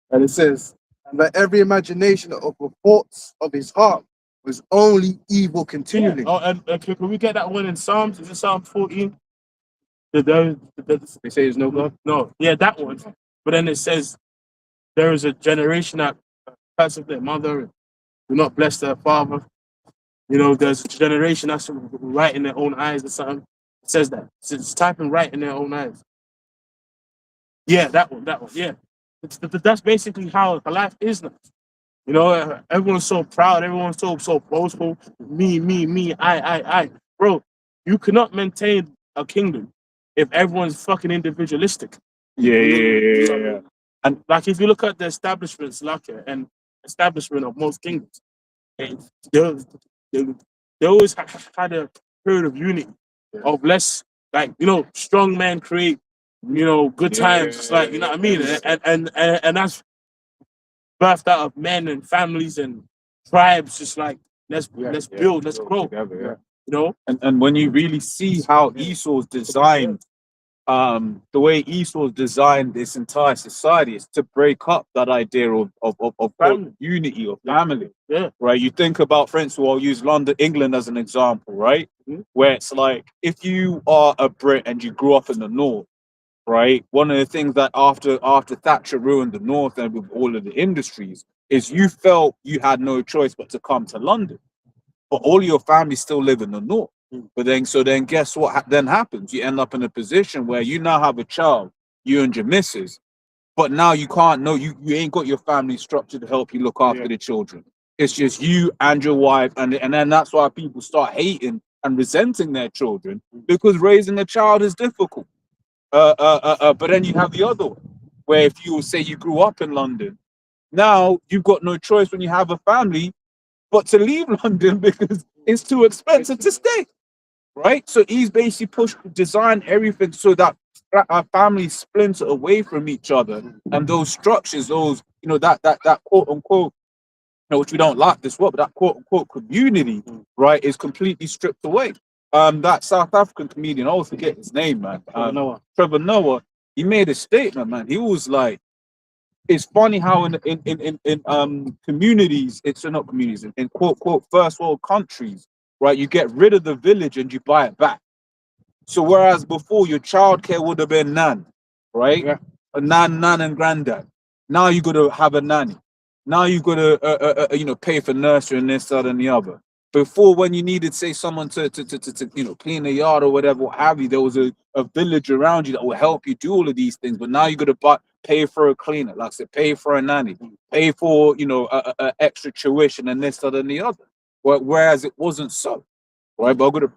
And it says, and that every imagination of the thoughts of his heart was only evil continually. Oh, and can we get that one in Psalms? Is it Psalm 14? They say there's no God. No, yeah, that one. But then it says there is a generation that curses their mother and do not bless their father. You know, there's a generation that's right in their own eyes or something. It says that. It's typing right in their own eyes. Yeah, that one, yeah. That's basically how life is now. You know, everyone's so proud, everyone's so boastful. Me, I. Bro, you cannot maintain a kingdom if everyone's fucking individualistic. Yeah. And like if you look at the establishments, like and establishment of most kingdoms, they always had a period of unity, of less like strong men create good times. It's like what I mean, and that's birthed out of men and families and tribes. Just like let's build, let's grow. Together, And when you really see how Esau's designed, the way Esau's designed this entire society is to break up that idea of Family. unity of family. Yeah. Right. You think about, for instance, I'll use London, England as an example, right? Mhm. Where it's like if you are a Brit and you grew up in the north, right? One of the things that after Thatcher ruined the north and with all of the industries is you felt you had no choice but to come to London. But all your family still live in the north. But then guess what then happens? You end up in a position where you now have a child, you and your missus, but now you can't you ain't got your family structure to help you look after the children. It's just you and your wife, and then that's why people start hating and resenting their children, because raising a child is difficult. But then you have the other one, where if you say you grew up in London, now you've got no choice when you have a family but to leave London because it's too expensive to stay, right? So he's basically designed everything so that our families splinter away from each other, and those structures, those that quote unquote, which we don't like this word, but that quote unquote community, right, is completely stripped away. That South African comedian, I always forget his name, man. Trevor Noah. He made a statement, man. He was like, "It's funny how in communities, it's not communities, in quote quote first world countries, right? You get rid of the village and you buy it back. So whereas before your childcare would have been nan, right? Yeah. A nan and granddad. Now you got to have a nanny. Now you got to pay for nursery and this, that, and the other. Before, when you needed, say, someone to clean the yard or whatever, what have you, there was a village around you that will help you do all of these things. But now you got to pay for a cleaner, like I said, pay for a nanny, pay for a extra tuition and this, that, and the other. Whereas it wasn't so, right? But I'm gonna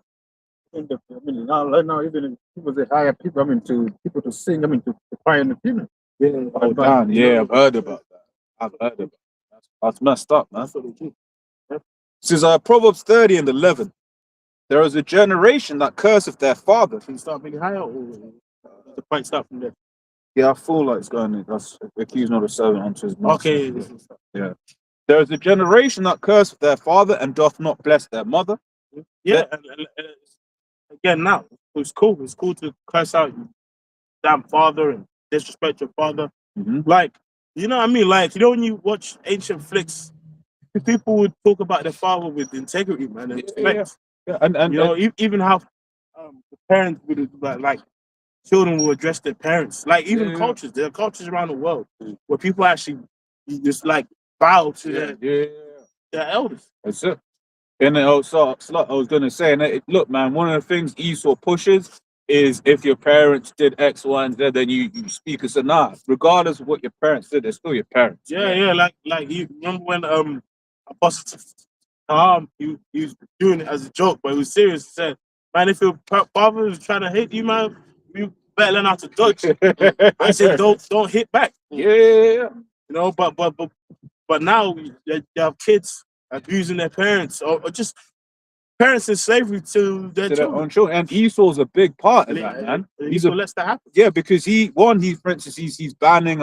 in the, I mean, now, right now, even if people say hire people, I mean, to people to sing, I mean, to cry in the funeral. Yeah, Oh, damn, yeah, I've heard about that. I've heard about that. That's messed up, man. that's what they do. This is Proverbs 30 and 11. There is a generation that curseth their father. Can you start really higher, or the point start from there? Yeah, I feel like it's going. That's accusing of the servant unto his master. Okay. Yeah. There is a generation that curseth their father and doth not bless their mother. Yeah, and again, now it's cool. It's cool to curse out your damn father and disrespect your father. Mhm. Like, you know what I mean? Like, you know, when you watch ancient flicks, people would talk about their father with integrity, man, and respect. Yeah, and You know, even how the parents would like children will address their parents. Like, even Yeah. cultures, there are cultures around the world where people actually just like bow to their elders. That's it. And then also, I was gonna say, and look, man, one of the things Esau pushes is if your parents did X, Y, and Z, then you speak as a nah. Regardless of what your parents did, they're still your parents. Yeah, like you remember when Apostle he was doing it as a joke, but he was serious. He said, "Man, if your father is trying to hit you, man, you better learn how to dodge." I said, "Don't hit back." Yeah. You know, but now you have kids abusing their parents or just parents in slavery to their To their children. own children. And Esau's a big part of that, man. He's So a lets that happen. Yeah, because for instance, he's banning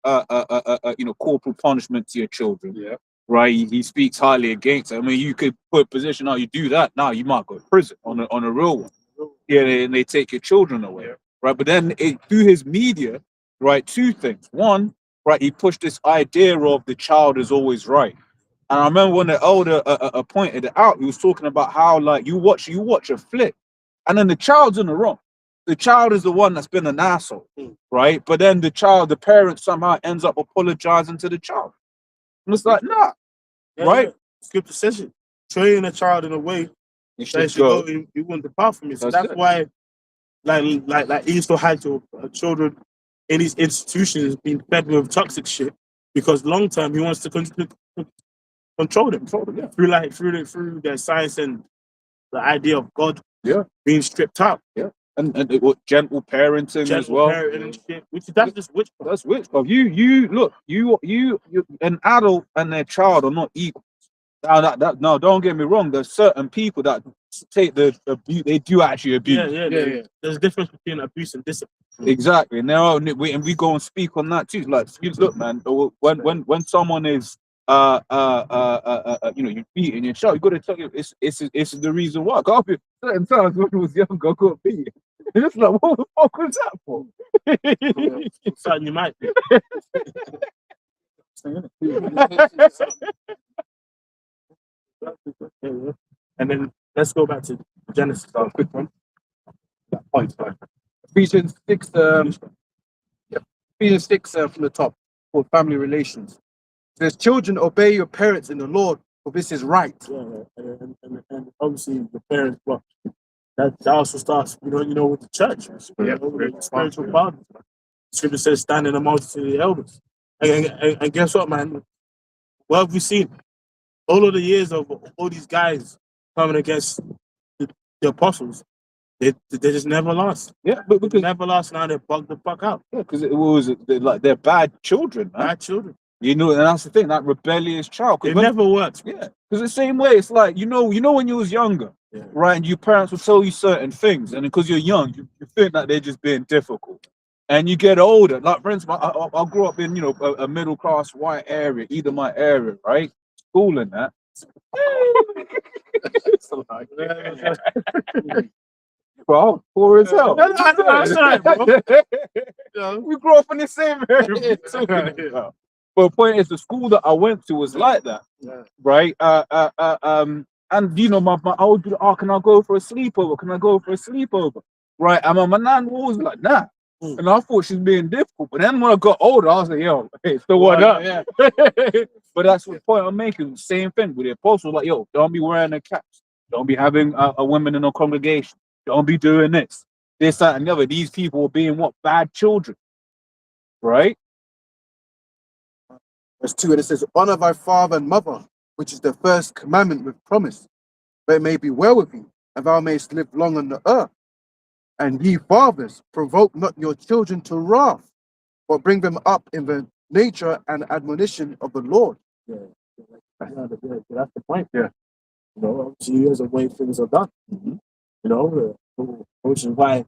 corporal punishment to your children. Yeah. Right. He speaks highly against it. I mean, you could put a position out, you do that, now you might go to prison on a real one. Yeah, and they take your children away. Yeah. Right. But then through his media, right, two things. One, right, he pushed this idea of the child is always right. And I remember when the elder pointed it out, he was talking about how, like, you watch a flick, and then the child's in the wrong. The child is the one that's been an asshole, right? But then the parent somehow ends up apologizing to the child. And it's like, nah, right? Yeah. Scripture says it. Train a child in a way You that should go. You wouldn't depart from it. So That's that's it. why, like Esau had to children in these institutions being fed with toxic shit because long term he wants to control them through their science and the idea of God being stripped out. And it was gentle parenting as well. Parenting and shit, that's just witchcraft. That's witchcraft. You look, you an adult and their child are not equal. Now no, don't get me wrong. There's certain people that take the abuse. They do actually abuse. Yeah. There's a difference between abuse and discipline. Exactly. Now we go and speak on that too. Like, look, man, when someone is you're beating your child, you got to tell you it's the reason why. Got up certain times when I was younger, I got beaten. And it's like, what the fuck was that for? Something you might do. And then let's go back to Genesis. A quick one. That point, sorry. Ephesians 6, Ephesians 6 from the top, for family relations. It says, children, obey your parents in the Lord, for this is right. Yeah, and obviously the parents, well, that also starts, you know, with the church, with the spiritual fathers. Scripture says, stand in the multitude of the elders. And guess what, man? What have we seen? All of the years of all these guys coming against the apostles, they just never lost. Yeah, but They because never lost. Now they bugged the fuck out. because it was they're bad children, man. Bad children. You know, and that's the thing, that rebellious child. It never worked. Yeah, because the same way, it's like you know when you was younger, right, and your parents would tell you certain things, and because you're young, you think that they're just being difficult, and you get older. Like, for instance, I grew up in a middle class white area, either my area, right, school and that. Bro, poor as hell. That's right, bro. We grew up in the same area. But the point is, the school that I went to was like that, right? And you know, I would be, oh, can I go for a sleepover? Can I go for a sleepover? Right? And my nan was like, nah. And I thought she was being difficult. But then when I got older, I was like, yo, hey, so what up? Yeah. But that's the point I'm making. Same thing with the apostles. Like, yo, don't be wearing a cap. Don't be having a women in a congregation. Don't be doing this, that, and the other. These people are being what? Bad children. Right? Verse 2, and it says, honor thy father and mother, which is the first commandment with promise, that it may be well with you, and thou mayest live long on the earth. And ye fathers, provoke not your children to wrath, but bring them up in the nature and admonition of the Lord. That's the point there. You know, obviously, here's a way things are done. You know, which is why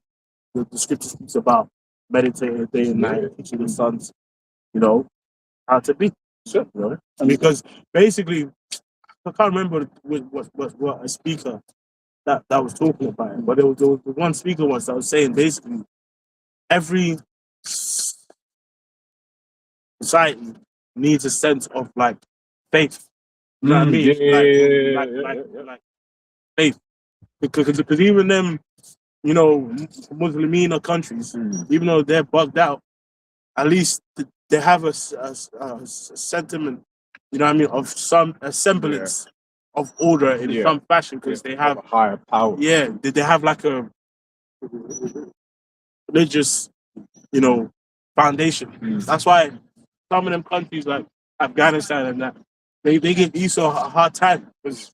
the scripture speaks about meditating day and night, teaching the sons, you know, how to be. Sure. You know? Because basically, I can't remember what a speaker that was talking about it, but there was the one speaker once that was saying basically every society needs a sense of like faith. You know what I mean? Like faith. Because even them, you know, Muslimina countries, even though they're bugged out, at least they have a sentiment, you know what I mean, of a semblance of order in some fashion, because they have a higher power. Yeah, they have like a religious, you know, foundation. That's why some of them countries like Afghanistan and that, they give Esau a hard time because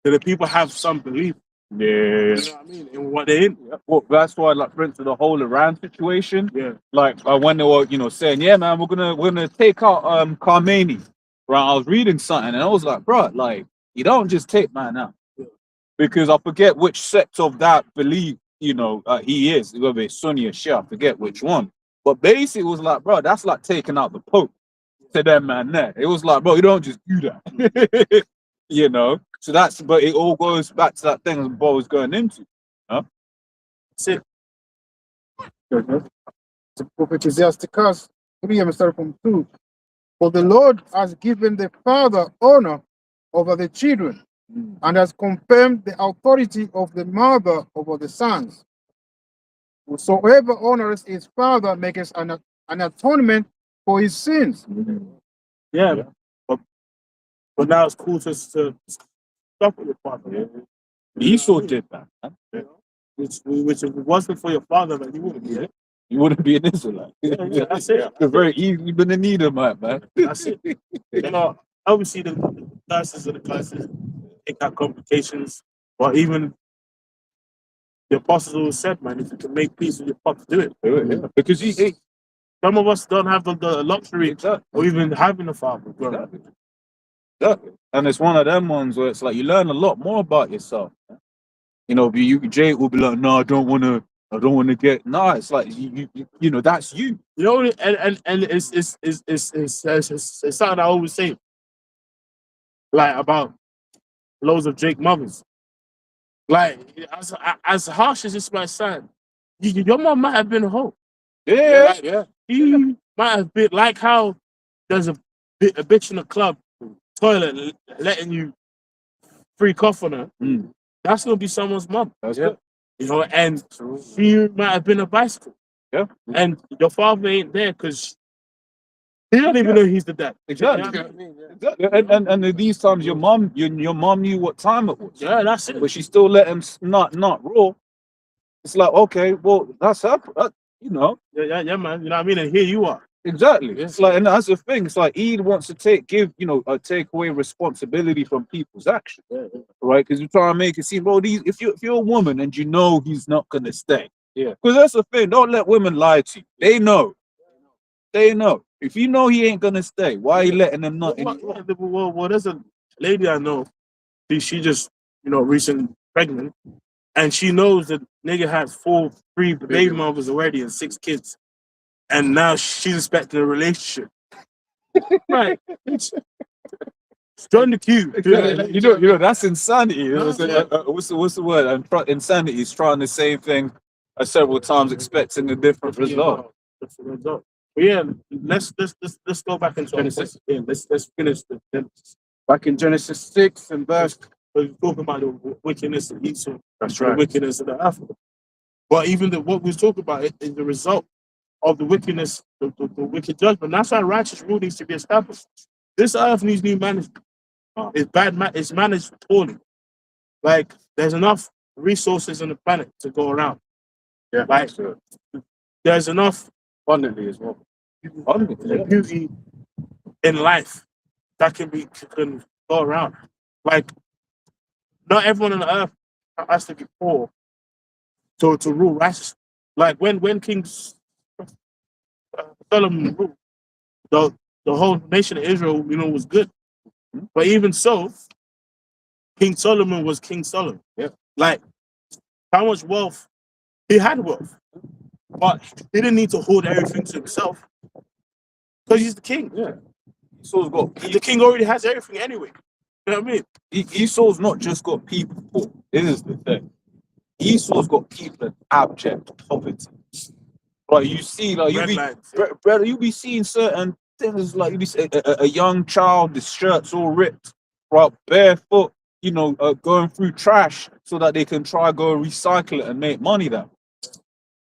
the people have some belief. Yeah. You know what I mean? In what they're in. Well, that's why, like, for instance, the whole Iran situation. Yeah. Like, when they were, you know, saying, "Yeah, man, we're gonna take out Khamenei," right? I was reading something and I was like, "Bro, like, you don't just take man out," because I forget which sect of that belief, you know, he is, whether it's Sunni or Shia, I forget which one. But basically, it was like, bro, that's like taking out the Pope to them man there. It was like, bro, you don't just do that, you know. So but it all goes back to that thing that Bo was going into. Huh? That's it. The prophet Ecclesiasticus 3, I'm starting from 2. For the Lord has given the father honor over the children, and has confirmed the authority of the mother over the sons. Whosoever honors his father makes an atonement for his sins. Yeah. But now it's cool to stop with your father. Esau did that. Man. Which if it wasn't for your father, man, you wouldn't be it. You wouldn't be an Israelite. That's it. You're very easily been a needle, man. That's it. You know, obviously the classes are the classes. It got complications. But even the apostles always said, man, if you can make peace with your father, do it. Yeah. Because Some of us don't have the luxury or even having a father. And it's one of them ones where it's like you learn a lot more about yourself. You know, Jay will be like, "No, I don't want to get." No, it's like you know, that's you. You know, and it's something I always say, like about loads of Jake mothers. Like as harsh as this might sound, your mom might have been a hoe. Yeah. He might have been like how there's a bitch in a club toilet letting you freak off on her. That's gonna be someone's mom. That's it. You know, and she might have been a bicycle. Yeah. And your father ain't there because he don't even know he's the dad. Exactly. You know what I mean? Exactly. And these times your mom knew what time it was. Yeah, that's it. But she still let him not raw. It's like, okay, well, that's her, you know. Yeah, man. You know what I mean? And here you are. Exactly. It's like, and that's the thing. It's like Eid wants to take away responsibility from people's actions, right? Because you're trying to make it seem, bro, if you're a woman and you know he's not gonna stay, because that's the thing. Don't let women lie to you. They know. If you know he ain't gonna stay, why are you letting them not? Well, there's a lady I know. She just, you know, recently pregnant, and she knows that nigga has 3 baby mothers already and 6 kids. And now she's expecting a relationship. Right. Join the queue. You know, that's insanity. What's the word? And insanity is trying the same thing several times, expecting a different result. But yeah, let's go back into Genesis. Yeah, let's finish the Genesis. Back in Genesis 6 and verse. We're talking about the wickedness of Esau. That's the wickedness of the earth. But even what we talk about is the result of the wickedness, the wicked judgment. That's why righteous rule needs to be established. This earth needs new management. It's bad. It's managed poorly. Like there's enough resources on the planet to go around. Yeah, like there's enough abundantly as well. Beauty in life that can go around. Like not everyone on the earth has to be poor to rule righteously. Like when King Solomon ruled, the whole nation of Israel, was good. But even so, King Solomon was King Solomon. Yeah. Like how much wealth he had wealth, but he didn't need to hoard everything to himself because he's the king. Yeah. Esau's got The king already has everything anyway. You know what I mean? Esau's not just got people poor. This is the thing. Esau's got people in abject poverty. Like you see, like Red lines. brother, you be seeing certain things like you be seeing a young child, the shirt's all ripped, right, barefoot, going through trash so that they can try go recycle it and make money.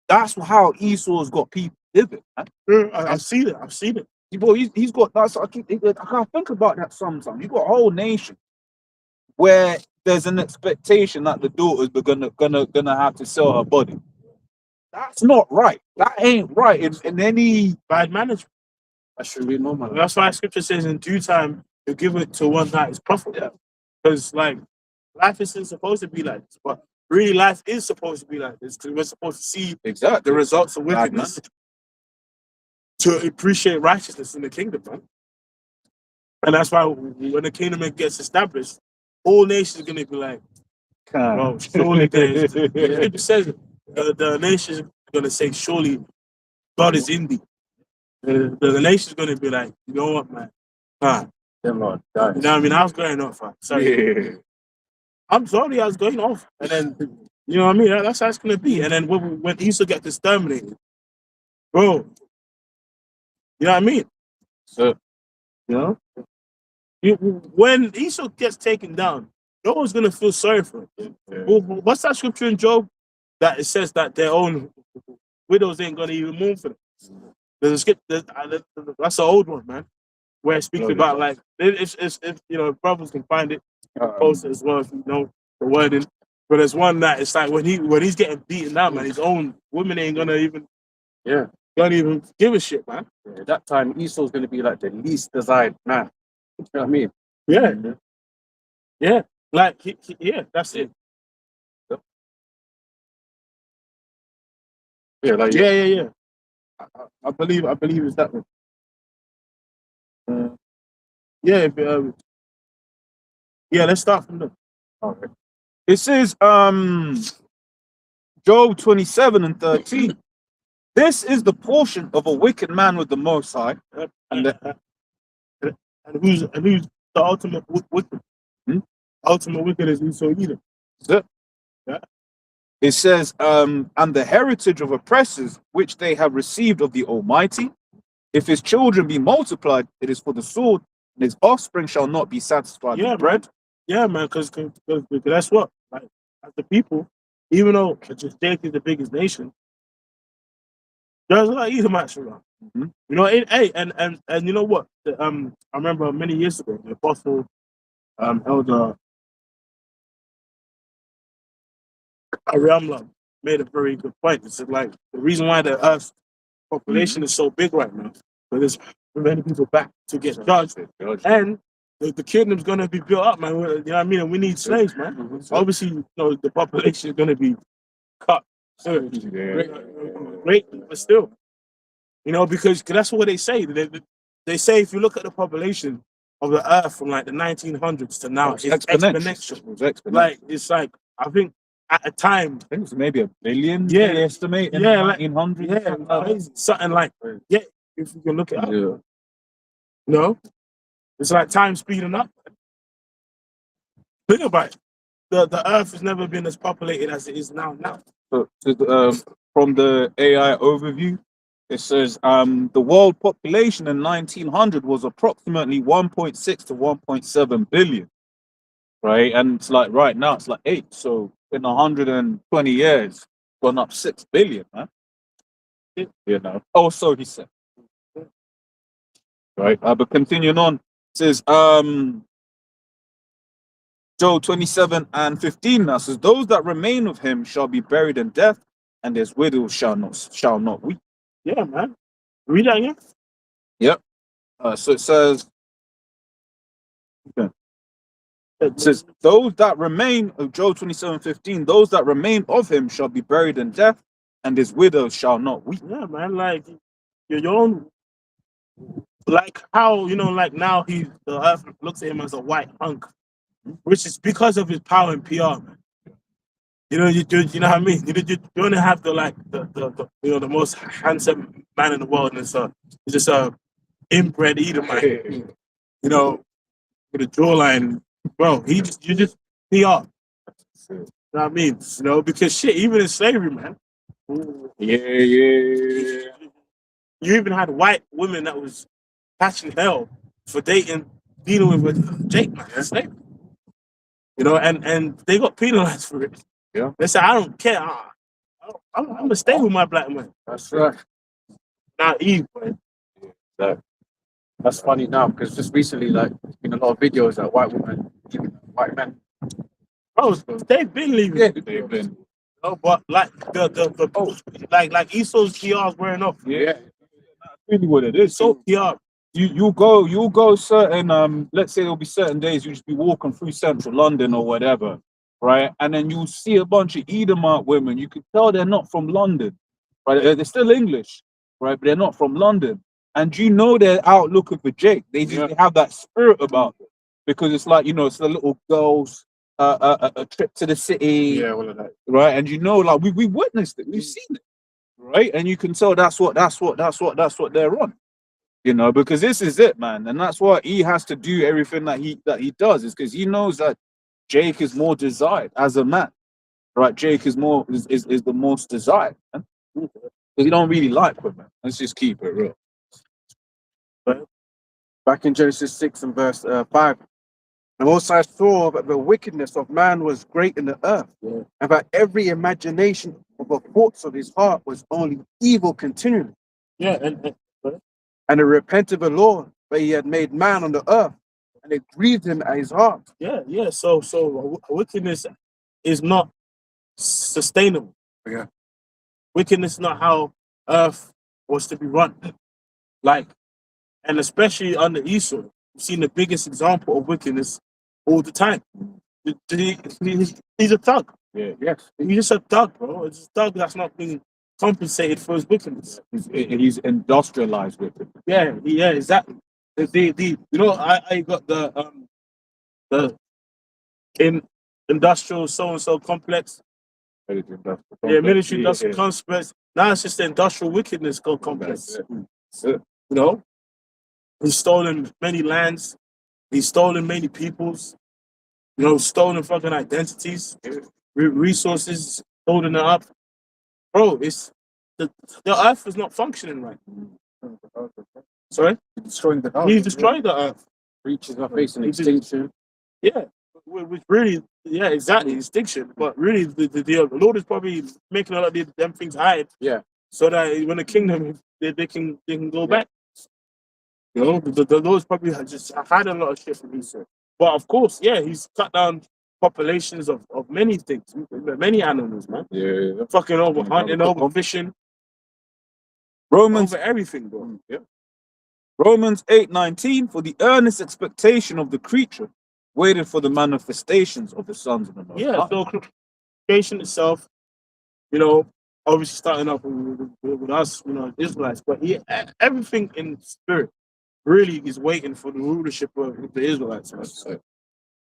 That's how Esau's got people living. Man. I've seen it. I've seen it. Boy, he's got that's I can't think about that sometimes. You got a whole nation where there's an expectation that the daughter's gonna have to sell her body. That's not right. That ain't right in any Bad management. that should be normal. That's why Scripture says, "In due time, you give it to one that is profitable." Because like life isn't supposed to be like this, but really life is supposed to be like this because we're supposed to see Exactly. the results of Bad wickedness to appreciate righteousness in the kingdom, man. And that's why when the kingdom gets established, all nations are gonna be like, "Well, surely there's." It says the nations are gonna say, "Surely God is in thee." The nation's gonna be like, "You know what, man? You know what I mean? I was going off. Sorry, Yeah. I'm sorry, I was going off." And then, you know what I mean? That's how it's gonna be. And then when Esau gets exterminated, bro, you know what I mean? So, You know, when Esau gets taken down, no one's gonna feel sorry for him. Well, what's that scripture in Job that it says that their own widows ain't gonna even mourn for them? There's a script that's an old one, man, where it speaks about like if brothers can find it, post it as well if you know the wording. But there's one that it's like when he's getting beaten down, man, his own woman ain't gonna even don't even give a shit, man. at that time, Esau's going to be like the least desired man. You know what I mean? Yeah, like that's it. Yeah, like Yeah. I believe it's that one. Yeah, let's start from there. Okay. It says, Job 27:13. This is the portion of a wicked man with the Most High. And who's the ultimate wicked? Ultimate wicked is Esau either. It says, and the heritage of oppressors which they have received of the Almighty. If his children be multiplied, it is for the sword, and his offspring shall not be satisfied with bread. Yeah, man, because that's what, like, as the people, even though just Jake is the biggest nation, there's a lot of Edomites around. Mm-hmm. You know, and you know what? I remember many years ago, the apostle, Elder Ariamla made a very good point. It said, like, the reason why the Earth's population is so big right now, because there's many people back to get judged, and the kingdom's gonna be built up, man. You know what I mean? And we need slaves, man. Obviously, the population is gonna be cut great, but still, because that's what they say. They say if you look at the population of the Earth from like the 1900s to now, it's exponential. Like it's like I think at a time, I think it was maybe 1 billion. Yeah. They estimate in Yeah, like- 1900. something like if you can look it up. It's like time speeding up. Think about it. The Earth has never been as populated as it is now. So, from the AI overview, it says the world population in 1900 was approximately 1.6 to 1.7 billion, right? And it's like right now it's like 8. So in 120 years, gone up 6 billion, man. Oh, so he said. Right, but continuing on, it says Job 27:15 now says, those that remain of him shall be buried in death, and his widows shall not weep. Yeah, man. Read that again. So it says, It says, those that remain of Job 27:15, those that remain of him shall be buried in death, and his widow shall not weep. Yeah, man. Like your own, like how like now the earth looks at him as a white hunk, which is because of his power and PR, man. You know what I mean. You don't have the the most handsome man in the world, and it's just a inbred Edomite, you know, with a jawline, bro. You just PR. You know what I mean? You know, because shit, even in slavery, man. Yeah. You even had white women that was catching hell for dealing with Jake, man. That's slavery. You know, and they got penalized for it. Yeah. They said, I don't care. I'm gonna stay with my black man. That's right. Not Eve, man. That's funny now because just recently, like, there's been a lot of videos that white women, even white men. Bro, they've been leaving. Yeah, they've been. Oh, but like like Esau's PR's wearing off. Yeah. That's really what it is. So PR. You'll go certain let's say there'll be certain days you just be walking through central London or whatever, right? And then you'll see a bunch of Edomite women. You can tell they're not from London, right? They're still English, right? But they're not from London. And you know they're out looking for Jake. They just have that spirit about them. Because it's like, it's the little girls a trip to the city. Yeah, all of that. Right. And like we witnessed it, we've seen it. Right. And you can tell that's what they're on. Because this is it, man. And that's why he has to do everything that he does, is because he knows that Jake is more desired as a man. Right? Jake is the most desired, man. Because he don't really like women. Let's just keep it real. Back in Genesis 6 and verse 5. The Most High saw that the wickedness of man was great in the earth, and that every imagination of the thoughts of his heart was only evil continually. Yeah, And he repented the Lord that he had made man on the earth, and it grieved him at his heart. yeah. So wickedness is not sustainable. Yeah. Wickedness is not how earth was to be run. Like, and especially under Esau, you've seen the biggest example of wickedness all the time. He's a thug. Yeah, yes. He's just a thug, bro. It's a thug that's not being compensated for his wickedness. He's industrialized with it. Yeah, exactly. I got the industrial so and so complex. Military industrial complex. Now it's just the industrial wickedness complex. He's stolen many lands. He's stolen many peoples. Stolen fucking identities, resources, holding it up. Bro, it's the earth is not functioning right. Sorry? Destroying the earth. He's destroying the earth. Creatures are facing extinction. Yeah. Which really, yeah, exactly, extinction. But really, the Lord is probably making a lot of them things hide. Yeah. So that when the kingdom, they can go back. The Lord's probably just had a lot of shit from Esau. But of course, yeah, he's cut down populations of many things, many animals, man. Yeah. Fucking over hunting, over fishing, Romans over everything, bro. Yeah. Romans 8:19, for the earnest expectation of the creature waited for the manifestations of the sons of the Most Yeah, High. so creation itself, obviously starting off with us, Israelites, but everything in spirit really is waiting for the rulership of the Israelites. Man.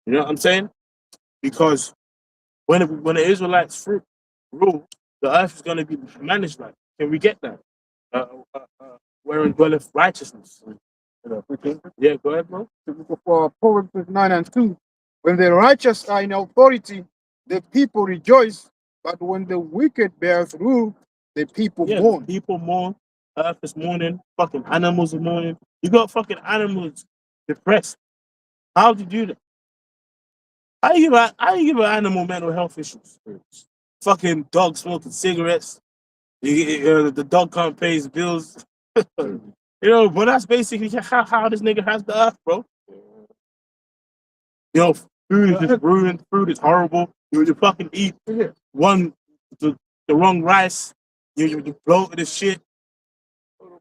You know what I'm saying? Because when the Israelites rule, the earth is going to be managed like. Can we get that? Wherein dwelleth righteousness. Yeah, go ahead, bro. For Proverbs 9:2, when the righteous are in authority, the people rejoice, but when the wicked bears rule, the people mourn. People mourn. Earth is mourning. Fucking animals are mourning. You got fucking animals depressed. How do you do that? How you give an animal mental health issues? Fucking dog smoking cigarettes. The dog can't pay his bills. But that's basically how this nigga has the earth, bro. Food is just ruined. Food is horrible. You fucking eat the wrong rice. You bloated as shit.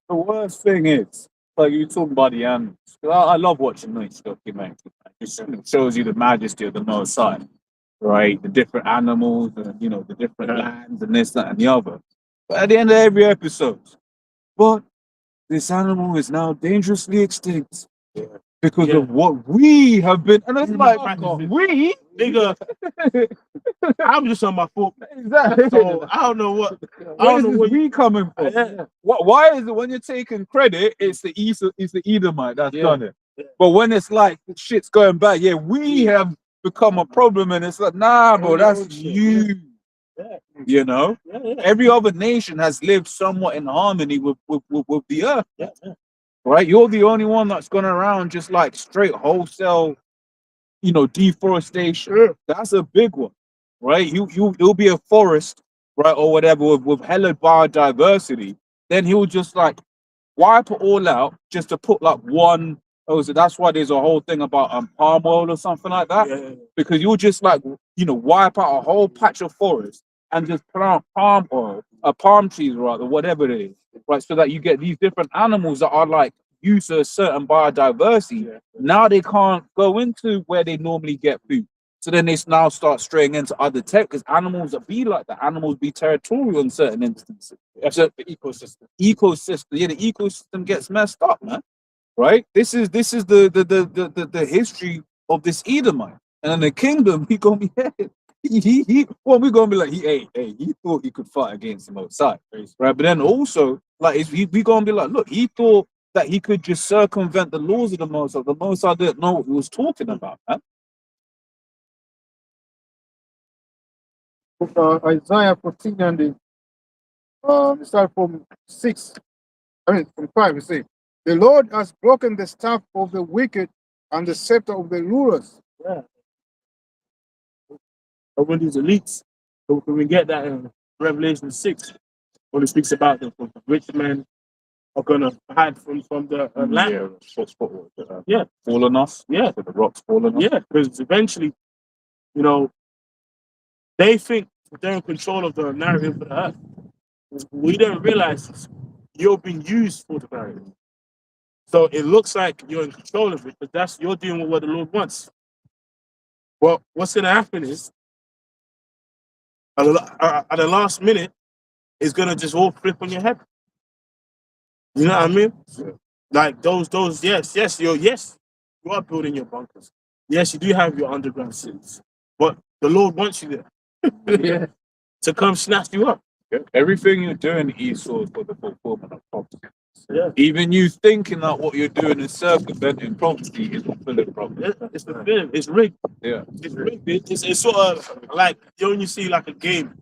The worst thing is, like you talking about the animals. I love watching these documentaries. It just shows you the majesty of the North Side, right? The different animals and the different lands and this, that, and the other. But at the end of every episode, but this animal is now dangerously extinct because of what we have been. And it's like, we, nigga. I'm just on my foot. exactly. So I don't know what. I Where don't is know this what. we coming from? Yeah. Why is it when you're taking credit, it's the Edomite that's Yeah. done it? But when it's like shit's going back, we have become a problem, and it's like, nah, bro, that's you. You know, every other nation has lived somewhat in harmony with the earth, right? You're the only one that's gone around just like straight wholesale, deforestation. That's a big one, right? You'll be a forest, right, or whatever with hella biodiversity. Then he'll just like wipe it all out just to put like one. Oh, so that's why there's a whole thing about palm oil or something like that. Because you'll just like wipe out a whole patch of forest and just plant palm oil, palm trees rather, whatever it is, right? So that you get these different animals that are like used to a certain biodiversity. Now they can't go into where they normally get food. So then they now start straying into other tech because animals that be like that. Animals be territorial in certain instances. So the ecosystem, the ecosystem gets messed up, man. Right? This is the history of this Edomite. And in the kingdom, he gonna be we're gonna be like he thought he could fight against the Most High, right? But then also like we gonna be like, look, he thought that he could just circumvent the laws of the Most High. The Most High didn't know what he was talking about, man. Isaiah 14 and it start from 6. From 5. We say, the Lord has broken the staff of the wicked and the scepter of the rulers. Over these elites. So we get that in Revelation 6 when it speaks about the rich men are gonna hide from the land. Fallen us. Yeah, The rocks fallen us. yeah, because eventually, they think they're in control of the narrative of the earth. We don't realize you're being used for the narrative. So it looks like you're in control of it, but you're dealing with what the Lord wants. Well, what's gonna happen is at the last minute, it's gonna just all flip on your head. You know what I mean? Like those, yes, you are building your bunkers. Yes, you do have your underground cities, but the Lord wants you there. To come snatch you up. Everything you're doing, Esau, is for the fulfillment of prophecy. Yeah. Even you thinking that what you're doing is circumventing prophecy is fulfilling prophecy. It's the film. It's rigged. Yeah. It's rigged. It's sort of like when you see like a game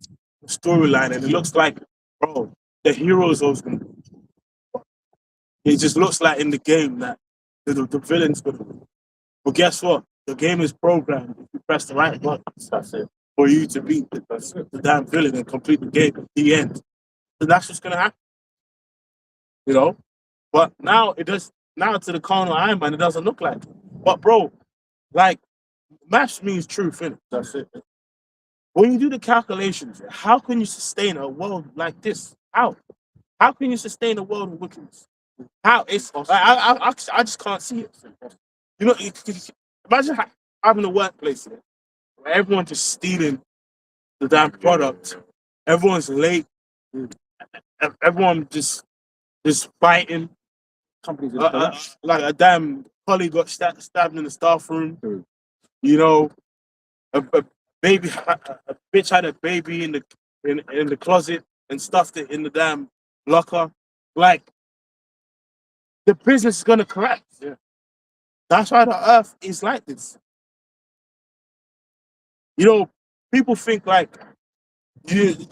storyline and it looks like, bro, the heroes always gonna. It just looks like in the game that the villain's gonna. But guess what? The game is programmed. If you press the right buttons, that's it. For you to beat the damn villain and complete the game at the end. And that's what's gonna happen. But now to the carnal eye, man, it doesn't look like it. But bro, like maths means truth, innit? That's it. When you do the calculations, how can you sustain a world like this? How? How can you sustain a world of wickedness? How? It's I just can't see it. Imagine having a workplace where everyone's just stealing the damn product. Everyone's late. Everyone just fighting. Companies Like a damn colleague got stabbed in the staff room. A baby, a bitch had a baby in the closet and stuffed it in the damn locker. Like the business is gonna collapse. Yeah. That's why the earth is like this. People think like it's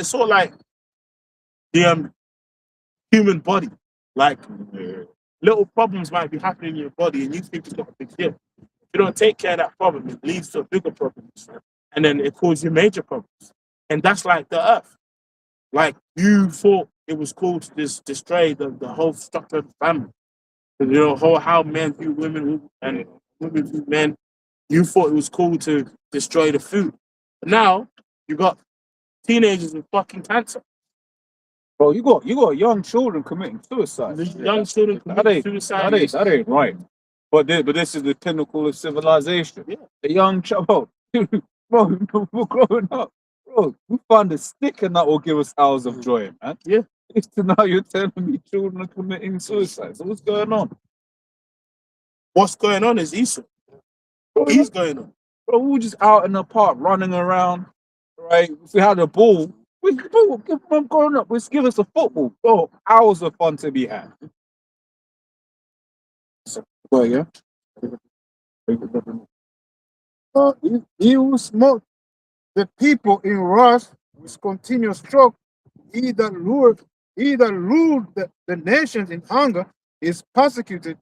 sort of like the human body. Like little problems might be happening in your body, and you think it's not a big deal. If you don't take care of that problem, it leads to bigger problems, and then it causes you major problems. And that's like the earth. Like you thought it was cool to just destroy the whole structure of the family. How men view women and women view men. You thought it was cool to destroy the food. But now you got teenagers with fucking cancer. Bro, you got young children committing suicide. The young children That commit ain't suicide. that ain't right. But this is the pinnacle of civilization. Yeah. The young child, bro, we're growing up, bro. We found a stick and that will give us hours of joy, man. Yeah. It's to now you're telling me children are committing suicide. So what's going on? What's going on is Esau. He's going on. Bro, we were just out in the park running around, right? If we had a ball, I'm growing up, let's give us a football. Bro, hours of fun to be had. Well, yeah. He who smote the people in wrath with continuous stroke, he that ruled the nations in hunger is persecuted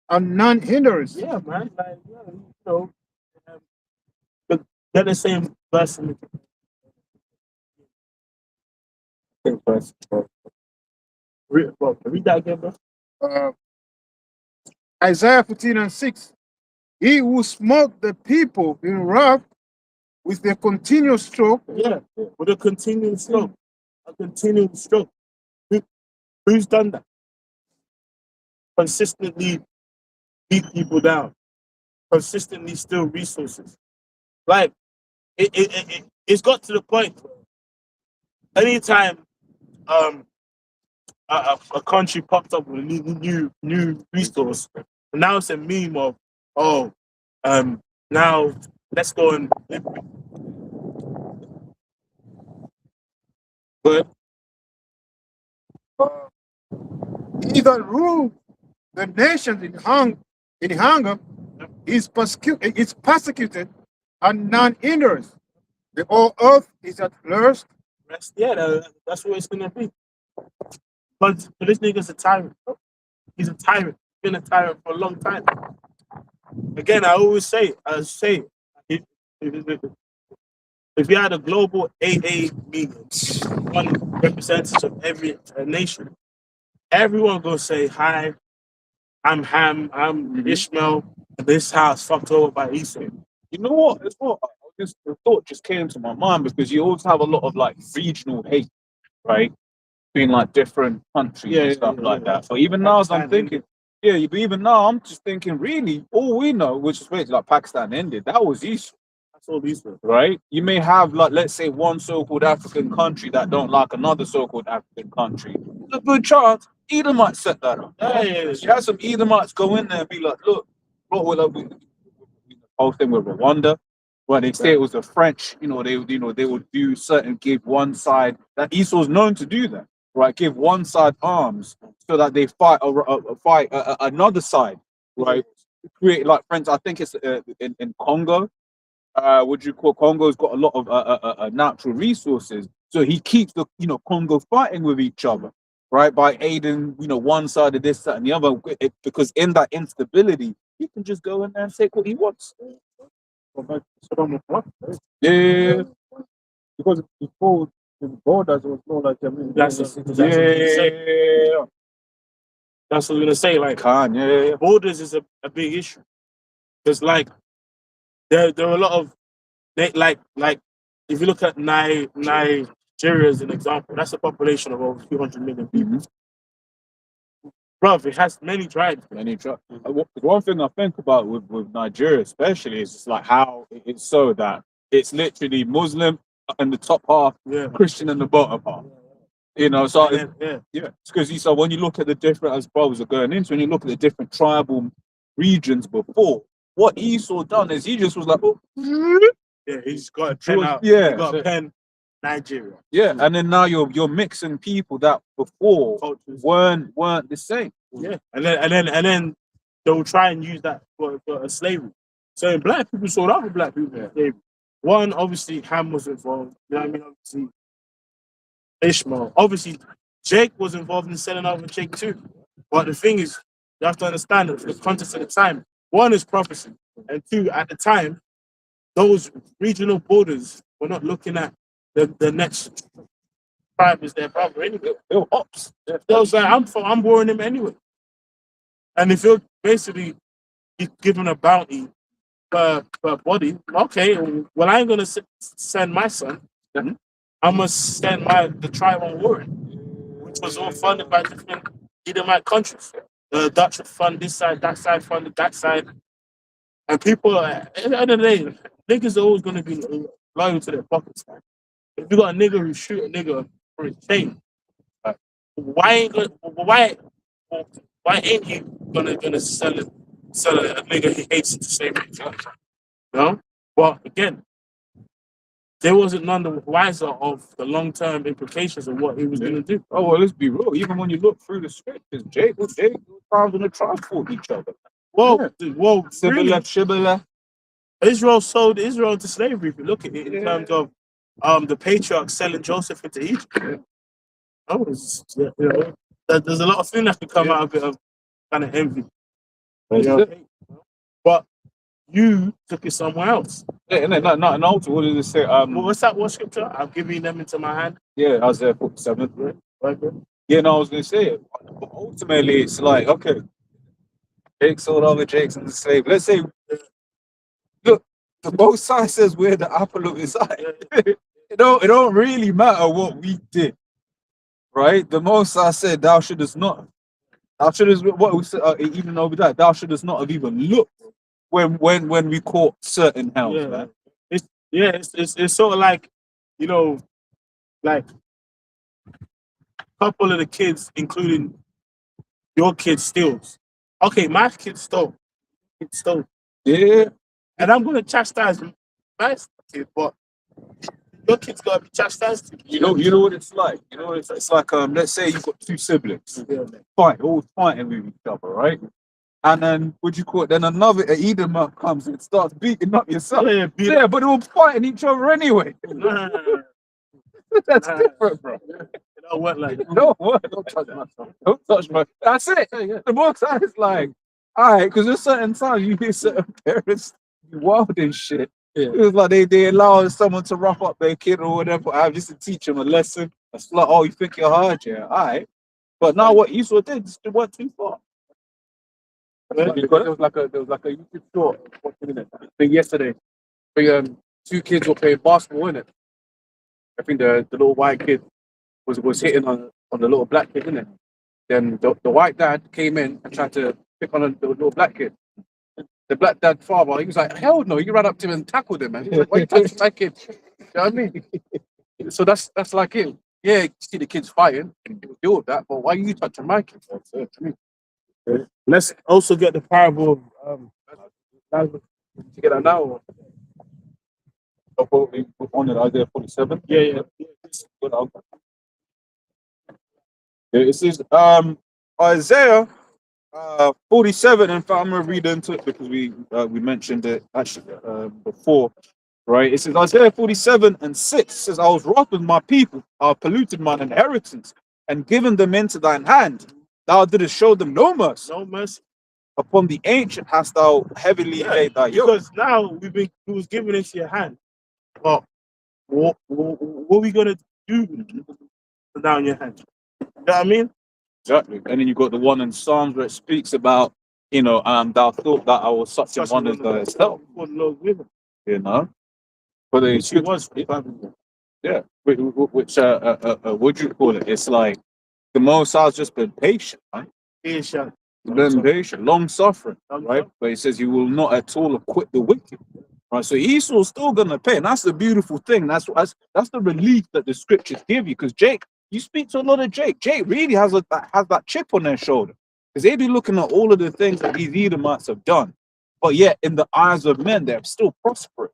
and none hinders. Yeah, man. Like, yeah, you know, but they're the same verse in the read that again, bro. Isaiah 15:6. He who smote the people in wrath with their continuous stroke, Yeah, with a continuing stroke. A continuing stroke. Who's done that? Consistently beat people down. Consistently steal resources. Like, it's got to the point where anytime a country popped up with a new resource, now it's a meme of, now let's go and but he that ruled the nations in hunger is persecuted and none hinders. The whole earth is at lust. that's what it's gonna be. But this nigga's a tyrant. He's a tyrant. He's been a tyrant for a long time. Again, I always say, if you had a global AA meeting, one representative of every nation, everyone gonna say, "Hi, I'm Ham, I'm Ishmael, and this house fucked over by Esau." You know what? It's what the thought just came to my mind because you always have a lot of like regional hate, right? Between like different countries and stuff like that. But even now, as I'm thinking, but even now, I'm just thinking, really, all we know, which is basically like Pakistan ended, that was Esau. That's all these were. Right? You may have like, let's say, one so-called African country that don't like another so-called African country. There's a good chance Edomites set that up. You have some Edomites go in there and be like, look, what will the whole thing with Rwanda? Well, they say it was the French, they would do certain, give one side, that Esau's known to do that, right? Give one side arms so that they fight another side, right? Create like friends. I think it's in Congo. Would you call Congo's got a lot of natural resources, so he keeps the Congo fighting with each other, right? By aiding one side of this, that, and the other, because in that instability, he can just go in there and take what he wants. Yeah, Because before the borders was more like That's what we're gonna say. Like, borders is a big issue. Because like there are a lot of like if you look at Nigeria as an example, that's a population of over 200 million people. Bruv, it has many tribes. One thing I think about with Nigeria especially is just like how it's so that it's literally Muslim in the top half, Christian in the bottom half. So it's because you saw when you look at the different, as brothers are going into, when you look at the different tribal regions before, what Esau done is he just was like, he's got a pen out. Yeah, he got a pen. Nigeria. Yeah, and then now you're mixing people that before weren't the same. Yeah, and then they'll try and use that for a slavery. So black people sold out for black people in slavery. One, obviously, Ham was involved. You know what I mean? Obviously, Ishmael. Obviously, Jake was involved in selling out for Jake too. But the thing is, you have to understand the context of the time. One is prophecy, and two, at the time, those regional borders were not looking at the next tribe is their brother anyway. They were ops. They was like, I'm warring him anyway. And if you're basically given a bounty per body, okay, well, I ain't gonna send my son. I must send the tribe I'm warring. It was all funded by different Edomite countries. The Dutch would fund this side, that side funded that side. And people, at the end of the day, niggas are always going to be loyal to their pockets. Man. If you got a nigga who shoot a nigga for his chain, like, why ain't he gonna sell a nigga he hates to save his life? You know? But again, there wasn't none the wiser of the long-term implications of what he was gonna do. Oh well, let's be real. Even when you look through the scriptures, Jake was times when they transport each other. Well, really, Shibboleth. Israel sold Israel into slavery. If you look at it in terms of the patriarchs selling Joseph into Egypt. That was, you know, there's a lot of things that can come out of it of kind of envy. You know? But you took it somewhere else. Yeah, and not ultimately. What did it say? Well, what's that? What scripture? I'm giving them into my hand. Yeah, Isaiah 47. Right, bro? Yeah, no, I was gonna say it. Ultimately, it's like, okay, Jake sold other Jakes into slave. Let's say, look, the both sides says we're the apple of his eye. It don't really matter what we did, right? The Most I said, thou shouldest not. Thou shouldest what we said, even over that. Thou shouldest not have even looked when we caught certain hells, man. It's sort of like, you know, like a couple of the kids, including your kid, steals. Okay, my kid stole. It stole. Yeah, And I'm gonna chastise my kid, but your kid's gotta be chastised too. you know what it's like. You know what it's like. It's like let's say you've got two siblings, always fighting with each other, right? And then what you call it? Then another Edomite comes and starts beating up your son. Yeah, but they were fighting each other anyway. That's different, bro. It don't work like that. No, what? Don't touch my son. Don't touch my. That's it. The book side is like, all right, because there's certain times you hear certain parents be wild and shit. Yeah. It was like they allow someone to rough up their kid or whatever, just to teach them a lesson. It's like, oh, you think you're hard, yeah, all right. But now what Esau did, just went too far. There was like a YouTube short watching it. I think yesterday. I think, two kids were playing basketball in it. I think the little white kid was hitting on the little black kid, innit? Then the white dad came in and tried to pick on the little black kid. The black dad father, he was like, hell no, he ran up to him and tackled him, man. He's like, why you touching my kid? You know what I mean? So that's like it. Yeah, you see the kids fighting, and you deal with that, but why are you touching my kid? That's it to me. Let's also get the parable of Lazarus. To get that now. On it, Isaiah 47. Yeah. It says Isaiah 47, and I'm gonna read into it because we mentioned it actually before, right? It says Isaiah 47:6 says, I was wroth with my people, I polluted mine inheritance, and given them into thine hand. Thou didst show them no mercy. No mercy. Upon the ancient hast thou heavily laid thy yoke. Because now it was given into your hand. But what are we gonna do now in your hand? You know what I mean? Exactly. And then you got the one in Psalms where it speaks about, you know, thou thought that I was such a one as thyself. You know? But She was. yeah. Which what do you call it? It's like the Most High's just been patient, right? Patient. Been patient, long suffering, right? But he says you will not at all acquit the wicked. Right, so Esau's still gonna pay, and that's the beautiful thing. That's the relief that the scriptures give you. Because Jake, you speak to a lot of Jake. Jake really has that chip on their shoulder, because they be looking at all of the things that these Edomites have done, but yet in the eyes of men, they're still prospering,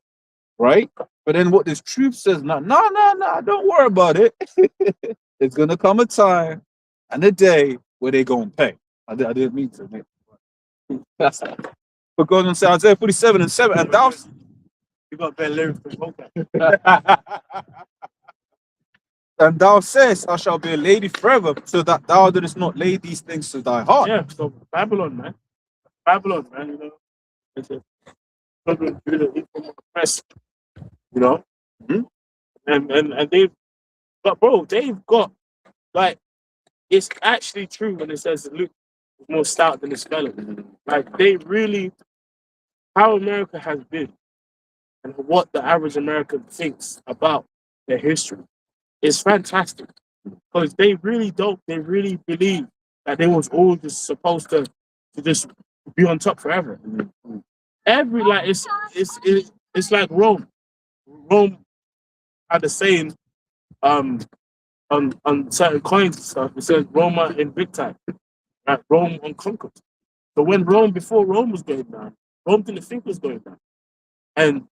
right? But then what this truth says, no, don't worry about it. It's gonna come a time and a day where they're gonna pay. I didn't mean to. That's but God on say Isaiah 47:7, and thou. You got better lyrics than both. And thou sayest, I shall be a lady forever, so that thou didst not lay these things to thy heart. Yeah, so Babylon, man, you know. It's a press, you know. And they've got like, it's actually true when it says Luke is more stout than his fellow. Like, they really, how America has been and what the average American thinks about their history is fantastic. because they really don't. They really believe that they was all just supposed to just be on top forever. Every like it's like Rome. Rome had the saying on certain coins and stuff. It says Roma Invicta, like Rome unconquered. So when before Rome was going down, Rome didn't think it was going down, and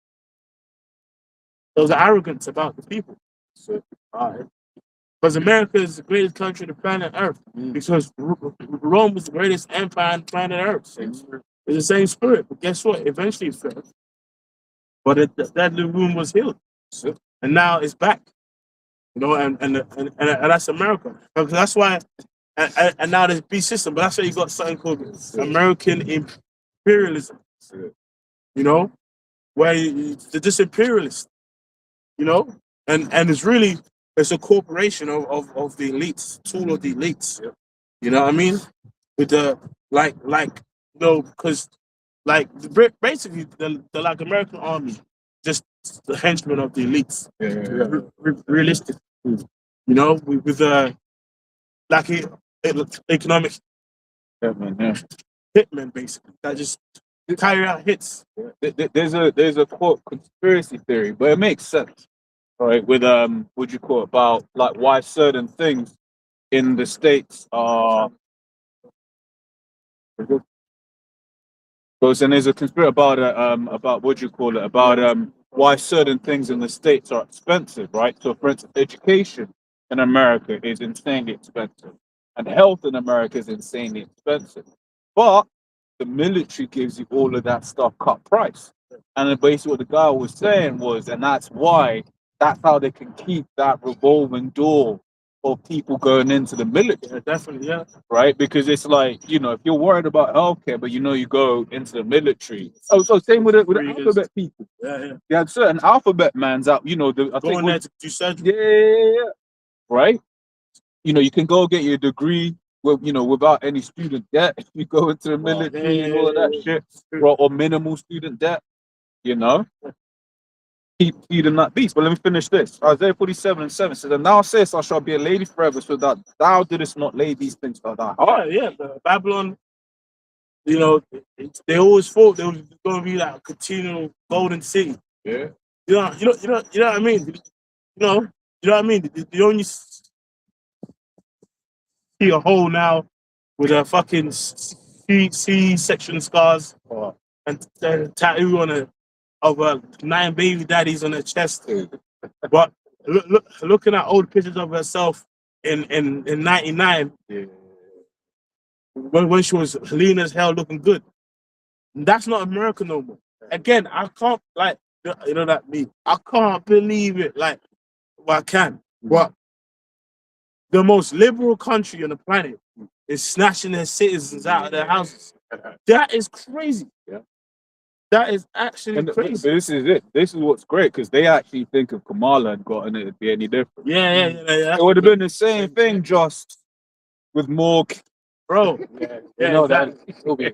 there was arrogance about the people. So, because America is the greatest country on the planet Earth, because Rome was the greatest empire on planet Earth. It's the same spirit, but guess what? Eventually it fell. But that little room was healed, and now it's back. You know, and that's America. Because that's why, and now there's beast system, but that's why you got something called American imperialism. You know, where they're just imperialist. You know, and it's a corporation of the elites, tool of the elites. You know what I mean? With the like because basically the like American army, just the henchmen of the elites. Realistic, you know, with economic hitmen basically that just carry out hits. There's a quote conspiracy theory, but it makes sense, right? With what you call it, about like why certain things in the States are. And there's a conspiracy about what you call it, about why certain things in the States are expensive, right? So for instance, education in America is insanely expensive, and health in America is insanely expensive. But the military gives you all of that stuff cut price. And then basically what the guy was saying was, and that's how they can keep that revolving door of people going into the military. Definitely, yeah. Right? Because it's like, you know, if you're worried about healthcare, but you know you go into the military. Oh, so same with the alphabet people. Yeah. They had certain alphabet mans out, you know, I think There to do surgery. yeah. Right? You know, you can go get your degree without any student debt if you go into the military and all of that shit. Or minimal student debt, you know. Keep feeding that beast. But let me finish this. Isaiah 47:7 says, "And thou sayest, I shall be a lady forever, so that thou didst not lay these things for thy heart." Oh yeah, Babylon. You know, they always thought they was going to be like a continual golden city. Yeah. You know what I mean. You know what I mean. You only see a hole now with a fucking C-section scars and tattoo on of 9 baby daddies on her chest. But looking at old pictures of herself in 99, when she was lean as hell, looking good. That's not America no more. Again, I can't I can't believe it. Like, well, I can. But the most liberal country on the planet is snatching their citizens out of their houses. That is crazy. Yeah. That is actually But crazy. this is it. This is what's great, because they actually think if Kamala had gotten it, it'd be any different. Yeah. It would have been the same thing, just with more. Bro. You know that it'll be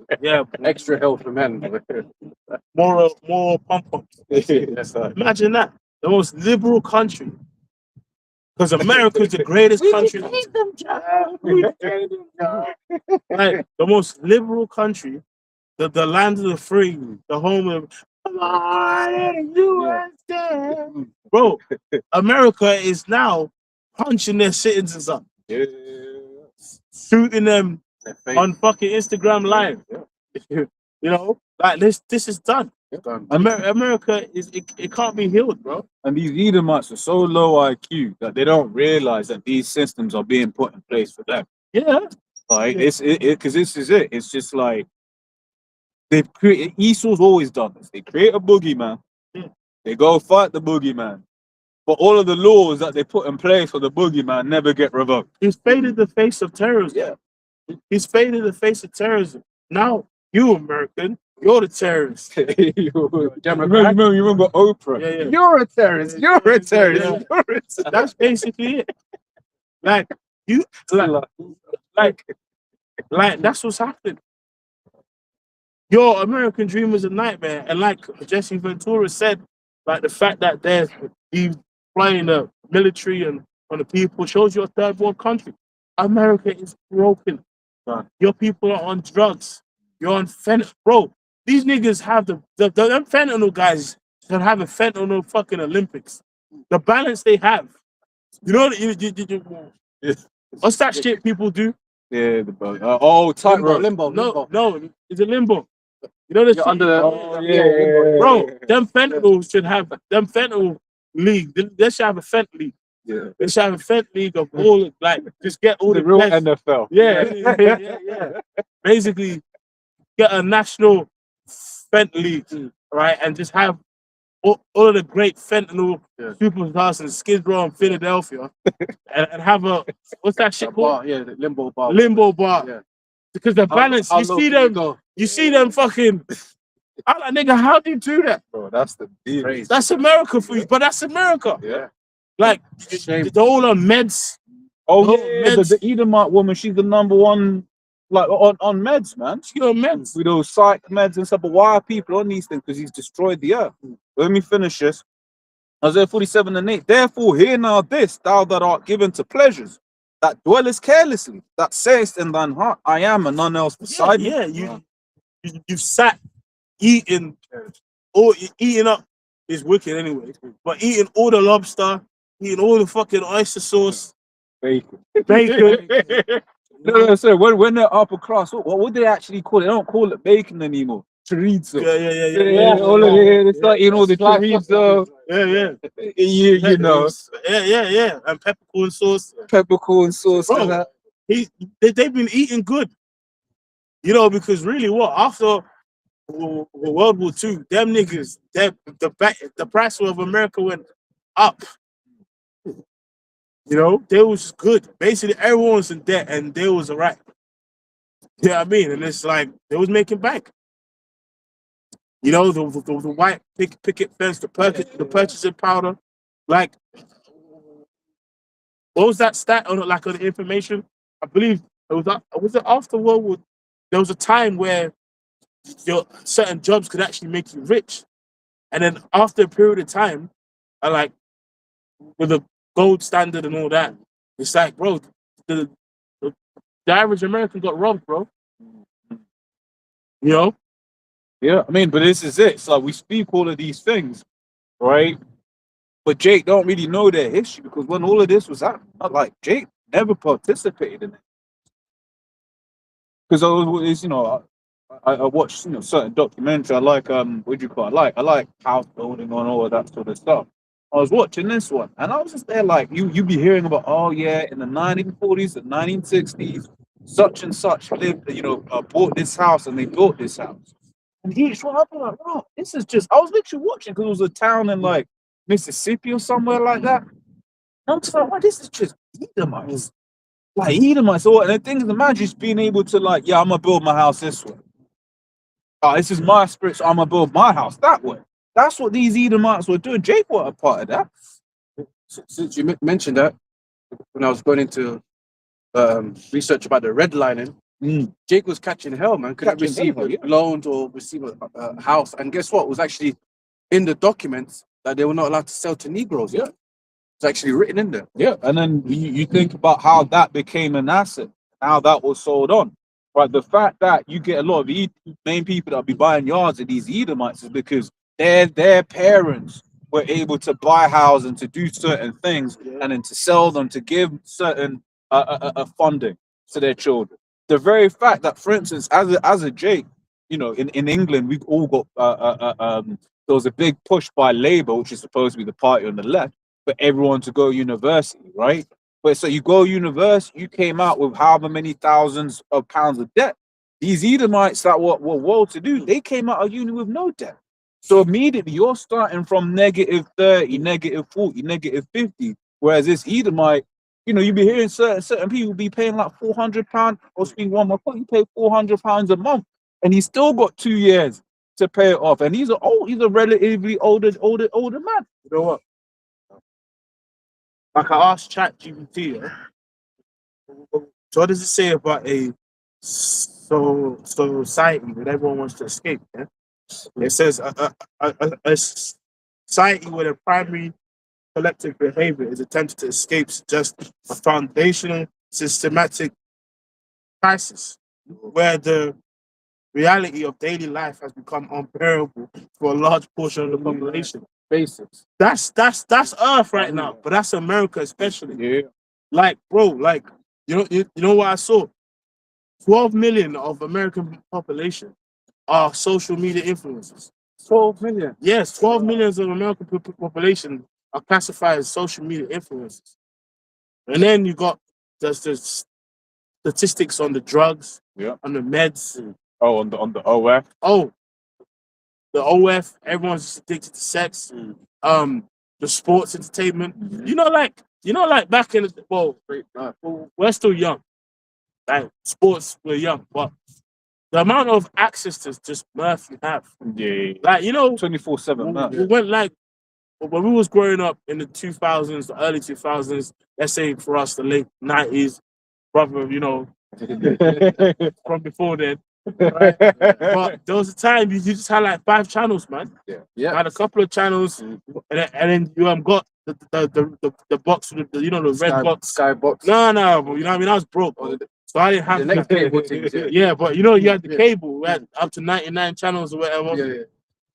extra help for men. More pump. Imagine that. The most liberal country. Because America is the greatest country. Like, the most liberal country, the land of the free, the home of bro. America is now punching their citizens up, shooting them on fucking Instagram Live. You know, like this is done. America it can't be healed, bro. And these Edomites are so low IQ that they don't realize that these systems are being put in place for them. Yeah. Like because this is it. It's just like they've created. Esau's always done this. They create a boogeyman. They go fight the boogeyman, but all of the laws that they put in place for the boogeyman never get revoked. He's faded the face of terrorism. Yeah. He's faded the face of terrorism. Now you American, you're the terrorist. Democrat. You remember Oprah? Yeah. You're a terrorist. You're a terrorist. Yeah. You're a terrorist. That's basically it. Like that's what's happening. Your American dream is a nightmare, and like Jesse Ventura said, like the fact that they're deploying the military and on the people, shows you a third world country. America is broken. Your people are on drugs. You're on fentanyl. Bro, these niggas have them fentanyl guys can have a fentanyl fucking Olympics. The balance they have. You know what what's that shit people do? Yeah, the boat. Oh, tightrope. Limbo. No, it's a limbo. You know the shit? under the- Oh, yeah. Bro, them fentanyl should have them fentanyl league. They should have a fent league. Yeah. They should have a fent league of all like just get all The the real best. NFL. Yeah. Basically, get a national fent league, right, and just have all of the great fentanyl superstars in Skid Row and Philadelphia, and have a what's that shit called? Bar, yeah, the limbo bar. Limbo bar. Yeah. Because the balance, How you low see can you them, go? you see them fucking. I'm like, nigga, how do you do that? Bro, that's the deal. Crazy. That's America for you, but that's America. Yeah. Like, Shame. they're all on meds. Oh, No, yeah, meds. the Edomite woman, she's the #1, like, on meds, man. She on meds. With those psych meds and stuff. But why are people on these things? Because he's destroyed the earth. Let me finish this. Isaiah 47:8. Therefore, hear now this, thou that art given to pleasures, that dwellest carelessly, that sayest in thine heart, I am, and none else beside me. Yeah, you've sat eating, or eating up is wicked anyway. But eating all the lobster, eating all the fucking oyster sauce, Bacon. bacon. No, sir. When they're upper class, what would they actually call it? They don't call it bacon anymore. Chorizo. Yeah. All of it. They start eating all the chorizo. Yeah. You know, Yeah. And peppercorn sauce. peppercorn sauce. Bro. And that. They've been eating good. You know, because really after World War II, them niggas, the price of America went up. You know, they was good. Basically, everyone was in debt and they was all right. You know what I mean? And it's like, they was making bank. You know, the white picket fence, the purchasing powder. Like, what was that stat on the information? I believe was it after World War? There was a time where certain jobs could actually make you rich, and then after a period of time, like with the gold standard and all that, it's like, bro, the average American got robbed, bro. You know? Yeah, I mean, but this is it. So we speak all of these things, right? But Jake don't really know their history because when all of this was happening, like Jake never participated in it. Because I was, I watched certain documentary. I like what do you call it? I like house building and all of that sort of stuff. I was watching this one and I was just there like you be hearing about, oh yeah, in the 1940s, the 1960s, such and such lived, bought this house and they built this house. And each one I'd be like, wow, this is just, I was literally watching because it was a town in like Mississippi or somewhere like that. And I'm just like, wow, this is just Edomites. Like Edomites. And the thing is, imagine just being able to like, yeah, I'm gonna build my house this way. This is my spirit, so I'm gonna build my house that way. That's what these Edomites were doing. Jake was a part of that. Since you mentioned that, when I was going into research about the redlining, Jake was catching hell, man. Couldn't Catching receive hell, yeah. loans or receive a house. And guess what? It was actually in the documents that they were not allowed to sell to Negroes. Yeah. It's actually written in there. Yeah, and then you think about how that became an asset, how that was sold on. Right, the fact that you get a lot of main people that be buying yards of these Edomites is because their parents were able to buy houses and to do certain things and then to sell them to give certain funding to their children. The very fact that, for instance, as a Jake, in England, we've all got there was a big push by Labour, which is supposed to be the party on the left, for everyone to go university, right? But so you go university, you came out with however many thousands of pounds of debt. These Edomites that were well-to-do, they came out of uni with no debt. So immediately you're starting from -30, -40, -50. Whereas this Edomite, you be hearing certain people be paying like £400 or speaking one more point, you pay £400 a month, and he's still got 2 years to pay it off. And he's a relatively older man. You know what? Like I asked ChatGPT, so what does it say about a society that everyone wants to escape? Yeah? It says a society where the primary collective behavior is attempted to escape just a foundational, systematic crisis where the reality of daily life has become unbearable for a large portion of the population. Basics. That's Earth right now, but that's America especially. Yeah. Like, bro, like you know what I saw? 12 million of American population are social media influencers. 12 million. Yes, 12 millions of American population are classified as social media influencers. And then you got the statistics on the drugs, Yeah. on the meds. Oh, on the OF. Oh, the OF, everyone's just addicted to sex. The sports entertainment. You know, like back in the we're still young. Like sports, we're young, but the amount of access to just mirth you have. Yeah. Like, you know, 24/7, man. we went like when we was growing up in the 2000s, the early 2000s, let's say for us, the late 90s, brother, you know, from before then. Right? But there was a time you just had like 5 channels, man. Yeah. You had a couple of channels, and then you got the box with the, you know, the red box. Skybox. No, but you know what I mean? I was broke. So I didn't have The next that. cable things, yeah. Yeah, but you know, you had the Yeah. cable. We had up to 99 channels or whatever. Yeah.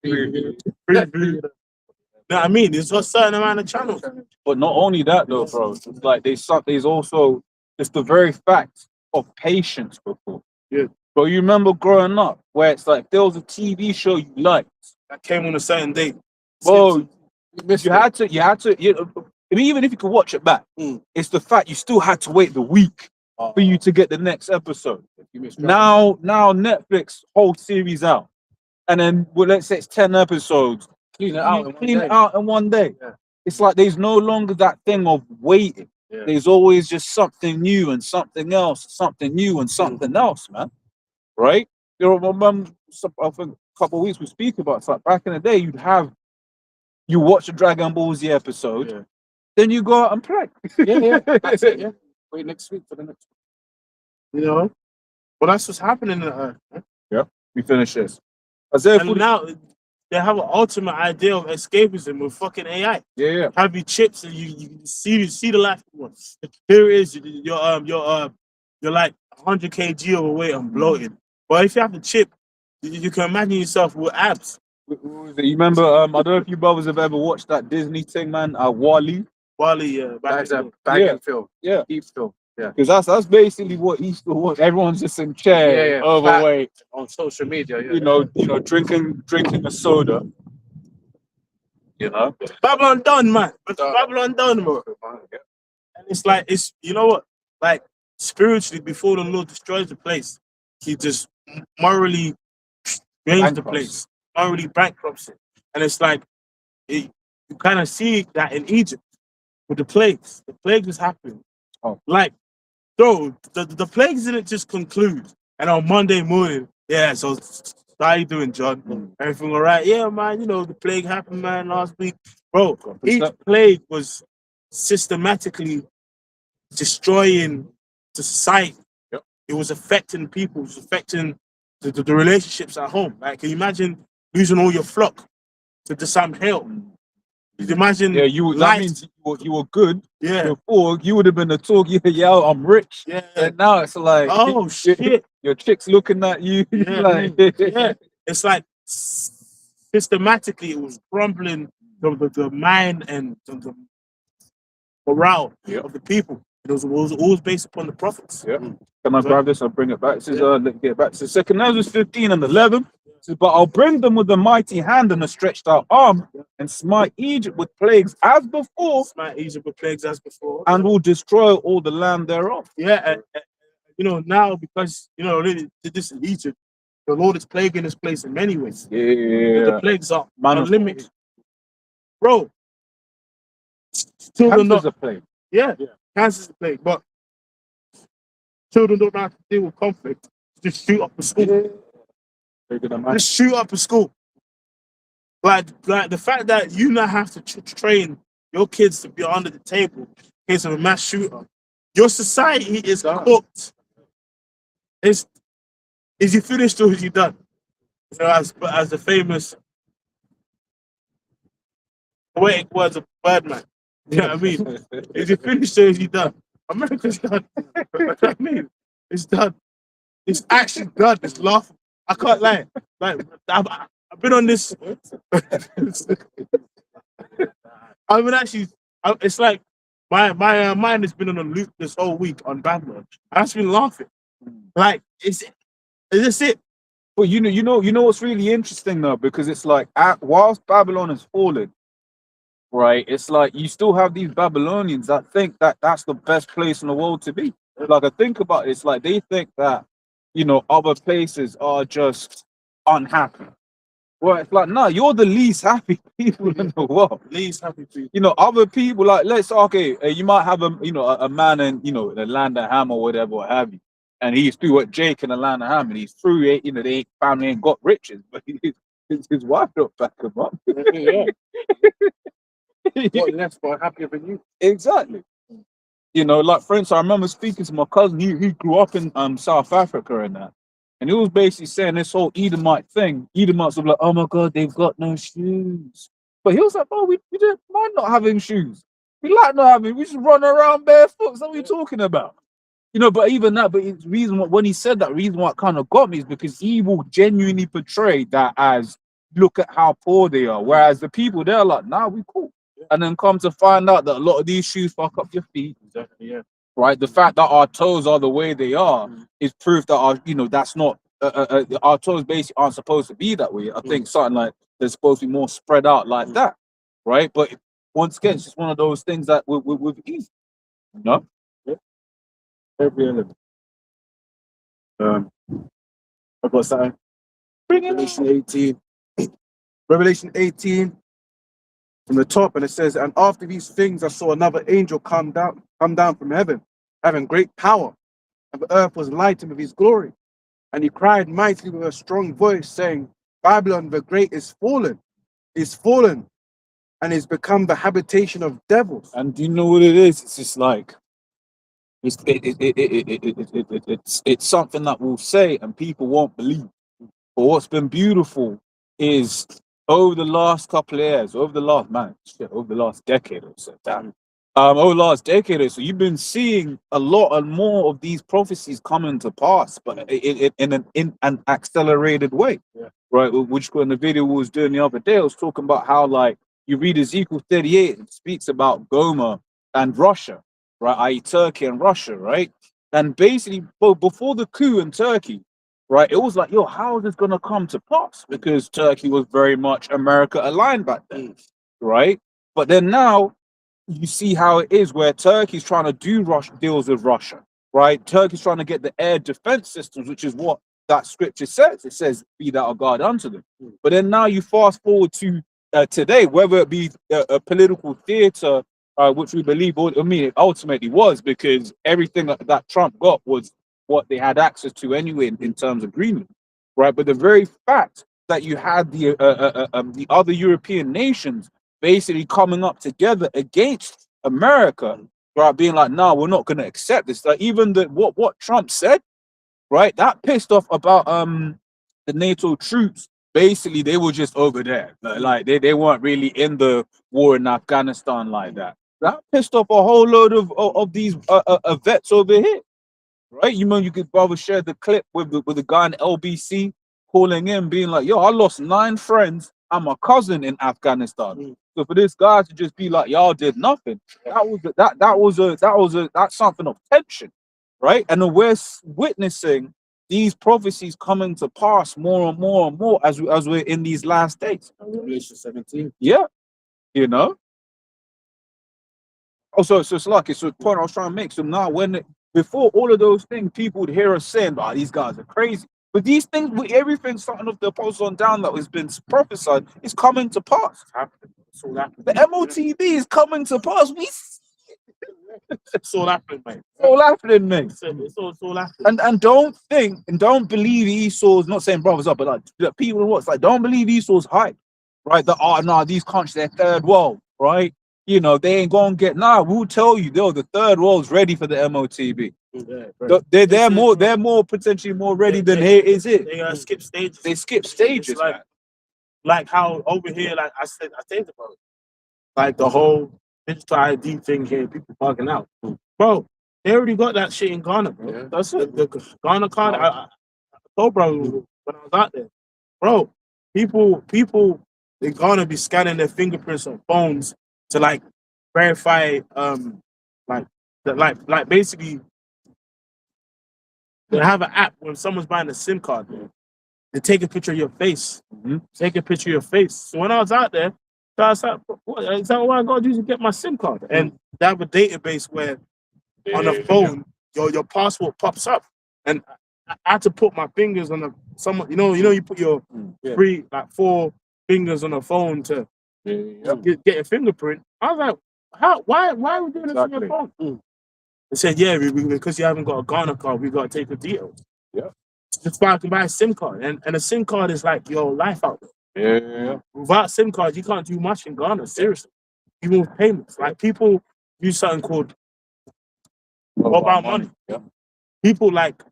Free. You know what I mean? There's a certain amount of channels. But not only that, though, bro. It's like there's also it's the very fact of patience before. Yeah. But you remember growing up where it's like there was a TV show you liked. That came on a certain date. Bro, you had to, I mean, even if you could watch it back, it's the fact you still had to wait the week for you to get the next episode. Now Netflix whole series out, and then let's say it's 10 episodes. Clean it out. It out in one day. Yeah. It's like there's no longer that thing of waiting. Yeah. There's always just something new and something else, something new and something else, man. Right? You know, I think a couple of weeks we speak about it's like back in the day, you watch the Dragon Ball Z episode, then you go out and play. Yeah. That's it, yeah. Wait next week for the next You know? But that's what's happening in the Earth. We finish this. Isaiah And now they have an ultimate idea of escapism with fucking AI. Yeah. Have your chips and you see the last one. Here it is. You're like 100 kg overweight and bloated. But if you have the chip, you can imagine yourself with abs. You remember? I don't know if you brothers have ever watched that Disney thing, man. Wally. Wally, That's a Yeah. bagging film. Yeah. Deep film. Yeah. Because that's basically what he still wants. Everyone's just in chair, Yeah. overweight. On social media, yeah. You know, drinking a soda. You know. Babylon done, man. Babylon done, bro. And it's like, you know what? Like, spiritually, before the Lord destroys the place, he just morally drains the place, morally bankrupts it. And it's like, you kind of see that in Egypt with the plagues. The plague was happening. Oh. Like, bro, the plagues didn't just conclude. And on Monday morning, so how you doing, John? Everything all right? Yeah, man, you know, the plague happened, man, last week. Bro, each plague was systematically destroying the society. Yep. It was affecting people. It was affecting the relationships at home. Like, can you imagine losing all your flock to some hail? You can imagine. Yeah, that means you were good. Yeah. Before you would have been a talk. Yeah, I'm rich. Yeah. And now it's like, Oh shit. Your chick's looking at you. Yeah. Like, Yeah. It's like systematically it was crumbling the mind and the morale of the people. It was always based upon the prophets. Yeah. Can I grab this and bring it back? This is let's get back to 2 Ezra 15 and 11. It says, but I'll bring them with a mighty hand and a stretched out arm and smite Egypt with plagues as before. Smite Egypt with plagues as before. And will destroy all the land thereof. Yeah, and you know, now because you know they did this in Egypt, the Lord is plaguing this place in many ways. Yeah. The plagues are unlimited. Bro. Children Cancer's a plague. Yeah, cancer's a plague, but children don't have to deal with conflict. Just shoot up a school. Just shoot up a school. Like the fact that you now have to train your kids to be under the table in case of a mass shooter. Your society is cooked. Is you finished or is you done? You know, as the famous poetic words of Birdman. You know what I mean? Is he finished or is he done? America's done. You know what I mean? It's done. It's actually done. It's laughable. I can't lie. Like I've been on this. I've been actually. It's like my mind has been on a loop this whole week on Babylon. I've just been laughing. Like is this it? But you know what's really interesting though, because it's like whilst Babylon is falling, right? It's like you still have these Babylonians that think that that's the best place in the world to be. Like I think about it, it's like they think that other places are just unhappy. Well, it's like no, you're the least happy people in the world. Least happy people. Other people like you might have a man in the land of Ham or whatever, what have you. And he's through what Jake in the land of Ham, and he's through it. They family ain't got riches, but his wife don't back him up. Yeah. Got less, but happier than you. Exactly. Like for instance, I remember speaking to my cousin. He grew up in South Africa and that, and he was basically saying this whole Edomite thing. Edomites were like, oh my God, they've got no shoes. But he was like, oh, we don't mind not having shoes. We like not having. We just run around barefoot. What are we talking about? But even that, but it's reason when he said that, reason what kind of got me is because he will genuinely portray that as look at how poor they are, whereas the people they're like, nah, we cool. And then come to find out that a lot of these shoes fuck up your feet. Exactly, yeah. Right, the fact that our toes are the way they are is proof that that's not our toes basically aren't supposed to be that way. I think something like they're supposed to be more spread out like that, right? But once again, it's just one of those things that with ease, Every element. I've got something. Revelation 18. Revelation 18 from the top, and it says, and after these things I saw another angel come down from heaven, having great power, and the earth was lightened with his glory. And he cried mightily with a strong voice, saying, Babylon the great is fallen, and is become the habitation of devils. And do you know what it is? It's just like it's something that we'll say and people won't believe. But what's been beautiful is over the last couple of years, over the last decade or so, over the last decade or so, you've been seeing a lot and more of these prophecies coming to pass, but in an accelerated way, right? Which in the video we was doing the other day, I was talking about how like you read Ezekiel 38, it speaks about Gomer and Russia, right? I.e. Turkey and Russia, right? And basically, before the coup in Turkey, right, it was like, yo, how is this going to come to pass? Because Turkey was very much America aligned back then, right? But then now you see how it is where Turkey's trying to do deals with Russia, right? Turkey's trying to get the air defense systems, which is what that scripture says. It says, be thou a guard unto them. But then now you fast forward to today, whether it be a political theater, which we believe, it ultimately was, because everything that Trump got was what they had access to anyway in terms of Greenland, right? But the very fact that you had the other European nations basically coming up together against America, right, being like, no, we're not going to accept this. Like even what Trump said, right, that pissed off about the NATO troops. Basically, they were just over there, like they weren't really in the war in Afghanistan like that. That pissed off a whole load of these vets over here. Right, you could probably share the clip with the guy in LBC calling in, being like, "Yo, I lost 9 friends and my cousin in Afghanistan." So for this guy to just be like, "Y'all did nothing," that's something of tension, right? And then we're witnessing these prophecies coming to pass more and more and more as we're in these last days. Revelation 17. Yeah, Also, so it's like it's a point I was trying to make. So now before all of those things, people would hear us saying, "Oh, these guys are crazy." But these things, everything, something of the apostles on down that has been prophesied is coming to pass. It's all happening. The MOTB is coming to pass. It's all happening, mate. It's all happening, mate. It's all happening. And don't think and don't believe Esau's, not saying brothers up, but like the people what's like, don't believe Esau's hype, right? That no, these countries, they're third world, right? They ain't gonna get. Nah, we'll tell you, the third world's ready for the MOTB. Yeah, they're more potentially more ready than here. Is it? They skip stages. They skip stages, like how over here, like I think about it, like the whole digital ID thing here, people bugging out. Bro, they already got that shit in Ghana, bro. Yeah. That's it. The Ghana card, I told bro when I was out there, bro, people in Ghana be scanning their fingerprints on phones to like verify, like basically they have an app when someone's buying a SIM card, man. They take a picture of your face. Take a picture of your face. So when I was out there, so I was like, what, is that what I got to do to get my SIM card? And they have a database where on the phone, your passport pops up. And I had to put my fingers on someone, you put your 4 fingers on the phone to get a fingerprint. I was like, why are we doing this on your phone? They said, yeah, because you haven't got a Ghana card, we got to take the details. Yeah. That's why I can buy a SIM card. And a SIM card is like your life out there. Yeah. Without SIM cards, you can't do much in Ghana, seriously. Even with payments. Like people use something called mobile money. Yeah. People like,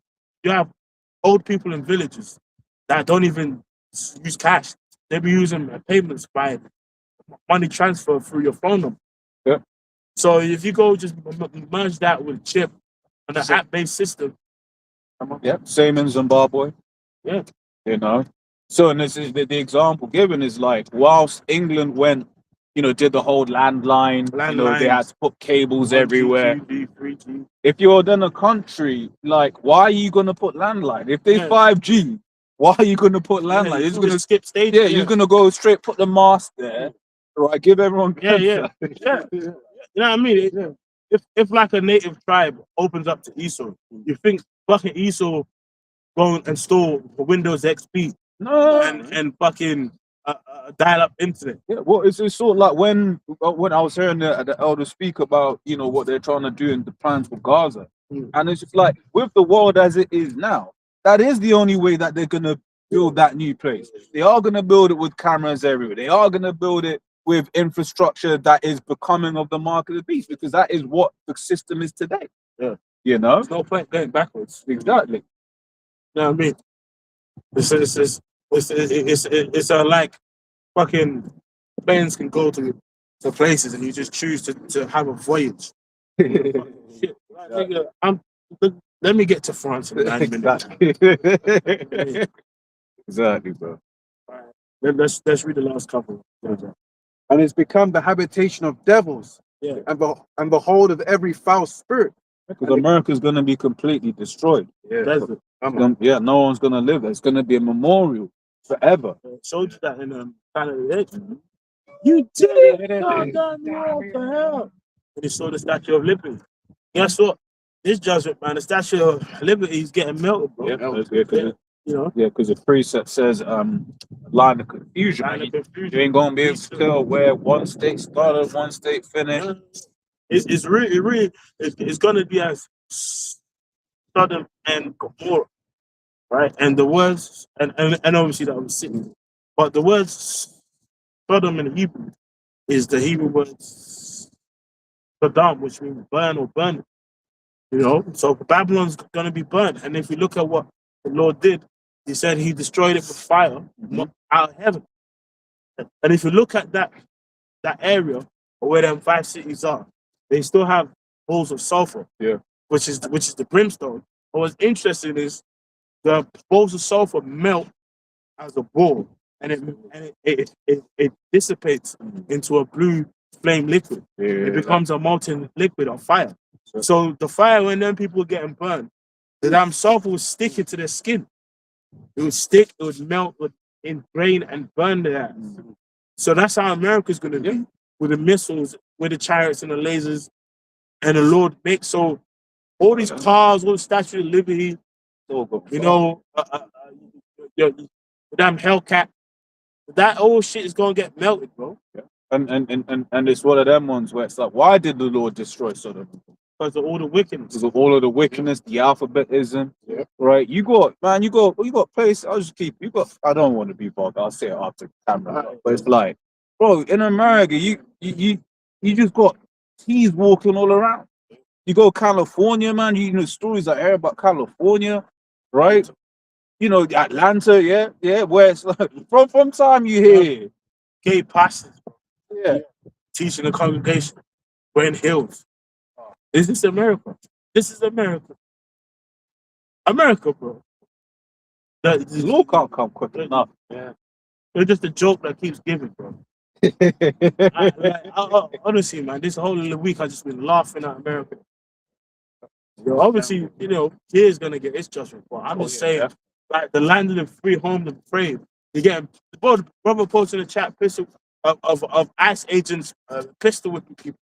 you have old people in villages that don't even use cash. They be using payments by money transfer through your phone number. Yeah. So if you go just merge that with chip and an app-based system. Yep, same in Zimbabwe. Yeah. You know. So, and this is the example given is like, whilst England went, did the whole landline, they had to put cables everywhere. 2G, 3G. If you're then a country, like, why are you gonna put landline? If there's Yeah. 5G, why are you gonna put landline? You're It's gonna skip stages. Yeah, you're gonna go straight, put the mast there, right? Give everyone Yeah. cancer. Yeah. You know what I mean? If like a native tribe opens up to Esau, you think fucking Esau go and install Windows XP No, and fucking dial up internet? yeah, well, it's sort of like when I was hearing the elder speak about what they're trying to do in the plans for Gaza, and it's just like with the world as it is now, that is the only way that they're gonna build that new place. They are gonna build it with cameras everywhere. They are gonna build it with infrastructure that is becoming of the mark of the beast, because that is what the system is today. Yeah. There's no point going backwards. Exactly. You know what I mean? It's like fucking planes can go to places and you just choose to have a voyage. Shit. Like, nigga, let me get to France in 9 minutes. Exactly, bro. Let's read the last couple. And it's become the habitation of devils, Yeah. and the hold of every foul spirit. Because America's gonna be completely destroyed. That's it. No one's gonna live there. It's gonna be a memorial forever. Showed you that in Planet of the Apes. You did it! God damn, what the hell? And you saw the Statue of Liberty. Guess what? This judgment, man, the Statue of Liberty is getting melted, bro. Because the precept says line of confusion. Line of You confusion. ain't gonna be able to tell where one state started, one state finished. It's gonna be as Sodom and Gomorrah, right? And the words and obviously that was sitting, but the words Sodom in Hebrew is the Hebrew word Sodom, which means burn or burn. So Babylon's gonna be burnt. And if you look at what the Lord did, He said He destroyed it with fire out of heaven. And if you look at that area where them 5 cities are, they still have balls of sulfur. Yeah. Which is the brimstone. But what's interesting is the balls of sulfur melt as a ball, and it dissipates into a blue flame liquid. It becomes a molten liquid of fire. So the fire, when them people were getting burned, the damn sulfur was sticking to their skin. It would stick, it would melt, would ingrain and burn their ass. So that's how America's gonna be, with the missiles, with the chariots and the lasers, and the Lord makes so all these cars, all the Statue of Liberty, the damn Hellcat, that old shit is gonna get melted, bro. And it's one of them ones where it's like, why did the Lord destroy Sodom? Because of all the wickedness. Because of all of the wickedness, the alphabetism, right? You got place. I don't want to be vulgar. I'll say it after camera, but it's like, bro, in America, you just got T's walking all around. You go California, man. Stories I hear about California, right? Atlanta, where it's like from time you hear Gay pastors, Yeah. teaching the congregation. wearing heels. Is this America? This is America. America, bro. The law can't come quick enough. Yeah. It's just a joke that keeps giving, bro. Honestly, man, this whole week I just been laughing at America. Obviously, you know, he's gonna get his judgment, but I'm just saying, like the land of the free, home of the brave. You get brother posted in the chat pistol of ICE agents pistol whipping people.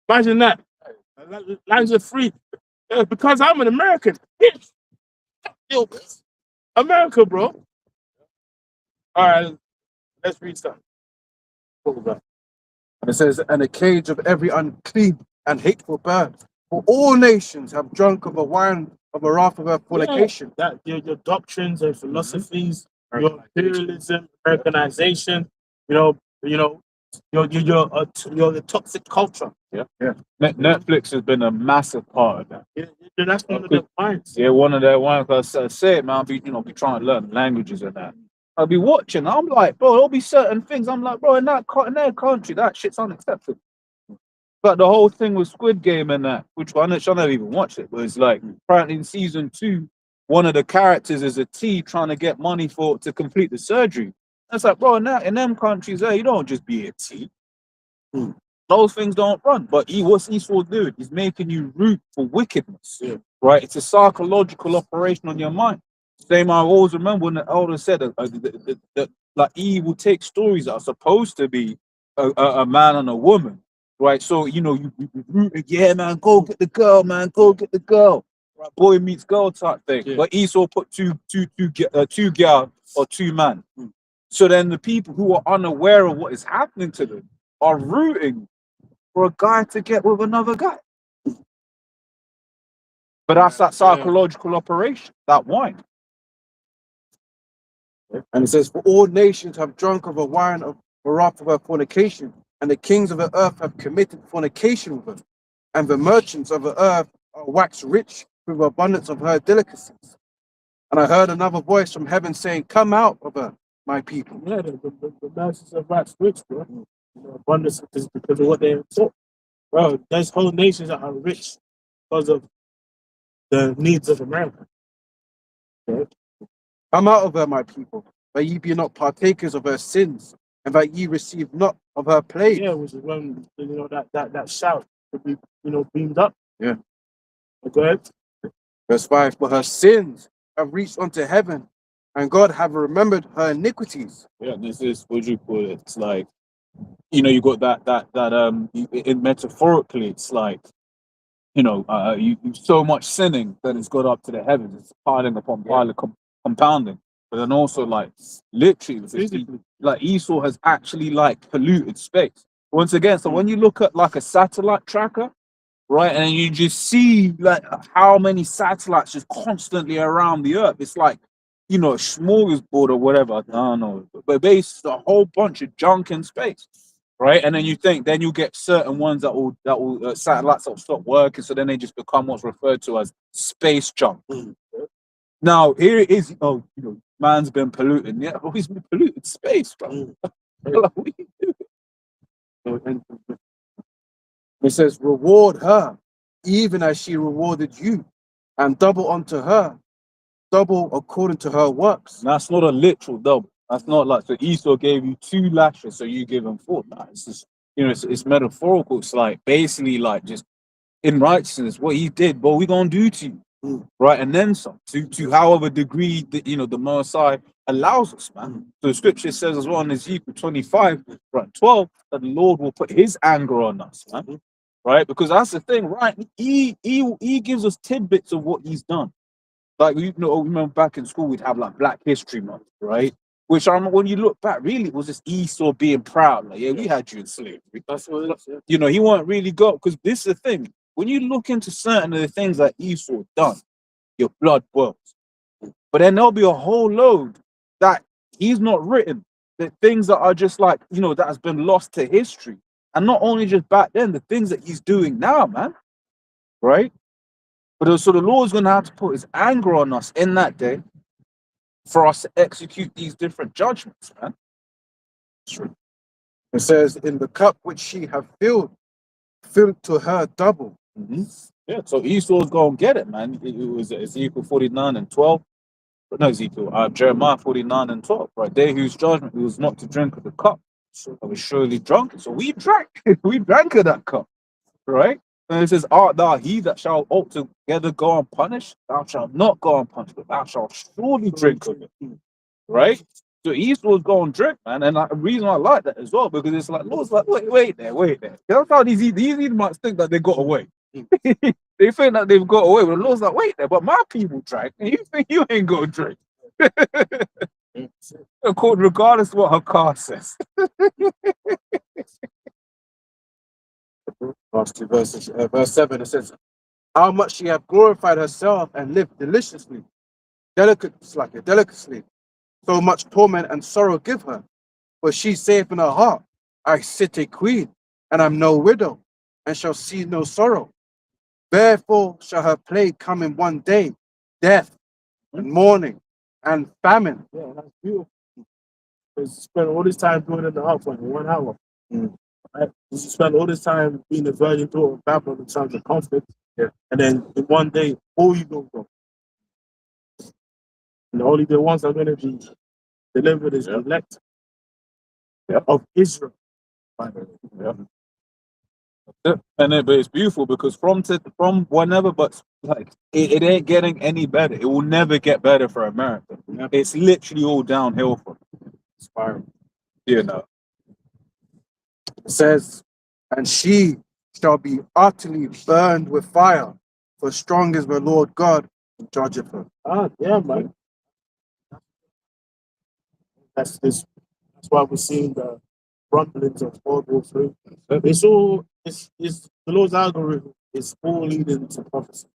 Imagine that. Lands of free. Because I'm an American. Bitch. Yo, America, bro. All right, let's read something. And it says, and a cage of every unclean and hateful bird. For all nations have drunk of a wine of a wrath of her fornication. That your doctrines and philosophies, your imperialism, Americanization, your the toxic culture. Netflix has been a massive part of that. Yeah, that's one of the points. Yeah, one of their ones. I say it, man. Be trying to learn languages and that. I'll be watching. I'm like, bro, there'll be certain things. I'm like, bro, in their country, that shit's unacceptable. But the whole thing with Squid Game and that, which I never even watched it, but it's like apparently in season 2, one of the characters is a T trying to get money to complete the surgery. It's like, bro, in them countries there, you don't just be a T. Those things don't run. But what's Esau doing? He's making you root for wickedness. Yeah. Right? It's a psychological operation on your mind. Same, I always remember when the elder said that like Eve will take stories that are supposed to be a man and a woman, right? So you root, yeah, man, go get the girl, man, go get the girl, right? Boy meets girl type thing. Yeah. But Esau put two girl or two man. So then the people who are unaware of what is happening to them are rooting for a guy to get with another guy. But that's that psychological operation, that wine. And it says, for all nations have drunk of a wine of the wrath of her fornication, and the kings of the earth have committed fornication with her, and the merchants of the earth are waxed rich with abundance of her delicacies. And I heard another voice from heaven saying, come out of her, my people. Yeah, the merchants of waxed rich, bro. Abundance is because of what they taught. Bro, there's whole nations that are rich because of the needs of America. Okay? Come out of her, my people, that ye be not partakers of her sins, and that ye receive not of her plague. Yeah, which is when that shout could be beamed up. Yeah. Go ahead. Verse 5, for her sins have reached unto heaven, and God have remembered her iniquities. Yeah, this is what you call it. It's like, you got that metaphorically, it's like, you so much sinning that it's got up to the heavens. It's piling upon piling, compounding. But then also, like, literally, like Esau has actually like polluted space. Once again, so when you look at like a satellite tracker, right, and you just see like how many satellites just constantly around the earth, it's like, a smorgasbord or whatever. I don't know, but basically a whole bunch of junk in space, right? And then you get certain ones that will satellites that will stop working, so then they just become what's referred to as space junk. Now here it is, man's been polluting. Yeah, he's been polluted space, bro. Like, what you do? It says, reward her, even as she rewarded you, and double unto her, double according to her works. That's not a literal double. That's not like, so Esau gave you 2 lashes, so you give him 4. Nah, it's just, it's metaphorical. It's like basically like just in righteousness, what he did, but we gonna do to you. Right, and then some to however degree that the Most High allows us, man. So the scripture says as well in Ezekiel 25, right, 12, that the Lord will put his anger on us, man. Right, because that's the thing, right? He gives us tidbits of what he's done. Like remember back in school we'd have like Black History Month, right? Which when you look back, really it was just Esau being proud, like, we had you in slavery. That's what it is. He wasn't really because this is the thing. When you look into certain of the things that Esau done, your blood boils. But then there'll be a whole load that he's not written, the things that are just like, that has been lost to history. And not only just back then, the things that he's doing now, man. Right? But so the Lord's going to have to put his anger on us in that day for us to execute these different judgments, man. It says, in the cup which she have filled, filled to her double. Yeah, so Esau's gonna get it, man. It was Ezekiel 49 and 12. But no, Ezekiel, Jeremiah 49 and 12. Right there, whose judgment he was not to drink of the cup. So I was surely drunk. So we drank, we drank of that cup, right? And it says, art thou he that shall altogether go unpunished? Thou shalt not go unpunished, but thou shalt surely drink of it, right? So Esau's going to drink, man. And the reason I like that as well, because it's like, Lord's like, wait there. That's how these Edomites think that they got away. They think that they've got away, but the Lord's like, wait there, but my people drank, and you think you ain't gonna drink. Regardless of what her car says. Last two verses, verse 7, it says, how much she hath glorified herself and lived deliciously, delicately, so much torment and sorrow give her. For she saith in her heart, I sit a queen, and am no widow, and shall see no sorrow. Therefore shall her plague come in one day, death, and mourning, and famine. Yeah, that's beautiful. Because you spend all this time doing it in the hot one in 1 hour. Right? You spend all this time being the virgin daughter of Babylon in times of conflict. Yeah. And then in one day, all you gonna go. And only the ones that are gonna be delivered is the elect of Israel. By the way. And but it's beautiful because from whenever, but like it ain't getting any better. It will never get better for America. It's literally all downhill from Spiral. you know. It says, and she shall be utterly burned with fire, for strong is the Lord God who judgeth her. Yeah, man. That's why we're seeing the rumblings of World War III. It's all it's the Lord's algorithm is all leading to prophecy.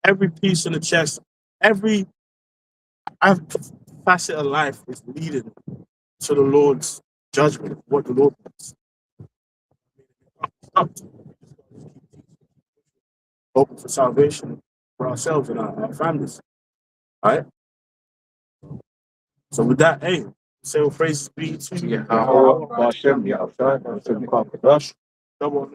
Every piece in the chest, every facet of life is leading to the Lord's judgment, what the Lord wants. Open for salvation for ourselves and our families. All right? So with that, hey, say all praises be to you. Double.